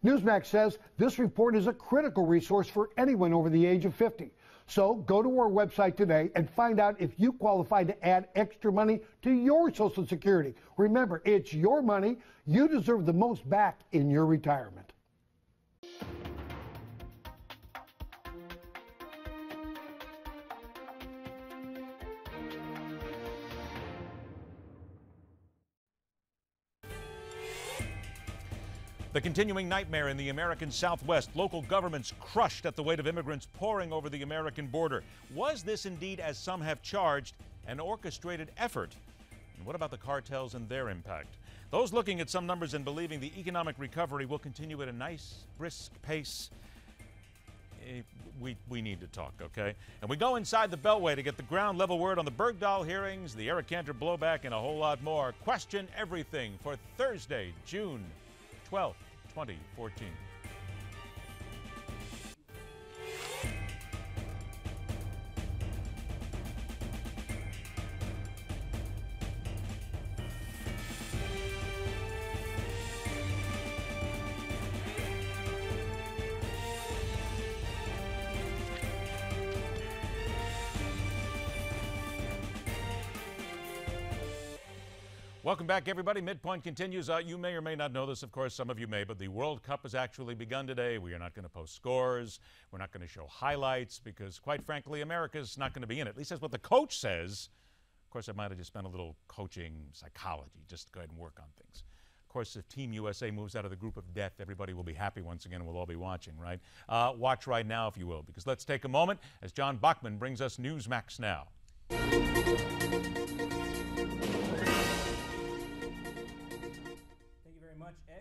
Newsmax says this report is a critical resource for anyone over the age of 50. So go to our website today and find out if you qualify to add extra money to your Social Security. Remember, it's your money. You deserve the most back in your retirement. The continuing nightmare in the American Southwest, local governments crushed at the weight of immigrants pouring over the American border. Was this indeed, as some have charged, an orchestrated effort? And what about the cartels and their impact? Those looking at some numbers and believing the economic recovery will continue at a nice, brisk pace, we need to talk, okay? And we go inside the Beltway to get the ground level word on the Bergdahl hearings, the Eric Cantor blowback, and a whole lot more. Question everything for Thursday, June 12th, 2014. Welcome back, everybody. Midpoint continues. You may or may not know this, of course, some of you may, but the World Cup has actually begun today. We are not going to post scores. We're not going to show highlights because, quite frankly, America's not going to be in it. At least that's what the coach says. Of course, I might have just spent a little coaching psychology. Just go ahead and work on things. Of course, if Team USA moves out of the group of death, everybody will be happy once again and we'll all be watching, right? Watch right now, if you will, because let's take a moment as John Bachman brings us Newsmax Now.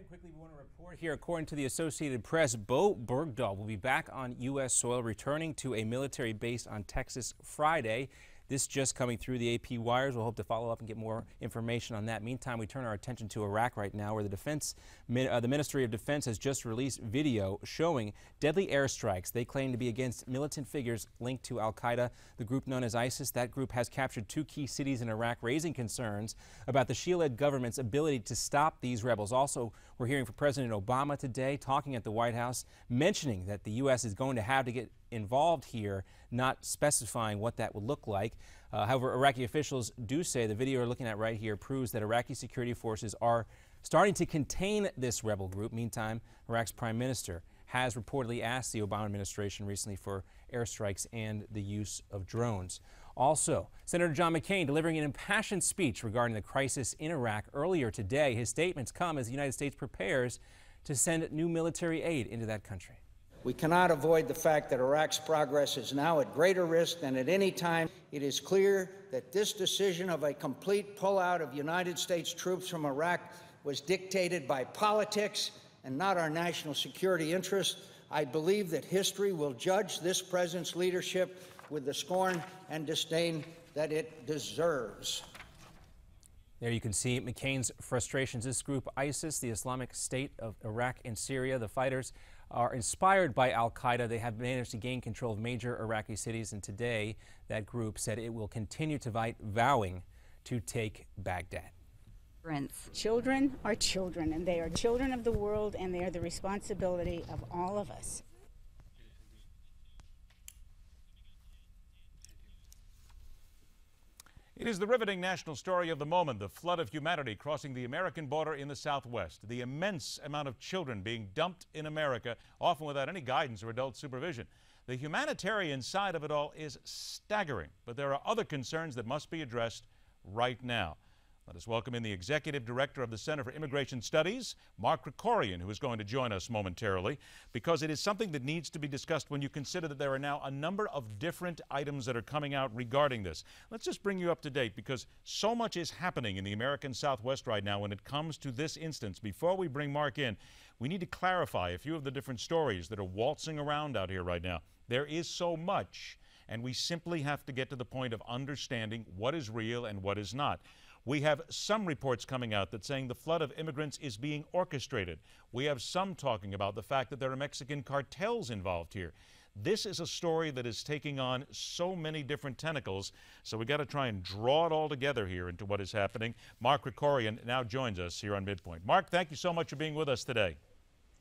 Quickly, we want to report here, according to the Associated Press, Bo Bergdahl will be back on U.S. soil, returning to a military base on Texas Friday. This just coming through the AP wires. We'll hope to follow up and get more information on that. Meantime, we turn our attention to Iraq right now, where the Ministry of Defense has just released video showing deadly airstrikes they claim to be against militant figures linked to al-Qaeda, the group known as ISIS. That group has captured 2 key cities in Iraq, raising concerns about the Shia-led government's ability to stop these rebels. Also, we're hearing from President Obama today, talking at the White House, mentioning that the U.S. is going to have to get involved here, not specifying what that would look like. However, Iraqi officials do say the video we're looking at right here proves that Iraqi security forces are starting to contain this rebel group. Meantime, Iraq's prime minister has reportedly asked the Obama administration recently for airstrikes and the use of drones. Also, Senator John McCain delivering an impassioned speech regarding the crisis in Iraq earlier today. His statements come as the United States prepares to send new military aid into that country. We cannot avoid the fact that Iraq's progress is now at greater risk than at any time. It is clear that this decision of a complete pullout of United States troops from Iraq was dictated by politics and not our national security interests. I believe that history will judge this president's leadership with the scorn and disdain that it deserves. There you can see McCain's frustrations. This group, ISIS, the Islamic State of Iraq and Syria, the fighters are inspired by al-Qaeda. They have managed to gain control of major Iraqi cities, and today that group said it will continue to fight, vowing to take Baghdad. Children are children, and they are children of the world, and they are the responsibility of all of us. It is the riveting national story of the moment, the flood of humanity crossing the American border in the Southwest, the immense amount of children being dumped in America, often without any guidance or adult supervision. The humanitarian side of it all is staggering, but there are other concerns that must be addressed right now. Let us welcome in the Executive Director of the Center for Immigration Studies, Mark Krikorian, who is going to join us momentarily, because it is something that needs to be discussed when you consider that there are now a number of different items that are coming out regarding this. Let's just bring you up to date, because so much is happening in the American Southwest right now when it comes to this instance. Before we bring Mark in, we need to clarify a few of the different stories that are waltzing around out here right now. There is so much, and we simply have to get to the point of understanding what is real and what is not. We have some reports coming out that saying the flood of immigrants is being orchestrated. We have some talking about the fact that there are Mexican cartels involved here. This is a story that is taking on so many different tentacles, so we got to try and draw it all together here into what is happening. Mark Krikorian now joins us here on Midpoint. Mark, thank you so much for being with us today.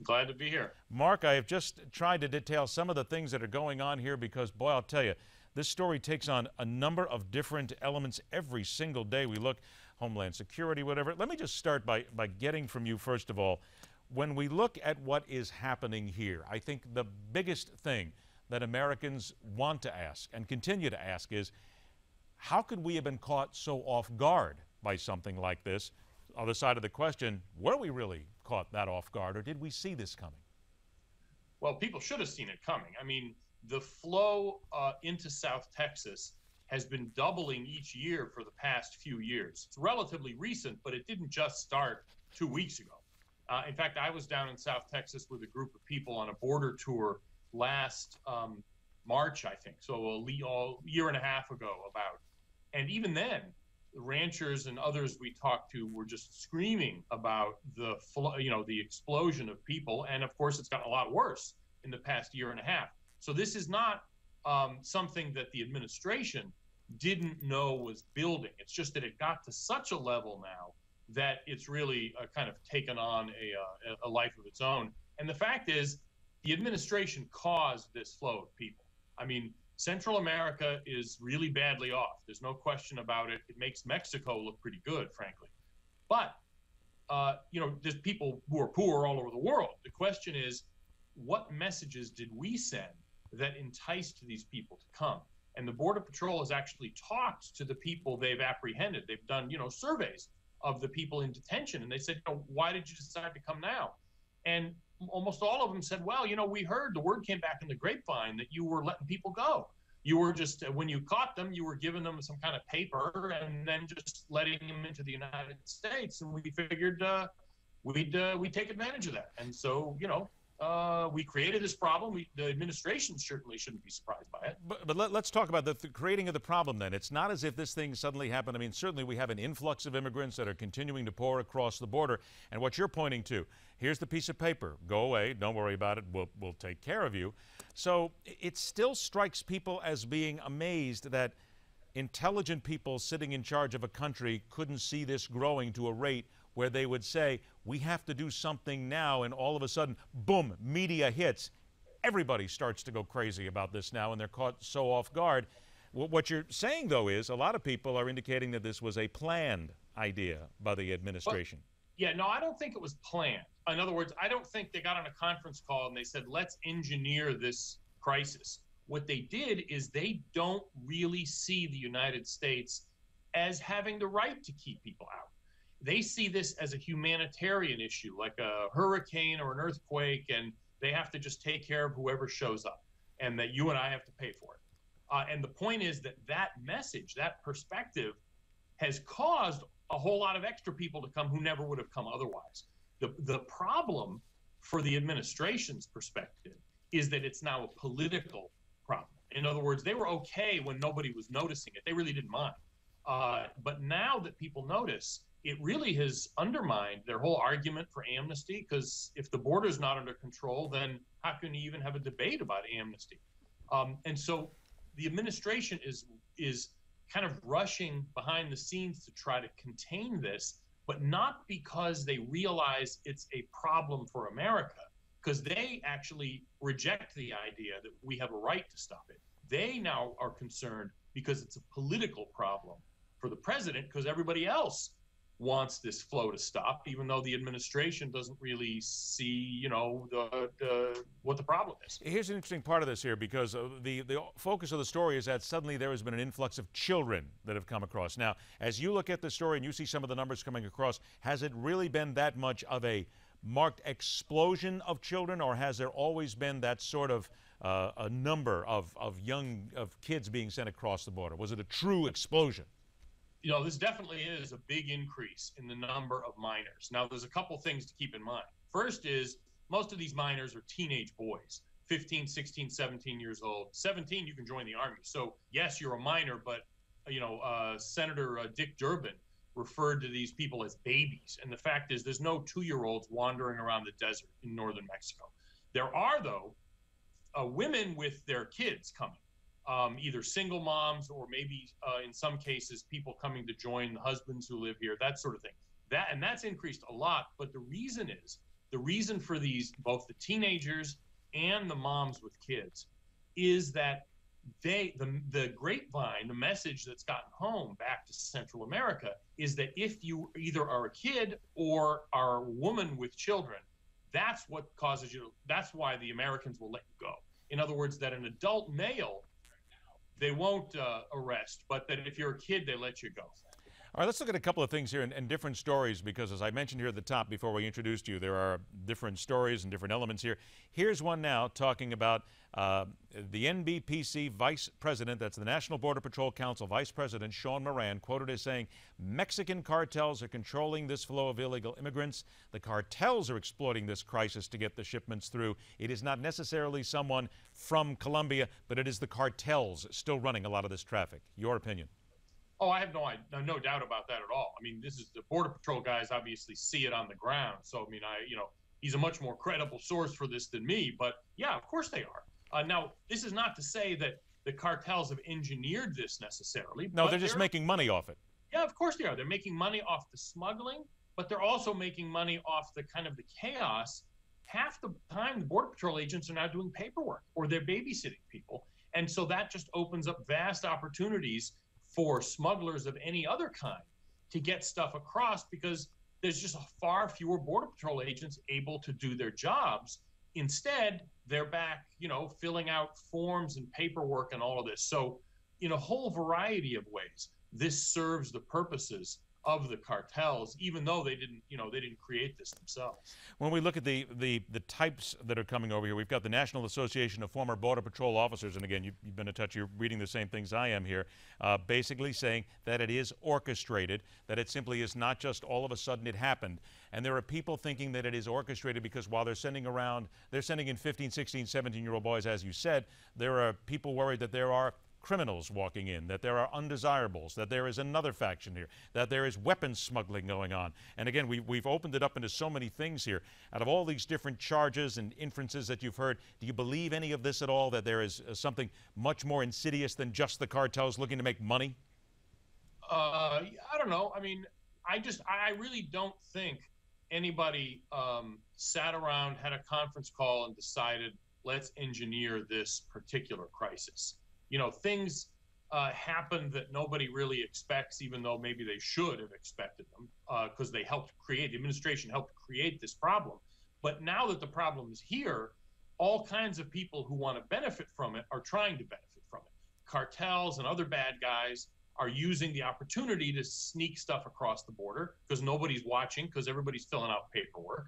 Glad to be here. Mark, I have just tried to detail some of the things that are going on here because, boy, I'll tell you, this story takes on a number of different elements every single day we look, Homeland Security, whatever. Let me just start by getting from you, first of all, when we look at what is happening here, I think the biggest thing that Americans want to ask and continue to ask is, how could we have been caught so off guard by something like this? Other side of the question, were we really caught that off guard, or did we see this coming? Well, people should have seen it coming. I mean, the flow into South Texas has been doubling each year for the past few years. It's relatively recent, but it didn't just start 2 weeks ago. In fact, I was down in South Texas with a group of people on a border tour last March, I think, so a year and a half ago about. And even then, the ranchers and others we talked to were just screaming about the explosion of people. And of course, it's gotten a lot worse in the past year and a half. So this is not something that the administration didn't know was building. It's just that it got to such a level now that it's really kind of taken on a life of its own. And the fact is, the administration caused this flow of people. I mean, Central America is really badly off. There's no question about it. It makes Mexico look pretty good, frankly. But, there's people who are poor all over the world. The question is, what messages did we send that enticed these people to come? And the Border Patrol has actually talked to the people they've apprehended. They've done, surveys of the people in detention. And they said, why did you decide to come now? And almost all of them said, well, we heard the word came back in the grapevine that you were letting people go. You were just, when you caught them, you were giving them some kind of paper and then just letting them into the United States. And we figured we'd take advantage of that. And so, we created this problem. The administration certainly shouldn't be surprised by it. But let's talk about the creating of the problem then. It's not as if this thing suddenly happened. I mean, certainly we have an influx of immigrants that are continuing to pour across the border. And what you're pointing to, here's the piece of paper. Go away. Don't worry about it. We'll take care of you. So it still strikes people as being amazed that intelligent people sitting in charge of a country couldn't see this growing to a rate where they would say, we have to do something now, and all of a sudden, boom, media hits. Everybody starts to go crazy about this now, and they're caught so off guard. What you're saying, though, is a lot of people are indicating that this was a planned idea by the administration. No, I don't think it was planned. In other words, I don't think they got on a conference call and they said, let's engineer this crisis. What they did is they don't really see the United States as having the right to keep people out. They see this as a humanitarian issue, like a hurricane or an earthquake, and they have to just take care of whoever shows up, and that you and I have to pay for it. And the point is that message, that perspective, has caused a whole lot of extra people to come who never would have come otherwise. The problem for the administration's perspective is that it's now a political problem. In other words, they were okay when nobody was noticing it. They really didn't mind. But now that people notice, it really has undermined their whole argument for amnesty, because if the border's not under control, then how can you even have a debate about amnesty? And so the administration is kind of rushing behind the scenes to try to contain this, but not because they realize it's a problem for America, because they actually reject the idea that we have a right to stop it. They now are concerned because it's a political problem for the president, because everybody else wants this flow to stop, even though the administration doesn't really see, what the problem is. Here's an interesting part of this here, because the focus of the story is that suddenly there has been an influx of children that have come across. Now, as you look at the story and you see some of the numbers coming across, has it really been that much of a marked explosion of children, or has there always been that sort of a number of kids being sent across the border? Was it a true explosion? This definitely is a big increase in the number of minors. Now, there's a couple things to keep in mind. First is most of these minors are teenage boys, 15, 16, 17 years old. 17, you can join the Army. So, yes, you're a minor, but, Senator Dick Durbin referred to these people as babies. And the fact is there's no 2-year-olds wandering around the desert in northern Mexico. There are, though, women with their kids coming. Either single moms or maybe in some cases people coming to join the husbands who live here, that sort of thing. That's increased a lot. But the reason for these, both the teenagers and the moms with kids, is that the grapevine, the message that's gotten home back to Central America is that if you either are a kid or are a woman with children, that's what causes you. That's why the Americans will let you go. In other words, that an adult male, they won't arrest, but that if you're a kid, they let you go. All right, let's look at a couple of things here and different stories, because as I mentioned here at the top before we introduced you, there are different stories and different elements here. Here's one now talking about the NBPC Vice President, that's the National Border Patrol Council Vice President Sean Moran, quoted as saying, Mexican cartels are controlling this flow of illegal immigrants. The cartels are exploiting this crisis to get the shipments through. It is not necessarily someone from Colombia, but it is the cartels still running a lot of this traffic. Your opinion? Oh, I have no doubt about that at all. I mean, this is the Border Patrol guys obviously see it on the ground. So, I mean, he's a much more credible source for this than me. But yeah, of course they are. Now, this is not to say that the cartels have engineered this necessarily. No, they're just making money off it. Yeah, of course they are. They're making money off the smuggling, but they're also making money off the kind of the chaos. Half the time, the Border Patrol agents are now doing paperwork or they're babysitting people. And so that just opens up vast opportunities for smugglers of any other kind to get stuff across, because there's just far fewer Border Patrol agents able to do their jobs. Instead, they're back, filling out forms and paperwork and all of this. So in a whole variety of ways, this serves the purposes of the cartels, even though they didn't create this themselves. When we look at the types that are coming over here, we've got the National Association of Former Border Patrol Officers, and again, you've been in touch, you're reading the same things I am here, basically saying that it is orchestrated, that it simply is not just all of a sudden it happened. And there are people thinking that it is orchestrated because while they're sending in 15, 16, 17-year-old boys, as you said, there are people worried that there are criminals walking in, that there are undesirables, that there is another faction here, that there is weapons smuggling going on. And again, we've opened it up into so many things here. Out of all these different charges and inferences that you've heard, do you believe any of this at all, that there is something much more insidious than just the cartels looking to make money? I don't know. I mean, I really don't think anybody sat around, had a conference call and decided, let's engineer this particular crisis. Things happen that nobody really expects, even though maybe they should have expected them, because the administration helped create this problem. But now that the problem is here, all kinds of people who want to benefit from it are trying to benefit from it. Cartels and other bad guys are using the opportunity to sneak stuff across the border because nobody's watching, because everybody's filling out paperwork.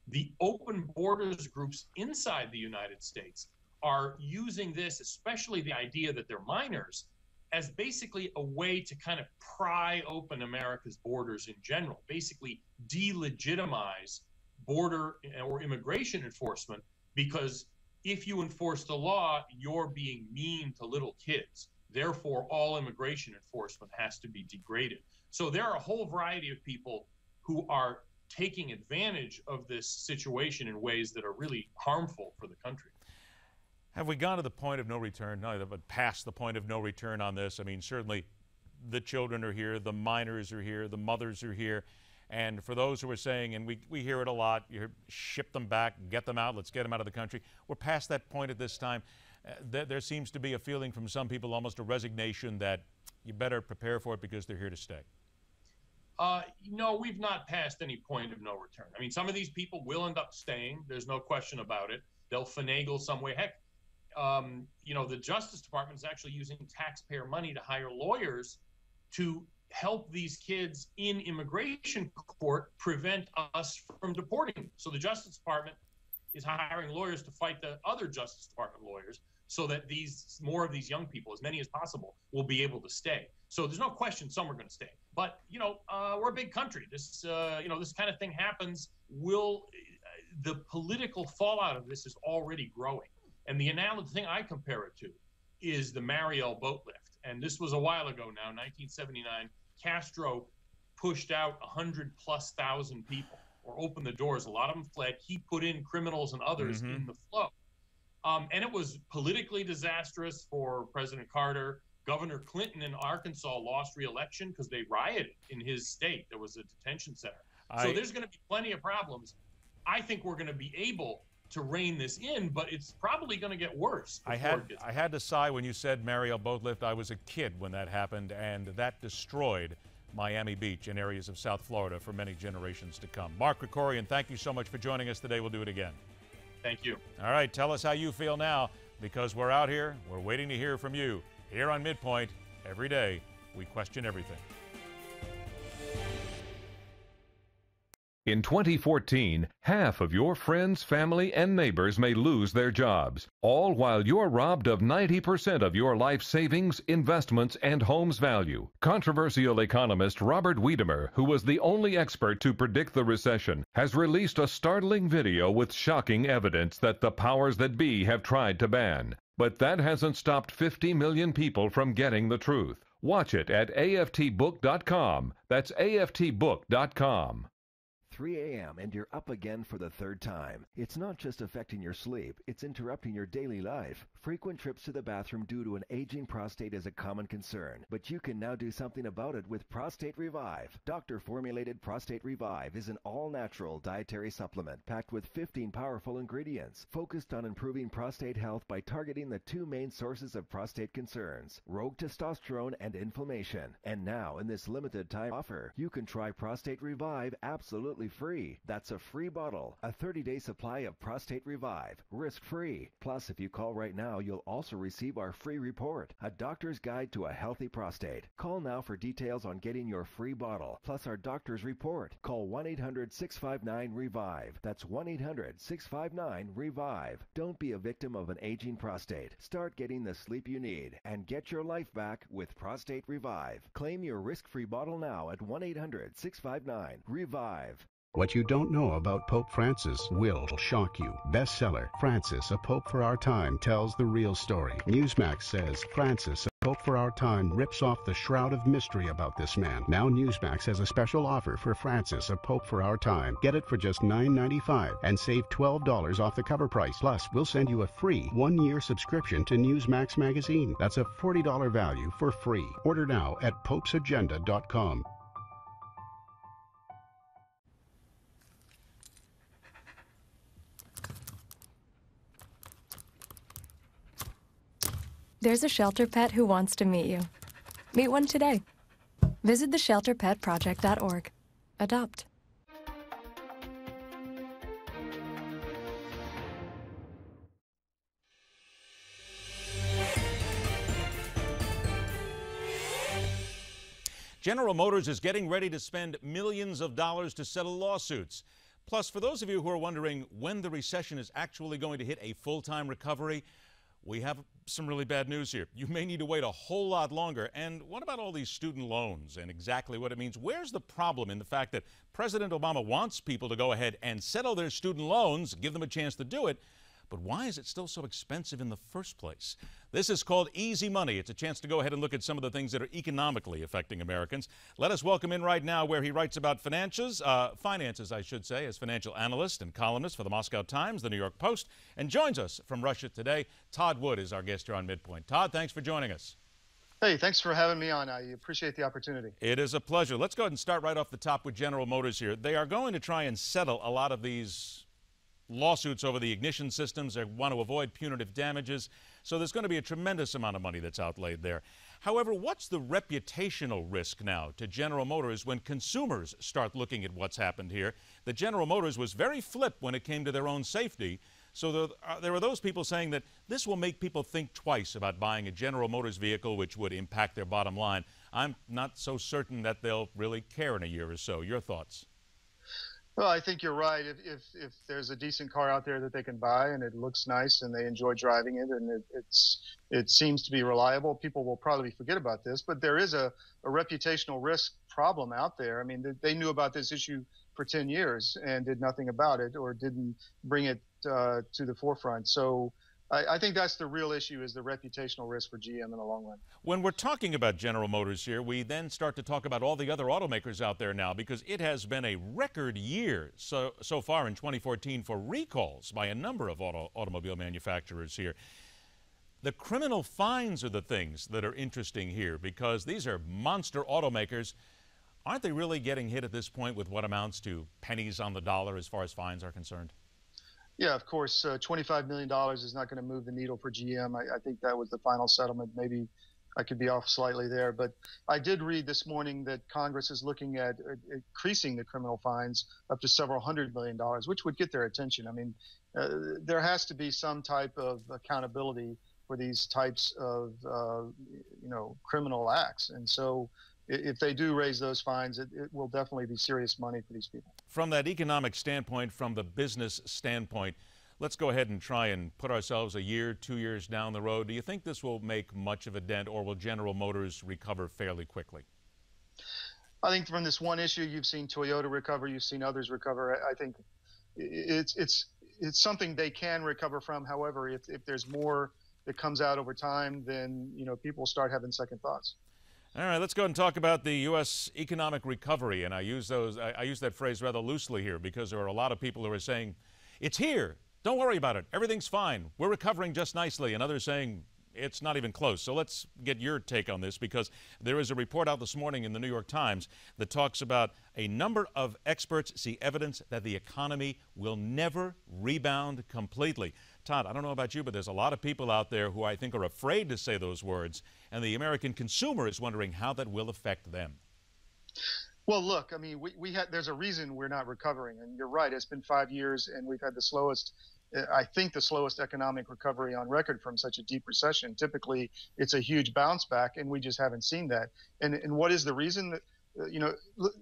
The open borders groups inside the United States are using this, especially the idea that they're minors, as basically a way to kind of pry open America's borders in general, basically delegitimize border or immigration enforcement, because if you enforce the law, you're being mean to little kids. Therefore, all immigration enforcement has to be degraded. So there are a whole variety of people who are taking advantage of this situation in ways that are really harmful for the country. Have we gone to the point of no return, but past the point of no return on this? I mean, certainly the children are here, the minors are here, the mothers are here. And for those who are saying, and we hear it a lot, you hear, ship them back, get them out, let's get them out of the country. We're past that point at this time. There seems to be a feeling from some people, almost a resignation, that you better prepare for it because they're here to stay. No, we've not passed any point of no return. I mean, some of these people will end up staying. There's no question about it. They'll finagle some way. Heck, you know, the Justice Department is actually using taxpayer money to hire lawyers to help these kids in immigration court prevent us from deporting them. So the Justice Department is hiring lawyers to fight the other Justice Department lawyers so that more of these young people, as many as possible, will be able to stay. So there's no question some are going to stay. But, you know, we're a big country. This, you know, this kind of thing happens. The political fallout of this is already growing. And the thing I compare it to is the Mariel boat lift. And this was a while ago now, 1979. Castro pushed out 100,000+ people, or opened the doors. A lot of them fled. He put in criminals and others in the flow. And it was politically disastrous for President Carter. Governor Clinton in Arkansas lost re-election because they rioted in his state. There was a detention center. So there's going to be plenty of problems. I think we're going to be able to rein this in, but it's probably going to get worse. I had to sigh when you said Mariel boat lift. I was a kid when that happened, and that destroyed Miami Beach and areas of South Florida for many generations to come. Mark Krikorian, thank you so much for joining us today. We'll do it again. Thank you. All right, tell us how you feel now, because we're out here. We're waiting to hear from you. Here on Midpoint, every day, we question everything. In 2014, half of your friends, family, and neighbors may lose their jobs, all while you're robbed of 90% of your life savings, investments, and home's value. Controversial economist Robert Wiedemer, who was the only expert to predict the recession, has released a startling video with shocking evidence that the powers that be have tried to ban. But that hasn't stopped 50 million people from getting the truth. Watch it at aftbook.com. That's aftbook.com. 3 a.m. and you're up again for the third time. It's not just affecting your sleep, it's interrupting your daily life. Frequent trips to the bathroom due to an aging prostate is a common concern, but you can now do something about it with Prostate Revive. Doctor-formulated Prostate Revive is an all-natural dietary supplement packed with 15 powerful ingredients, focused on improving prostate health by targeting the two main sources of prostate concerns, rogue testosterone and inflammation. And now, in this limited time offer, you can try Prostate Revive absolutely free. That's a free bottle, a 30-day supply of Prostate Revive, risk-free. Plus, if you call right now, you'll also receive our free report, A Doctor's Guide to a Healthy Prostate. Call now for details on getting your free bottle, plus our doctor's report. Call 1-800-659-REVIVE. That's 1-800-659-REVIVE. Don't be a victim of an aging prostate. Start getting the sleep you need and get your life back with Prostate Revive. Claim your risk-free bottle now at 1-800-659-REVIVE. What you don't know about Pope Francis will shock you. Bestseller, Francis, a Pope for Our Time, tells the real story. Newsmax says Francis, a Pope for Our Time, rips off the shroud of mystery about this man. Now Newsmax has a special offer for Francis, a Pope for Our Time. Get it for just $9.95 and save $12 off the cover price. Plus, we'll send you a free 1-year subscription to Newsmax magazine. That's a $40 value for free. Order now at popesagenda.com. There's a shelter pet who wants to meet you. Meet one today. Visit theshelterpetproject.org. Adopt. General Motors is getting ready to spend millions of dollars to settle lawsuits. Plus, for those of you who are wondering when the recession is actually going to hit a full-time recovery, we have some really bad news here. You may need to wait a whole lot longer. And what about all these student loans and exactly what it means? Where's the problem in the fact that President Obama wants people to go ahead and settle their student loans, give them a chance to do it, but why is it still so expensive in the first place? This is called Easy Money. It's a chance to go ahead and look at some of the things that are economically affecting Americans. Let us welcome in right now where he writes about finances, I should say, as financial analyst and columnist for the Moscow Times, the New York Post, and joins us from Russia today. Todd Wood is our guest here on Midpoint. Todd, thanks for joining us. Hey, thanks for having me on. I appreciate the opportunity. It is a pleasure. Let's go ahead and start right off the top with General Motors here. They are going to try and settle a lot of these lawsuits over the ignition systems. They want to avoid punitive damages. So there's going to be a tremendous amount of money that's outlaid there. However, what's the reputational risk now to General Motors when consumers start looking at what's happened here? The General Motors was very flip when it came to their own safety. So there are those people saying that this will make people think twice about buying a General Motors vehicle, which would impact their bottom line. I'm not so certain that they'll really care in a year or so. Your thoughts? Well, I think you're right. If there's a decent car out there that they can buy and it looks nice and they enjoy driving it and it seems to be reliable, people will probably forget about this. But there is a reputational risk problem out there. I mean, they knew about this issue for 10 years and did nothing about it or didn't bring it to the forefront. So I think that's the real issue, is the reputational risk for GM in the long run. When we're talking about General Motors here, we then start to talk about all the other automakers out there now, because it has been a record year so far in 2014 for recalls by a number of automobile manufacturers here. The criminal fines are the things that are interesting here, because these are monster automakers. Aren't they really getting hit at this point with what amounts to pennies on the dollar as far as fines are concerned? Yeah, of course, $25 million is not going to move the needle for GM. I think that was the final settlement. Maybe I could be off slightly there. But I did read this morning that Congress is looking at increasing the criminal fines up to several $100 million, which would get their attention. I mean, there has to be some type of accountability for these types of, criminal acts. And so if they do raise those fines, it will definitely be serious money for these people. From that economic standpoint, from the business standpoint, let's go ahead and try and put ourselves a year, 2 years down the road. Do you think this will make much of a dent, or will General Motors recover fairly quickly? I think from this one issue, you've seen Toyota recover, you've seen others recover. I think it's something they can recover from. However, if there's more that comes out over time, then people start having second thoughts. All right, let's go ahead and talk about the U.S. economic recovery. And I use that phrase rather loosely here, because there are a lot of people who are saying, it's here, don't worry about it, everything's fine, we're recovering just nicely, and others saying it's not even close. So let's get your take on this, because there is a report out this morning in the New York Times that talks about a number of experts see evidence that the economy will never rebound completely. Todd, I don't know about you, but there's a lot of people out there who I think are afraid to say those words, and the American consumer is wondering how that will affect them. Well, look, I mean, there's a reason we're not recovering, and you're right. It's been 5 years, and we've had the slowest economic recovery on record from such a deep recession. Typically, it's a huge bounce back, and we just haven't seen that. And what is the reason? That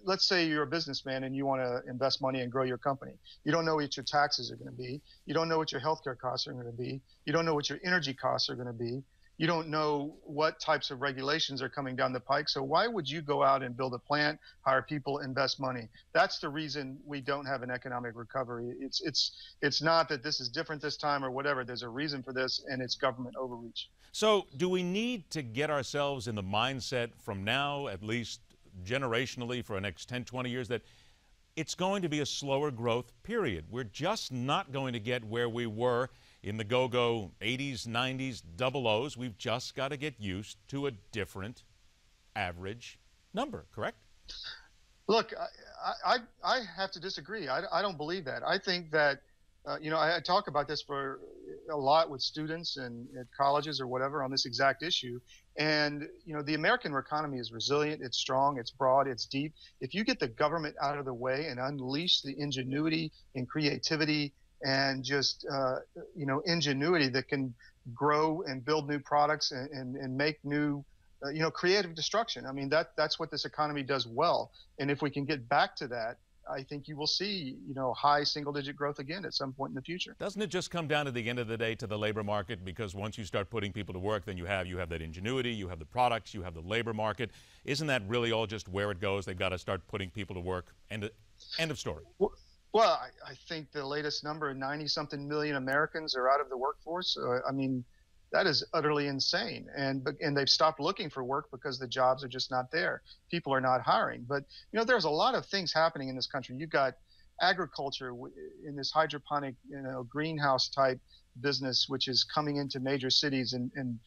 let's say you're a businessman and you want to invest money and grow your company. You don't know what your taxes are going to be. You don't know what your healthcare costs are going to be. You don't know what your energy costs are going to be. You don't know what types of regulations are coming down the pike. So why would you go out and build a plant, hire people, invest money? That's the reason we don't have an economic recovery. It's not that this is different this time or whatever. There's a reason for this, and it's government overreach. So do we need to get ourselves in the mindset from now, at least generationally for the next 10, 20 years, that it's going to be a slower growth period? We're just not going to get where we were in the go-go 80s, 90s, double O's. We've just got to get used to a different average number, correct? Look, I have to disagree. I don't believe that. I think that, I talk about this for a lot with students and at colleges or whatever on this exact issue. And, the American economy is resilient, it's strong, it's broad, it's deep. If you get the government out of the way and unleash the ingenuity and creativity and just, ingenuity that can grow and build new products and make new, creative destruction. I mean, that's what this economy does well. And if we can get back to that, I think you will see, high single-digit growth again at some point in the future. Doesn't it just come down at the end of the day to the labor market? Because once you start putting people to work, then you have that ingenuity, you have the products, you have the labor market. Isn't that really all just where it goes? They've got to start putting people to work. End of story. Well, I think the latest number, 90-something million Americans are out of the workforce. I mean, that is utterly insane. And they've stopped looking for work because the jobs are just not there. People are not hiring. But, there's a lot of things happening in this country. You've got agriculture in this hydroponic, greenhouse type business, which is coming into major cities and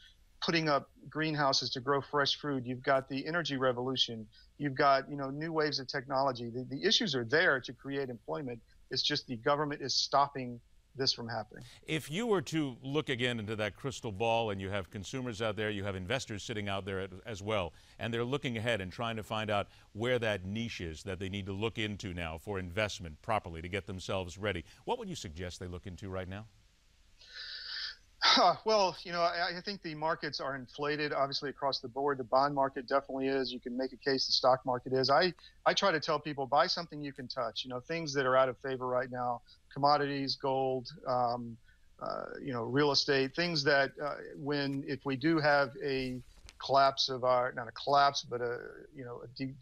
putting up greenhouses to grow fresh food. You've got the energy revolution. You've got, new waves of technology. The issues are there to create employment. It's just the government is stopping this from happening. If you were to look again into that crystal ball, and you have consumers out there, you have investors sitting out there as well, and they're looking ahead and trying to find out where that niche is that they need to look into now for investment properly to get themselves ready, what would you suggest they look into right now? Well, I think the markets are inflated, obviously, across the board. The bond market definitely is. You can make a case the stock market is. I try to tell people, buy something you can touch, things that are out of favor right now, commodities, gold, real estate, things that if we do have a collapse of not a collapse, but a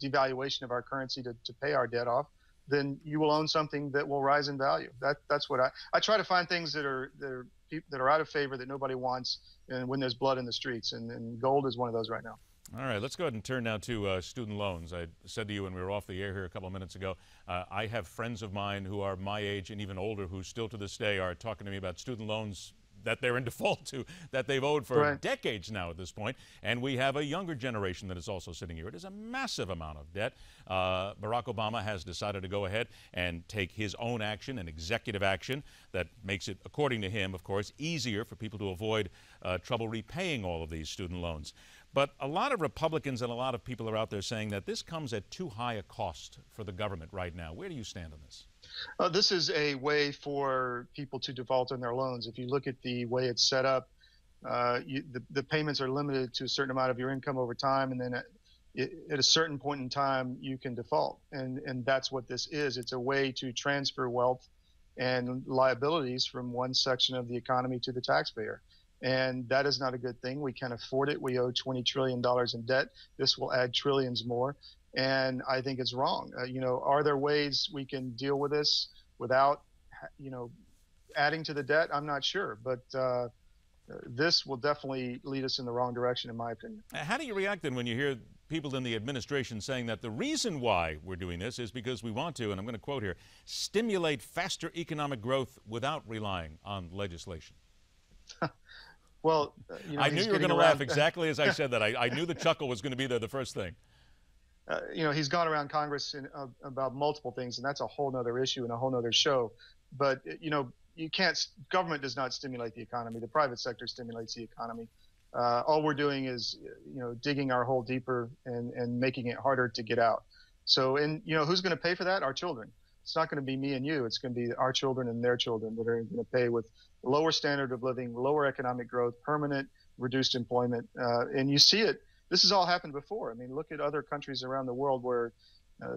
devaluation of our currency to pay our debt off, then you will own something that will rise in value. That's what I try to find things that are out of favor, that nobody wants, and when there's blood in the streets, and gold is one of those right now. All right, let's go ahead and turn now to student loans. I said to you when we were off the air here a couple of minutes ago, I have friends of mine who are my age and even older who still to this day are talking to me about student loans that they're in default to, that they've owed for decades now at this point. And we have a younger generation that is also sitting here. It is a massive amount of debt. Barack Obama has decided to go ahead and take his own action, an executive action that makes it, according to him, of course, easier for people to avoid trouble repaying all of these student loans. But a lot of Republicans and a lot of people are out there saying that this comes at too high a cost for the government right now. Where do you stand on this? This is a way for people to default on their loans. If you look at the way it's set up, the payments are limited to a certain amount of your income over time, and then at a certain point in time, you can default. And that's what this is. It's a way to transfer wealth and liabilities from one section of the economy to the taxpayer. And that is not a good thing. We can't afford it. We owe $20 trillion in debt. This will add trillions more. And I think it's wrong. Are there ways we can deal with this without, adding to the debt? I'm not sure. But this will definitely lead us in the wrong direction, in my opinion. How do you react then when you hear people in the administration saying that the reason why we're doing this is because we want to, and I'm going to quote here, stimulate faster economic growth without relying on legislation? Well, I knew you were going to laugh exactly as I said that. I knew the chuckle was going to be there the first thing. He's gone around Congress about multiple things, and that's a whole nother issue and a whole nother show. But, you can't, government does not stimulate the economy. The private sector stimulates the economy. All we're doing is, digging our hole deeper and making it harder to get out. So, who's going to pay for that? Our children. It's not going to be me and you. It's going to be our children and their children that are going to pay with lower standard of living, lower economic growth, permanent reduced employment. And you see it. This has all happened before. I mean, look at other countries around the world where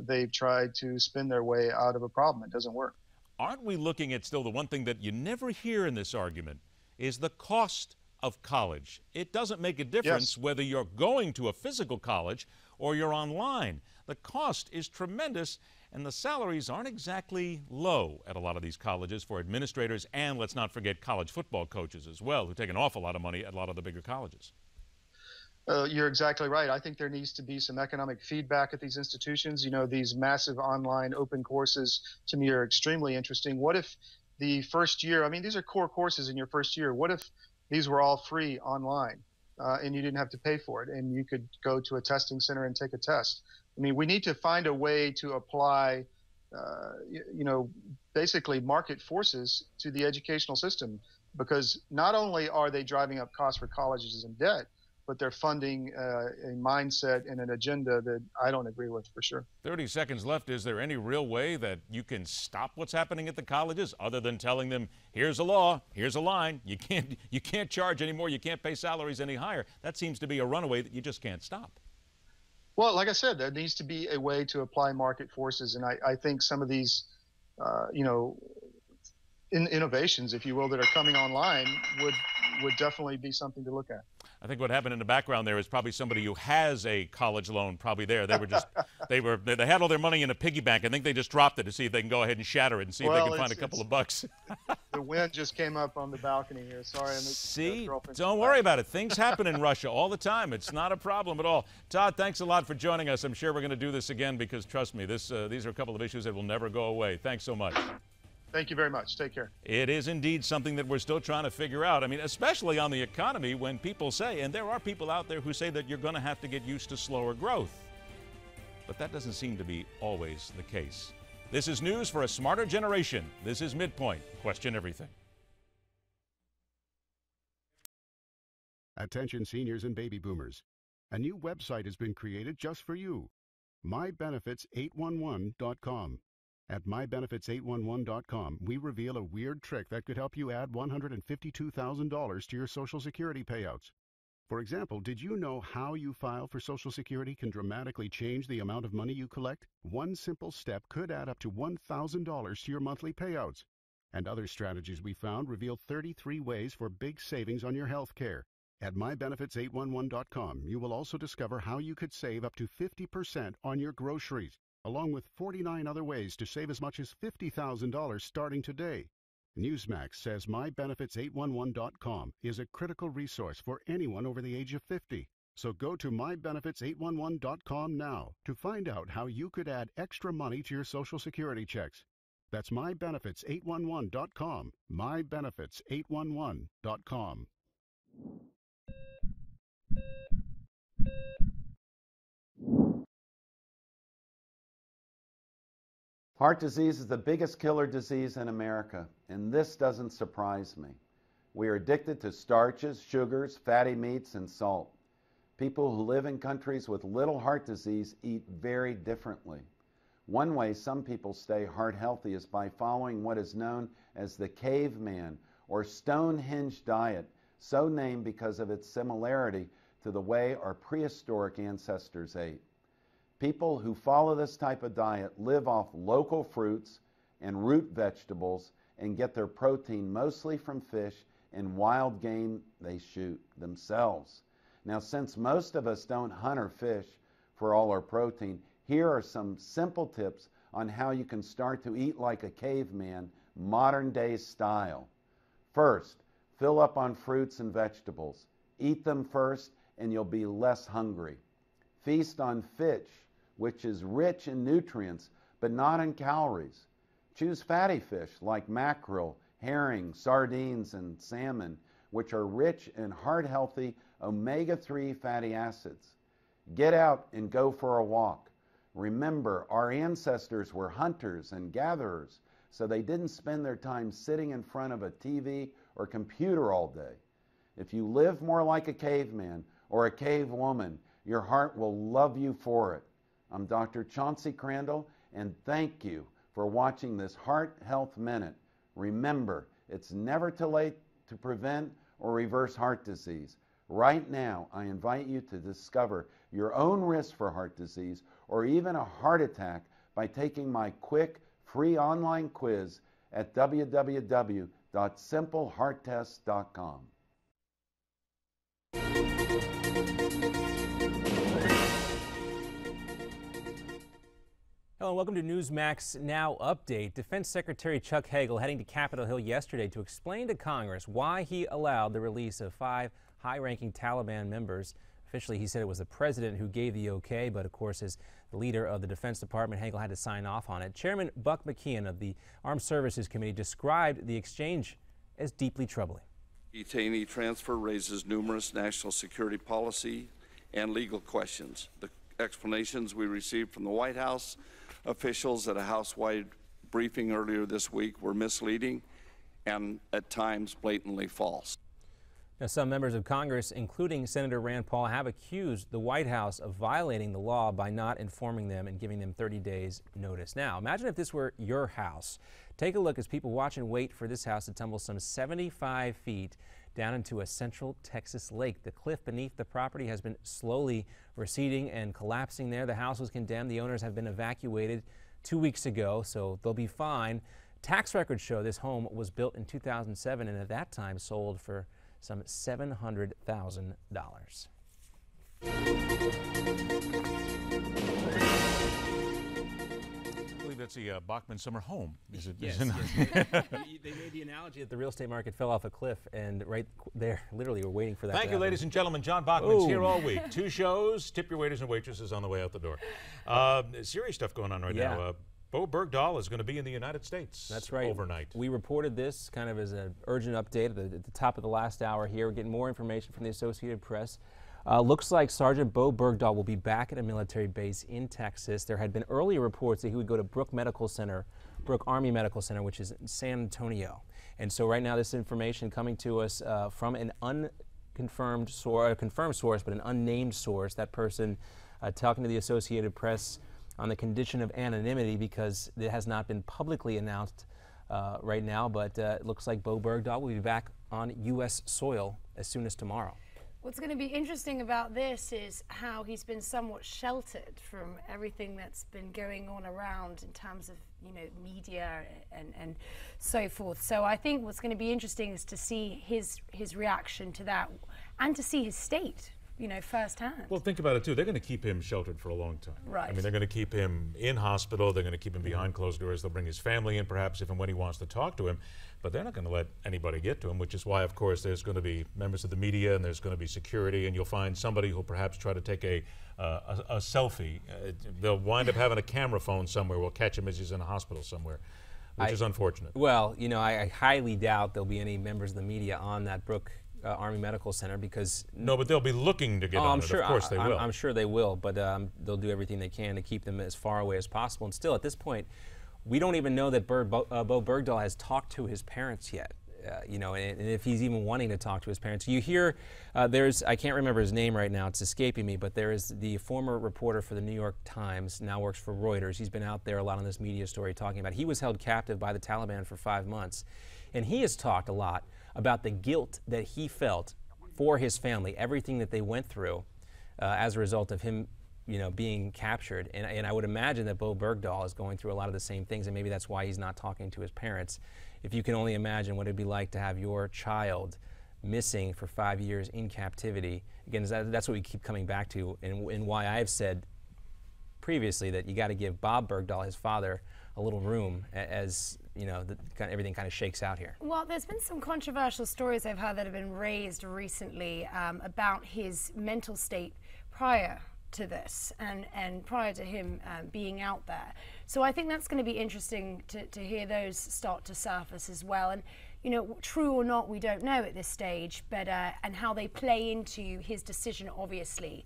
they've tried to spin their way out of a problem. It doesn't work. Aren't we looking at still the one thing that you never hear in this argument is the cost of college? It doesn't make a difference whether you're going to a physical college or you're online. The cost is tremendous, and the salaries aren't exactly low at a lot of these colleges for administrators, and let's not forget college football coaches as well, who take an awful lot of money at a lot of the bigger colleges. You're exactly right. I think there needs to be some economic feedback at these institutions. These massive online open courses, to me, are extremely interesting. What if the first year, these are core courses in your first year. What if these were all free online and you didn't have to pay for it, and you could go to a testing center and take a test? We need to find a way to apply, basically market forces to the educational system, because not only are they driving up costs for colleges and debt, but they're funding a mindset and an agenda that I don't agree with, for sure. 30 seconds left. Is there any real way that you can stop what's happening at the colleges other than telling them, here's a law, here's a line, you can't charge anymore, you can't pay salaries any higher? That seems to be a runaway that you just can't stop. Well, like I said, there needs to be a way to apply market forces, and I think some of these, innovations, if you will, that are coming online would definitely be something to look at. I think what happened in the background there is probably somebody who has a college loan probably there. They were just, they had all their money in a piggy bank. I think they just dropped it to see if they can go ahead and shatter it and see if they can find a couple of bucks. The wind just came up on the balcony here. Sorry. See, don't worry about it. Things happen in Russia all the time. It's not a problem at all. Todd, thanks a lot for joining us. I'm sure we're going to do this again because, trust me, these are a couple of issues that will never go away. Thanks so much. Thank you very much. Take care. It is indeed something that we're still trying to figure out. I mean, especially on the economy, when people say, and there are people out there who say that you're going to have to get used to slower growth. But that doesn't seem to be always the case. This is news for a smarter generation. This is Midpoint. Question everything. Attention seniors and baby boomers. A new website has been created just for you. MyBenefits811.com. At MyBenefits811.com, we reveal a weird trick that could help you add $152,000 to your Social Security payouts. For example, did you know how you file for Social Security can dramatically change the amount of money you collect? One simple step could add up to $1,000 to your monthly payouts. And other strategies we found reveal 33 ways for big savings on your health care. At MyBenefits811.com, you will also discover how you could save up to 50% on your groceries, along with 49 other ways to save as much as $50,000 starting today. Newsmax says MyBenefits811.com is a critical resource for anyone over the age of 50. So go to MyBenefits811.com now to find out how you could add extra money to your Social Security checks. That's MyBenefits811.com. MyBenefits811.com. Heart disease is the biggest killer disease in America, and this doesn't surprise me. We are addicted to starches, sugars, fatty meats, and salt. People who live in countries with little heart disease eat very differently. One way some people stay heart healthy is by following what is known as the caveman or Stonehenge diet, so named because of its similarity to the way our prehistoric ancestors ate. People who follow this type of diet live off local fruits and root vegetables and get their protein mostly from fish and wild game they shoot themselves. Now, since most of us don't hunt or fish for all our protein, here are some simple tips on how you can start to eat like a caveman, modern day style. First, fill up on fruits and vegetables. Eat them first and you'll be less hungry. Feast on fish, which is rich in nutrients but not in calories. Choose fatty fish like mackerel, herring, sardines, and salmon, which are rich in heart-healthy omega-3 fatty acids. Get out and go for a walk. Remember, our ancestors were hunters and gatherers, so they didn't spend their time sitting in front of a TV or computer all day. If you live more like a caveman or a cave woman, your heart will love you for it. I'm Dr. Chauncey Crandall, and thank you for watching this Heart Health Minute. Remember, it's never too late to prevent or reverse heart disease. Right now, I invite you to discover your own risk for heart disease or even a heart attack by taking my quick, free online quiz at www.simplehearttest.com. Hello and welcome to Newsmax Now Update. Defense Secretary Chuck Hagel heading to Capitol Hill yesterday to explain to Congress why he allowed the release of 5 high-ranking Taliban members. Officially, he said it was the president who gave the okay, but of course, as the leader of the Defense Department, Hagel had to sign off on it. Chairman Buck McKeon of the Armed Services Committee described the exchange as deeply troubling. Detainee transfer raises numerous national security policy and legal questions. The explanations we received from the White House officials at a House-wide briefing earlier this week were misleading and at times blatantly false. Now, some members of Congress, including Senator Rand Paul, have accused the White House of violating the law by not informing them and giving them 30 days notice. Now, imagine if this were your house. Take a look as people watch and wait for this house to tumble some 75 feet down into a central Texas lake. The cliff beneath the property has been slowly receding and collapsing there. The house was condemned. The owners have been evacuated 2 weeks ago, so they'll be fine. Tax records show this home was built in 2007 and at that time sold for some $700,000. I believe that's the Bachman Summer Home. Is it? Yes, Is it yes. They made the analogy that the real estate market fell off a cliff, and right there, literally, we're waiting for that. Thank you, ladies and gentlemen. John Bachman's here all week. 2 shows. Tip your waiters and waitresses on the way out the door. Serious stuff going on right now. Bo Bergdahl is going to be in the United States. That's right. Overnight. We reported this kind of as an urgent update at the top of the last hour here. We're getting more information from the Associated Press. Looks like Sergeant Bo Bergdahl will be back at a military base in Texas. There had been earlier reports that he would go to Brooke Army Medical Center, which is in San Antonio. And so right now this information coming to us from an unconfirmed source, a confirmed source, but an unnamed source. That person talking to the Associated Press on the condition of anonymity because it has not been publicly announced right now, but it looks like Bo Bergdahl will be back on U.S. soil as soon as tomorrow. What's going to be interesting about this is how he's been somewhat sheltered from everything that's been going on around in terms of, media and so forth. So I think what's going to be interesting is to see his reaction to that and to see his state, firsthand. Well, think about it, too. They're going to keep him sheltered for a long time. Right. I mean, they're going to keep him in hospital. They're going to keep him behind closed doors. They'll bring his family in, perhaps, if and when he wants to talk to him. But they're not going to let anybody get to him, which is why, of course, there's going to be members of the media and there's going to be security, and you'll find somebody who'll perhaps try to take a selfie. They'll wind up having a camera phone somewhere. We'll catch him as he's in a hospital somewhere, which is unfortunate. Well, I highly doubt there'll be any members of the media on that Brooke Army Medical Center because... No, but they'll be looking to get on it. Of course they will. I'm sure they will, but they'll do everything they can to keep them as far away as possible. And still, at this point, we don't even know that Bo Bergdahl has talked to his parents yet. And if he's even wanting to talk to his parents. You hear, I can't remember his name right now, it's escaping me, but there is the former reporter for the New York Times, now works for Reuters. He's been out there a lot on this media story talking about, he was held captive by the Taliban for 5 months. And he has talked a lot about the guilt that he felt for his family, everything that they went through as a result of him being captured. And I would imagine that Bo Bergdahl is going through a lot of the same things, and maybe that's why he's not talking to his parents. If you can only imagine what it'd be like to have your child missing for 5 years in captivity. Again, that's what we keep coming back to, and why I've said previously that you got to give Bob Bergdahl, his father, a little room as everything kind of shakes out here. Well, there's been some controversial stories I've heard that have been raised recently about his mental state prior to this and prior to him being out there. So I think that's going to be interesting to hear those start to surface as well. And true or not, we don't know at this stage, but and how they play into his decision, obviously,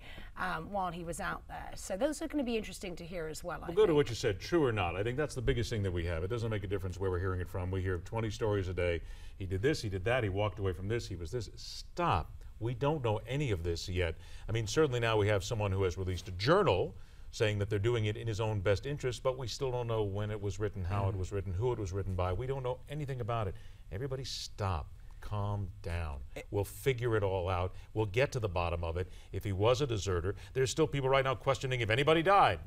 while he was out there. So those are going to be interesting to hear as well. We'll go to what you said, true or not. I think that's the biggest thing that we have. It doesn't make a difference where we're hearing it from. We hear 20 stories a day. He did this, he did that, he walked away from this, he was this. Stop. We don't know any of this yet. I mean, certainly now we have someone who has released a journal saying that they're doing it in his own best interest, but we still don't know when it was written, how it was written, who it was written by. We don't know anything about it. Everybody stop. Calm down. We'll figure it all out. We'll get to the bottom of it. If he was a deserter, there's still people right now questioning if anybody died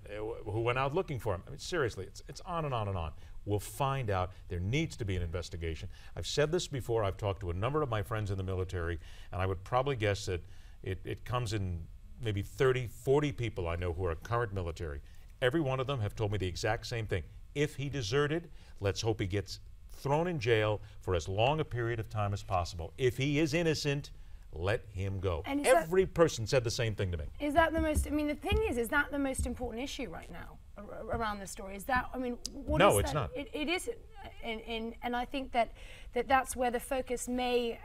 who went out looking for him. I mean, seriously, it's on and on and on. We'll find out. There needs to be an investigation. I've said this before. I've talked to a number of my friends in the military, and I would probably guess that it comes in maybe 30, 40 people I know who are current military. Every one of them have told me the exact same thing. If he deserted, let's hope he gets thrown in jail for as long a period of time as possible. If he is innocent, let him go. And every person said the same thing to me. Is that the most, the thing is that the most important issue right now around this story? Is that, what no, is that? It's not. It isn't. And I think that's where the focus may,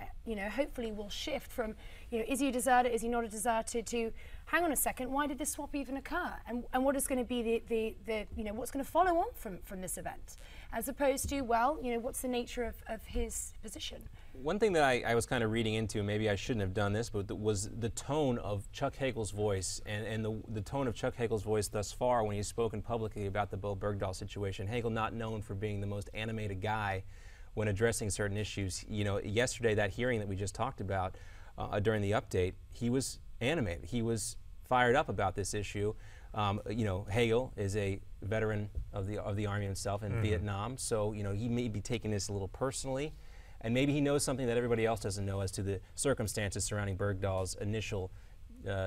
hopefully will shift from, is he a deserter, is he not a deserter, to hang on a second, why did this swap even occur? And what is going to be what's going to follow on from this event? As opposed to, what's the nature of his position? One thing that I was kind of reading into, maybe I shouldn't have done this, but was the tone of Chuck Hagel's voice and the tone of Chuck Hagel's voice thus far when he's spoken publicly about the Bo Bergdahl situation. Hagel not known for being the most animated guy when addressing certain issues. Yesterday, that hearing that we just talked about during the update, he was animated. He was fired up about this issue. Hagel is a veteran of the Army himself in Vietnam, so he may be taking this a little personally, and maybe he knows something that everybody else doesn't know as to the circumstances surrounding Bergdahl's initial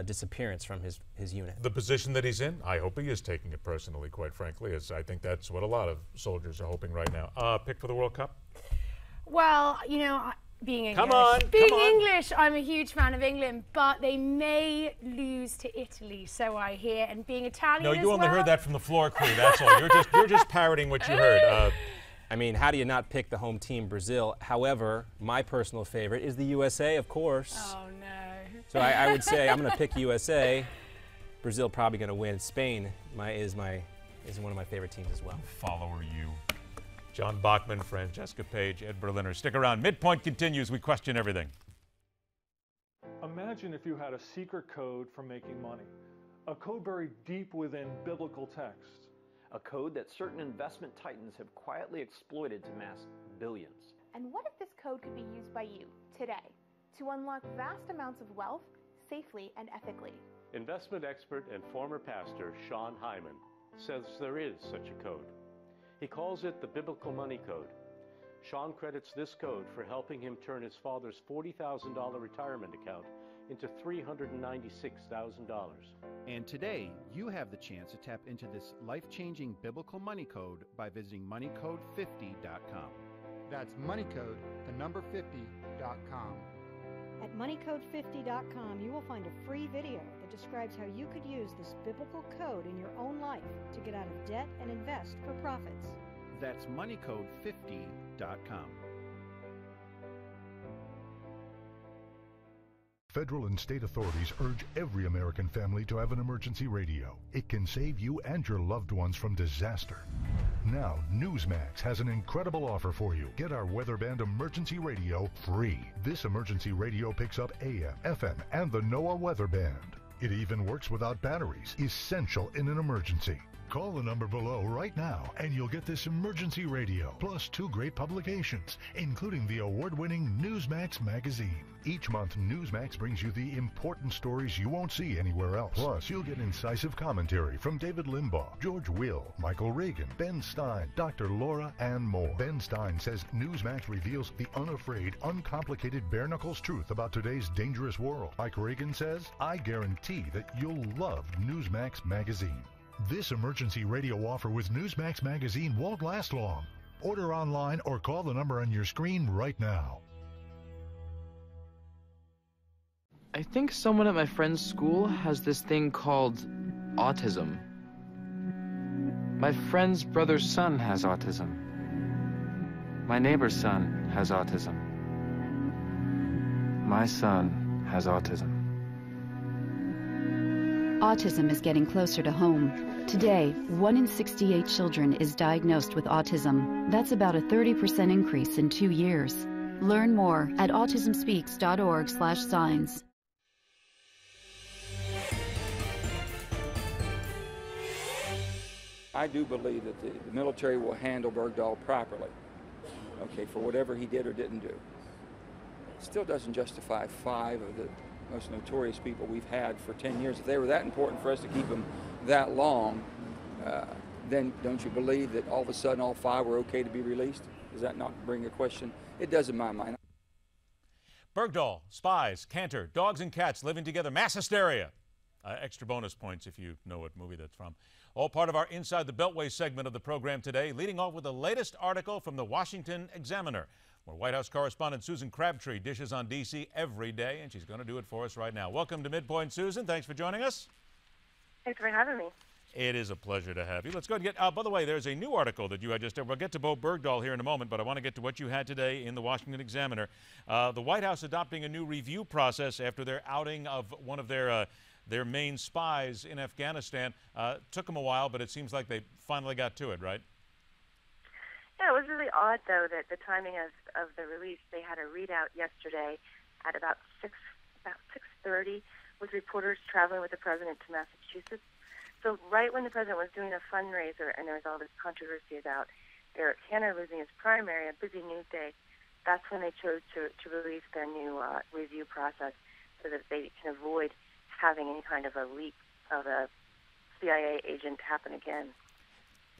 disappearance from his unit. The position that he's in, I hope he is taking it personally, quite frankly. I think that's what a lot of soldiers are hoping right now. Pick for the World Cup? Well, Being English. Come on, Being come on. English, I'm a huge fan of England, but they may lose to Italy, so I hear. And being Italian No, as you only well. heard that from the floor crew. That's all. You're just parroting what you heard. I mean, how do you not pick the home team, Brazil? However, my personal favorite is the USA, of course. Oh no. So I would say I'm going to pick USA. Brazil probably going to win. Spain is one of my favorite teams as well. Follower you. John Bachman, Francesca Page, Ed Berliner. Stick around. Midpoint continues. We question everything. Imagine if you had a secret code for making money, a code buried deep within biblical texts. A code that certain investment titans have quietly exploited to amass billions. And what if this code could be used by you today to unlock vast amounts of wealth safely and ethically? Investment expert and former pastor Sean Hyman says there is such a code. He calls it the Biblical Money Code. Sean credits this code for helping him turn his father's $40,000 retirement account into $396,000. And today, you have the chance to tap into this life-changing biblical money code by visiting moneycode50.com. That's moneycode, the number 50.com. At moneycode50.com, you will find a free video that describes how you could use this biblical code in your own life to get out of debt and invest for profits. That's moneycode50.com. Federal and state authorities urge every American family to have an emergency radio. It can save you and your loved ones from disaster. Now, Newsmax has an incredible offer for you. Get our Weather Band emergency radio free. This emergency radio picks up AM, FM, and the NOAA Weather Band. It even works without batteries, essential in an emergency. Call the number below right now and you'll get this emergency radio, plus 2 great publications, including the award-winning Newsmax magazine. Each month, Newsmax brings you the important stories you won't see anywhere else. Plus, you'll get incisive commentary from David Limbaugh, George Will, Michael Reagan, Ben Stein, Dr. Laura, and more. Ben Stein says Newsmax reveals the unafraid, uncomplicated, bare-knuckles truth about today's dangerous world. Mike Reagan says, I guarantee that you'll love Newsmax magazine. This emergency radio offer with Newsmax magazine won't last long. Order online or call the number on your screen right now. I think someone at my friend's school has this thing called autism. My friend's brother's son has autism. My neighbor's son has autism. My son has autism. Autism is getting closer to home. Today, 1 in 68 children is diagnosed with autism. That's about a 30% increase in 2 years. Learn more at autismspeaks.org/signs. I do believe that the military will handle Bergdahl properly, okay, for whatever he did or didn't do. It still doesn't justify 5 of the most notorious people we've had for 10 years. If they were that important for us to keep them that long, then don't you believe that all of a sudden all 5 were okay to be released? Does that not bring a question? It does in my mind. Bergdahl, spies, Cantor, dogs and cats living together, mass hysteria. Extra bonus points if you know what movie that's from. All part of our Inside the Beltway segment of the program today, leading off with the latest article from the Washington Examiner, where White House correspondent Susan Crabtree dishes on D.C. every day, and she's going to do it for us right now. Welcome to Midpoint, Susan. Thanks for joining us. Thanks for having me. It is a pleasure to have you. Let's go ahead and get, by the way, there's a new article that you had just, we'll get to Bo Bergdahl here in a moment, but I want to get to what you had today in the Washington Examiner. The White House adopting a new review process after their outing of one of their main spies in Afghanistan. Took them a while, but it seems like they finally got to it, right? Yeah, it was really odd, though, that the timing of the release, they had a readout yesterday at about 6:30 with reporters traveling with the president to Massachusetts. So right when the president was doing a fundraiser and there was all this controversy about Eric Hanna losing his primary, a busy news day, that's when they chose to release their new review process so that they can avoid having any kind of a leak of a CIA agent happen again.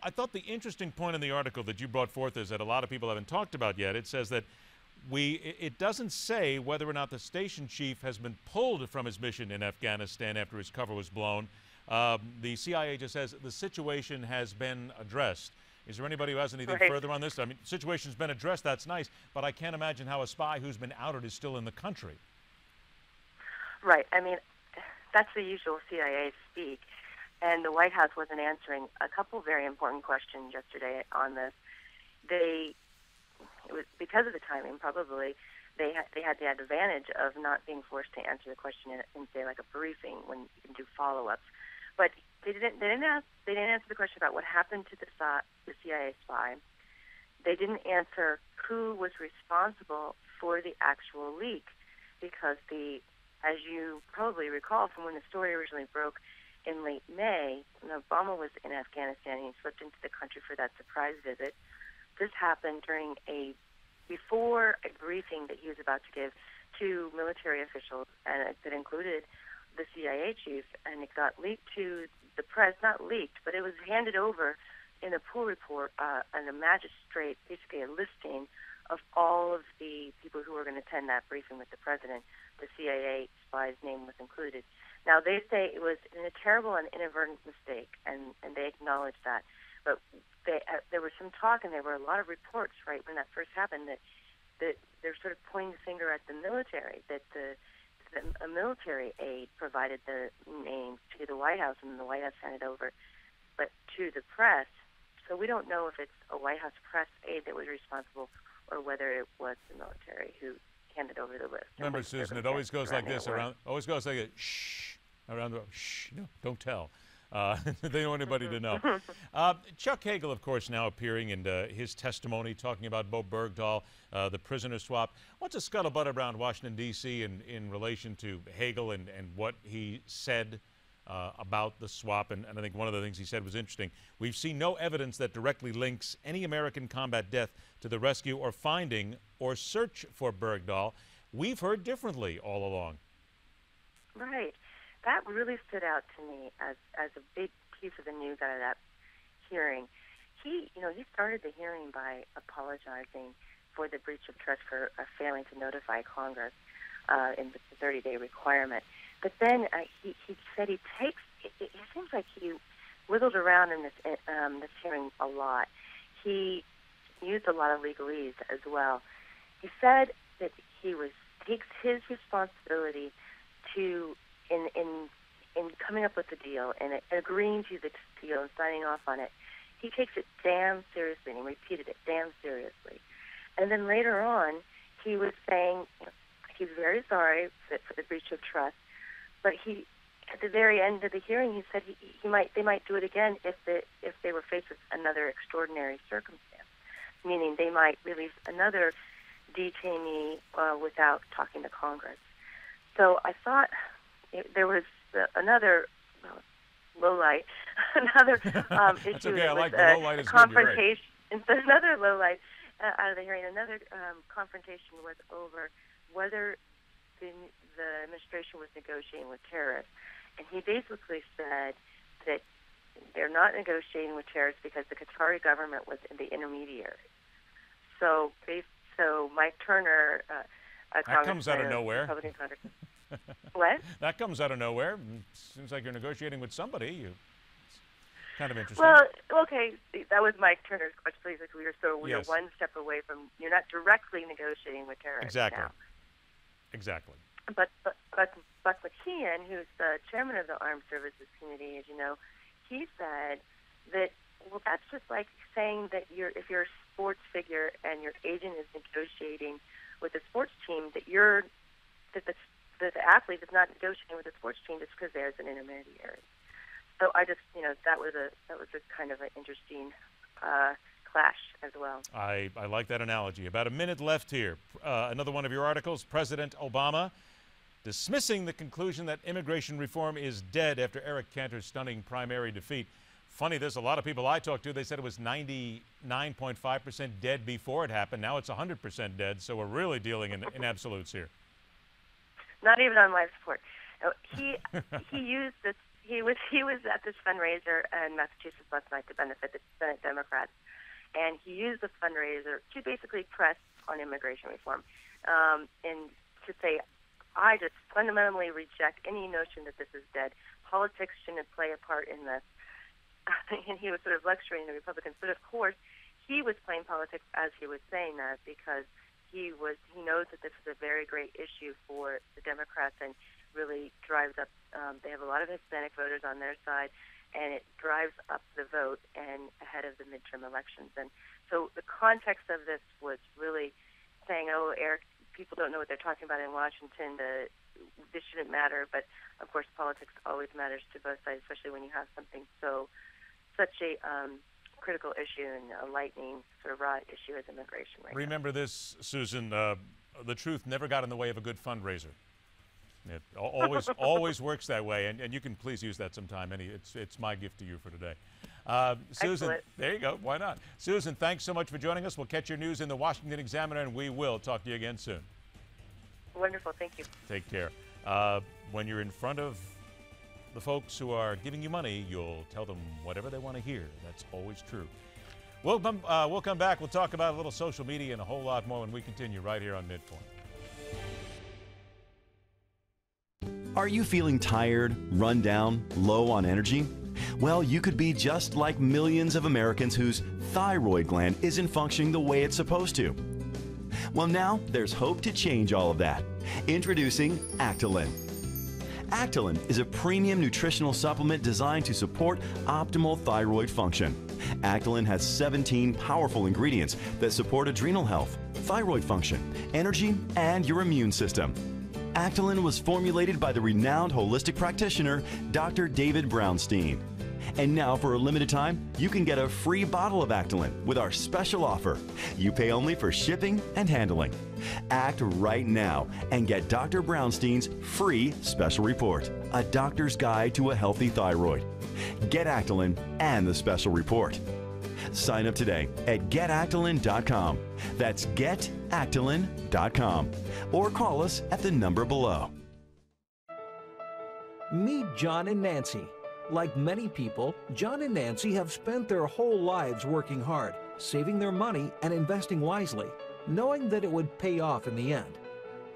I thought the interesting point in the article that you brought forth is that a lot of people haven't talked about yet. It says that it doesn't say whether or not the station chief has been pulled from his mission in Afghanistan after his cover was blown. The CIA just says the situation has been addressed. Is there anybody who has anything further on this? I mean, situation's been addressed, that's nice, but I can't imagine how a spy who's been outed is still in the country. Right. I mean, that's the usual CIA speak. And the White House wasn't answering a couple very important questions yesterday on this. It was because of the timing, probably. They had the advantage of not being forced to answer the question in say, like a briefing when you can do follow-ups. But they didn't answer the question about what happened to the CIA spy. They didn't answer who was responsible for the actual leak, because as you probably recall from when the story originally broke in late May, when Obama was in Afghanistan, he slipped into the country for that surprise visit. This happened before a briefing that he was about to give to military officials, and that included the CIA chief, and it got leaked to the press. Not leaked, but it was handed over in a pool report, and a magistrate, basically a listing of all of the people who were going to attend that briefing with the president. The CIA spy's name was included. Now, they say it was a terrible and inadvertent mistake, and they acknowledge that. But there was some talk, and there were a lot of reports right when that first happened that they're sort of pointing the finger at the military, that a military aide provided the name to the White House, and the White House sent it over, but to the press. So we don't know if it's a White House press aide that was responsible, or whether it was the military who handed over the list. Remember, Susan, it always goes like this always goes like a shh around the shh. No, don't tell. They don't want anybody to know. Chuck Hagel, of course, now appearing in his testimony, talking about Bo Bergdahl, the prisoner swap. What's a scuttlebutt around Washington, D.C. in relation to Hagel and what he said about the swap? And I think one of the things he said was interesting. We've seen no evidence that directly links any American combat death to the rescue or finding or search for Bergdahl. We've heard differently all along. Right. That really stood out to me as a big piece of the news out of that hearing. He started the hearing by apologizing for the breach of trust for failing to notify Congress in the 30-day requirement. But then he said it seems like he wiggled around in this hearing a lot. He used a lot of legalese as well. He said that he takes his responsibility to in coming up with the deal and agreeing to the deal and signing off on it. He takes it damn seriously, and he repeated it damn seriously. And then later on, he was saying he's very sorry for the breach of trust, but at the very end of the hearing, he said they might do it again if they were faced with another extraordinary circumstance, meaning they might release another detainee without talking to Congress. So I thought there was another lowlight, another issue. Okay, I like the lowlight is confrontation. Good, right. Another lowlight out of the hearing. Another confrontation was over whether the administration was negotiating with terrorists, and he basically said that they're not negotiating with terrorists because the Qatari government was the intermediary. So Mike Turner, that comes out of nowhere. Republican congressman. What? That comes out of nowhere. Seems like you're negotiating with somebody. It's kind of interesting. Well, okay, that was Mike Turner's question. Basically, we are one step away from. You're not directly negotiating with terrorists. Exactly. Now. Exactly. But Buck McKeon, who's the chairman of the Armed Services Committee, as you know, he said that that's just like saying that if you're a sports figure and your agent is negotiating with a sports team, that the athlete is not negotiating with the sports team just because there's an intermediary. So I just, that was a kind of an interesting clash as well. I like that analogy. About a minute left here. Another one of your articles, President Obama dismissing the conclusion that immigration reform is dead after Eric Cantor's stunning primary defeat. Funny, there's a lot of people I talked to, they said it was 99.5% dead before it happened. Now it's 100% dead, so we're really dealing in absolutes here. Not even on life support. He used this. He was at this fundraiser in Massachusetts last night to benefit the Senate Democrats, and he used the fundraiser to basically press on immigration reform, and to say, I just fundamentally reject any notion that this is dead. Politics shouldn't play a part in this. and he was sort of lecturing the Republicans. But of course, he was playing politics as he was saying that, because he knows that this is a very great issue for the Democrats and really drives up. They have a lot of Hispanic voters on their side, and it drives up the vote and ahead of the midterm elections. And so the context of this was really saying, "Oh, Eric, people don't know what they're talking about in Washington. This shouldn't matter." But of course, politics always matters to both sides, especially when you have something such a critical issue and a lightning sort of rod issue as immigration right Remember this, Susan, the truth never got in the way of a good fundraiser. It always works that way, and you can please use that sometime. It's my gift to you for today. Susan, Excellent. There you go. Why not? Susan, thanks so much for joining us. We'll catch your news in the Washington Examiner, and we will talk to you again soon. Wonderful. Thank you. Take care. When you're in front of the folks who are giving you money, you'll tell them whatever they want to hear. That's always true. We'll come back. We'll talk about a little social media and a whole lot more when we continue right here on Midpoint. Are you feeling tired, run down, low on energy? Well, you could be just like millions of Americans whose thyroid gland isn't functioning the way it's supposed to. Well, now there's hope to change all of that. Introducing Actolin. Actolin is a premium nutritional supplement designed to support optimal thyroid function. Actolin has 17 powerful ingredients that support adrenal health, thyroid function, energy, and your immune system. Actolin was formulated by the renowned holistic practitioner, Dr. David Brownstein. And now, for a limited time, you can get a free bottle of Actolin with our special offer. You pay only for shipping and handling. Act right now and get Dr. Brownstein's free special report, A Doctor's Guide to a Healthy Thyroid. Get Actolin and the special report. Sign up today at getactolin.com. That's getactolin.com. Or call us at the number below. Meet John and Nancy. Like many people, John and Nancy have spent their whole lives working hard, saving their money and investing wisely, knowing that it would pay off in the end.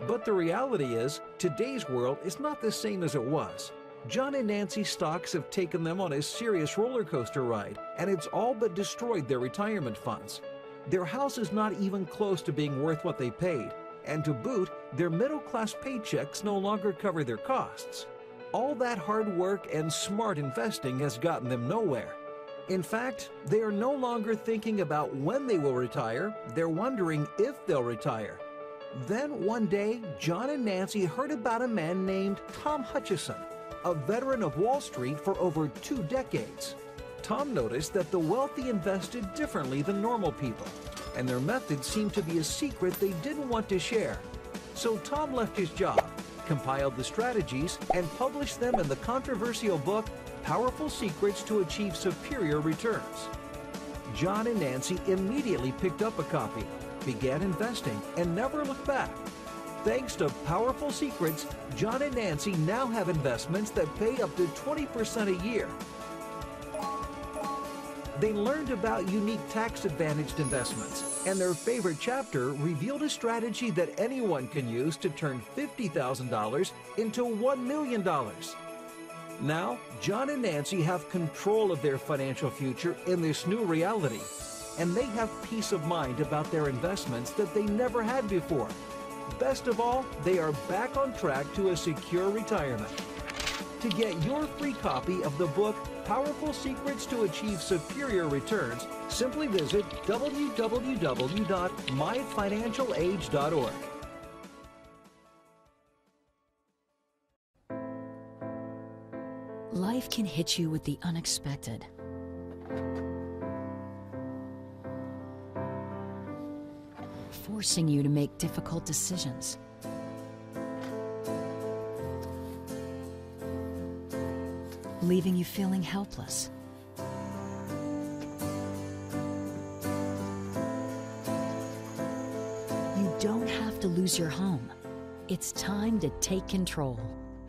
But the reality is, today's world is not the same as it was. John and Nancy's stocks have taken them on a serious roller coaster ride, and it's all but destroyed their retirement funds. Their house is not even close to being worth what they paid, and to boot, their middle-class paychecks no longer cover their costs. All that hard work and smart investing has gotten them nowhere. In fact, they are no longer thinking about when they will retire, they're wondering if they'll retire. Then one day, John and Nancy heard about a man named Tom Hutchison, a veteran of Wall Street for over 2 decades. Tom noticed that the wealthy invested differently than normal people, and their methods seemed to be a secret they didn't want to share. So Tom left his job, compiled the strategies, and published them in the controversial book, Powerful Secrets to Achieve Superior Returns. John and Nancy immediately picked up a copy, began investing, and never looked back. Thanks to Powerful Secrets, John and Nancy now have investments that pay up to 20% a year. They learned about unique tax-advantaged investments, and their favorite chapter revealed a strategy that anyone can use to turn $50,000 into $1 million. Now, John and Nancy have control of their financial future in this new reality, and they have peace of mind about their investments that they never had before. Best of all, they are back on track to a secure retirement. To get your free copy of the book, Powerful Secrets to Achieve Superior Returns, simply visit www.myfinancialage.org. Life can hit you with the unexpected. Forcing you to make difficult decisions. Leaving you feeling helpless. You don't have to lose your home. It's time to take control.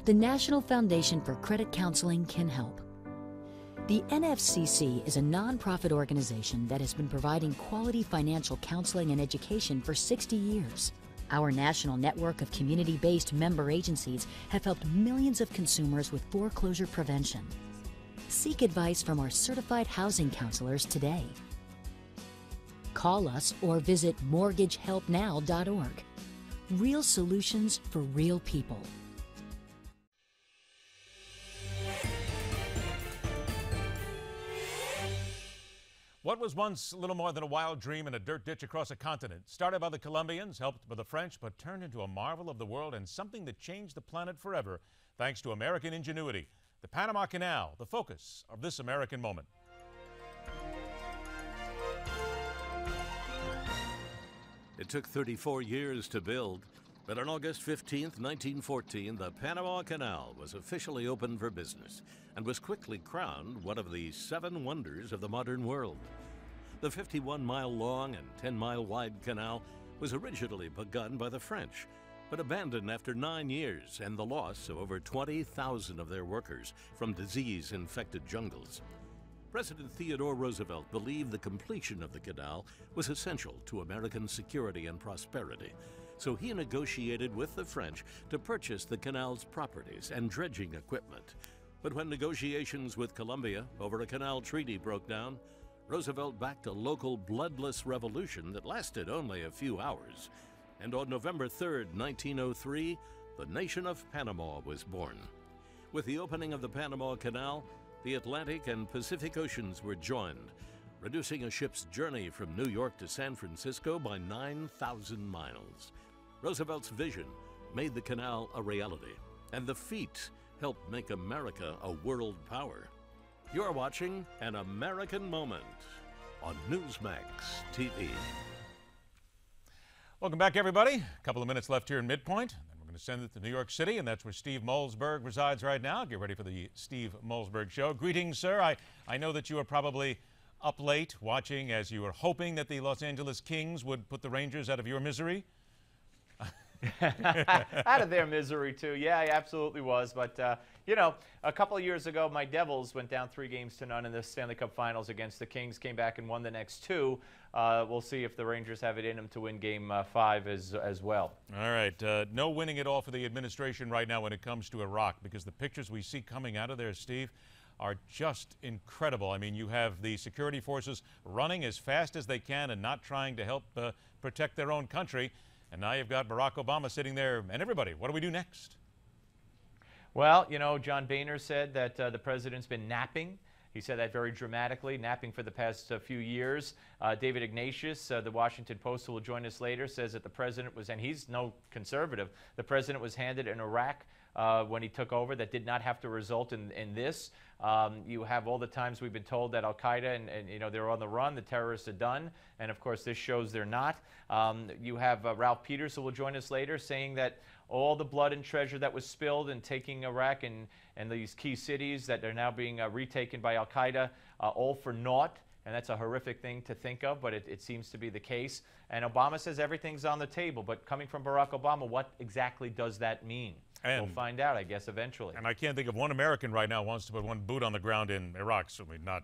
The National Foundation for Credit Counseling can help. The NFCC is a nonprofit organization that has been providing quality financial counseling and education for 60 years. Our national network of community-based member agencies have helped millions of consumers with foreclosure prevention. Seek advice from our certified housing counselors today. Call us or visit mortgagehelpnow.org. Real solutions for real people. What was once little more than a wild dream in a dirt ditch across a continent, started by the Colombians, helped by the French, but turned into a marvel of the world and something that changed the planet forever, thanks to American ingenuity. The Panama Canal, the focus of this American moment. It took 34 years to build, but on August 15th, 1914, the Panama Canal was officially opened for business and was quickly crowned one of the 7 wonders of the modern world. The 51-mile-long and 10-mile-wide canal was originally begun by the French, but abandoned after 9 years and the loss of over 20,000 of their workers from disease-infected jungles. President Theodore Roosevelt believed the completion of the canal was essential to American security and prosperity, so he negotiated with the French to purchase the canal's properties and dredging equipment. But when negotiations with Colombia over a canal treaty broke down, Roosevelt backed a local bloodless revolution that lasted only a few hours. And on November 3rd, 1903, the nation of Panama was born. With the opening of the Panama Canal, the Atlantic and Pacific Oceans were joined, reducing a ship's journey from New York to San Francisco by 9,000 miles. Roosevelt's vision made the canal a reality, and the feat helped make America a world power. You're watching An American Moment on Newsmax TV. Welcome back, everybody. A couple of minutes left here in Midpoint. And then we're going to send it to New York City, and that's where Steve Molesberg resides right now. Get ready for the Steve Molesberg Show. Greetings, sir. I know that you are probably up late watching as you were hoping that the Los Angeles Kings would put the Rangers out of your misery. Out of their misery, too. Yeah, I absolutely was. But, you know, a couple of years ago, my Devils went down 3-0 in the Stanley Cup Finals against the Kings, came back and won the next 2. We'll see if the Rangers have it in them to win Game 5 as well. All right. No winning at all for the administration right now when it comes to Iraq, because the pictures we see coming out of there, Steve, are just incredible. I mean, you have the security forces running as fast as they can and not trying to help protect their own country. And now you've got Barack Obama sitting there and everybody. What do we do next? Well, you know, John Boehner said that the president's been napping. He said that very dramatically, napping for the past few years. David Ignatius, the Washington Post, who will join us later, says that the president was, and he's no conservative, the president was handed an Iraq when he took over that did not have to result in this. You have all the times we've been told that Al-Qaeda and you know, they're on the run, the terrorists are done, and of course this shows they're not. You have Ralph Peters, who will join us later, saying that all the blood and treasure that was spilled in taking Iraq and these key cities that are now being retaken by Al-Qaeda, all for naught. And that's a horrific thing to think of, but it seems to be the case. And Obama says everything's on the table. But coming from Barack Obama, what exactly does that mean? We'll find out, I guess, eventually. And I can't think of one American right now who wants to put one boot on the ground in Iraq. Certainly not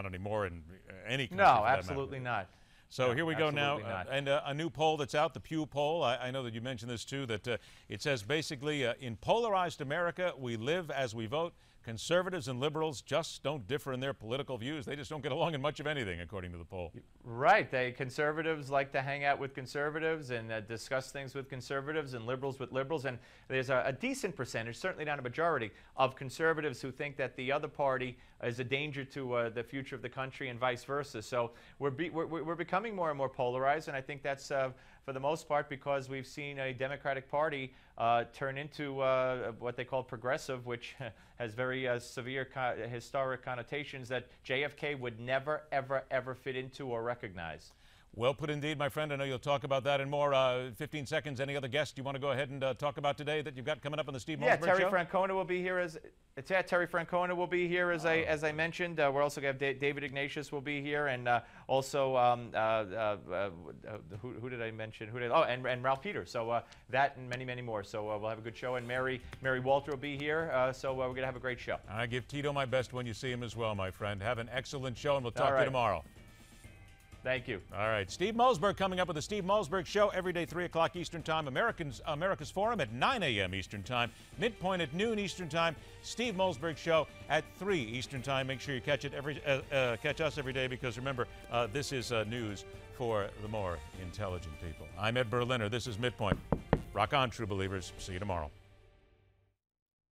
anymore in any country. No, absolutely not. So here we go now, not. and a new poll that's out, the Pew poll. I know that you mentioned this too, that it says basically, in polarized America, we live as we vote. Conservatives and liberals just don't differ in their political views. They just don't get along in much of anything, according to the poll. Right. Conservatives like to hang out with conservatives and discuss things with conservatives, and liberals with liberals. And there's a decent percentage, certainly not a majority, of conservatives who think that the other party is a danger to the future of the country and vice versa. So we're becoming more and more polarized, and I think that's for the most part because we've seen a Democratic Party turn into what they call progressive, which has very severe historic connotations that JFK would never, ever, ever fit into or recognize. Well put indeed, my friend. I know you'll talk about that in more. 15 seconds. Any other guests you want to go ahead and talk about today that you've got coming up on the Steve Molesberg Show? Terry Francona will be here Terry Francona will be here as I mentioned. We're also going to have David Ignatius will be here, and also who did I mention? And Ralph Peters. So that and many, many more. So we'll have a good show, and Mary Walter will be here. So we're going to have a great show. I give Tito my best when you see him as well, my friend. Have an excellent show, and we'll talk to you tomorrow. Thank you. All right. Steve Mosberg coming up with the Steve Mosberg Show every day, 3 o'clock Eastern Time. America's Forum at 9 a.m. Eastern Time. Midpoint at noon Eastern Time. Steve Mosberg Show at 3 Eastern Time. Make sure you catch us every day, because remember, this is news for the more intelligent people. I'm Ed Berliner. This is Midpoint. Rock on, true believers. See you tomorrow.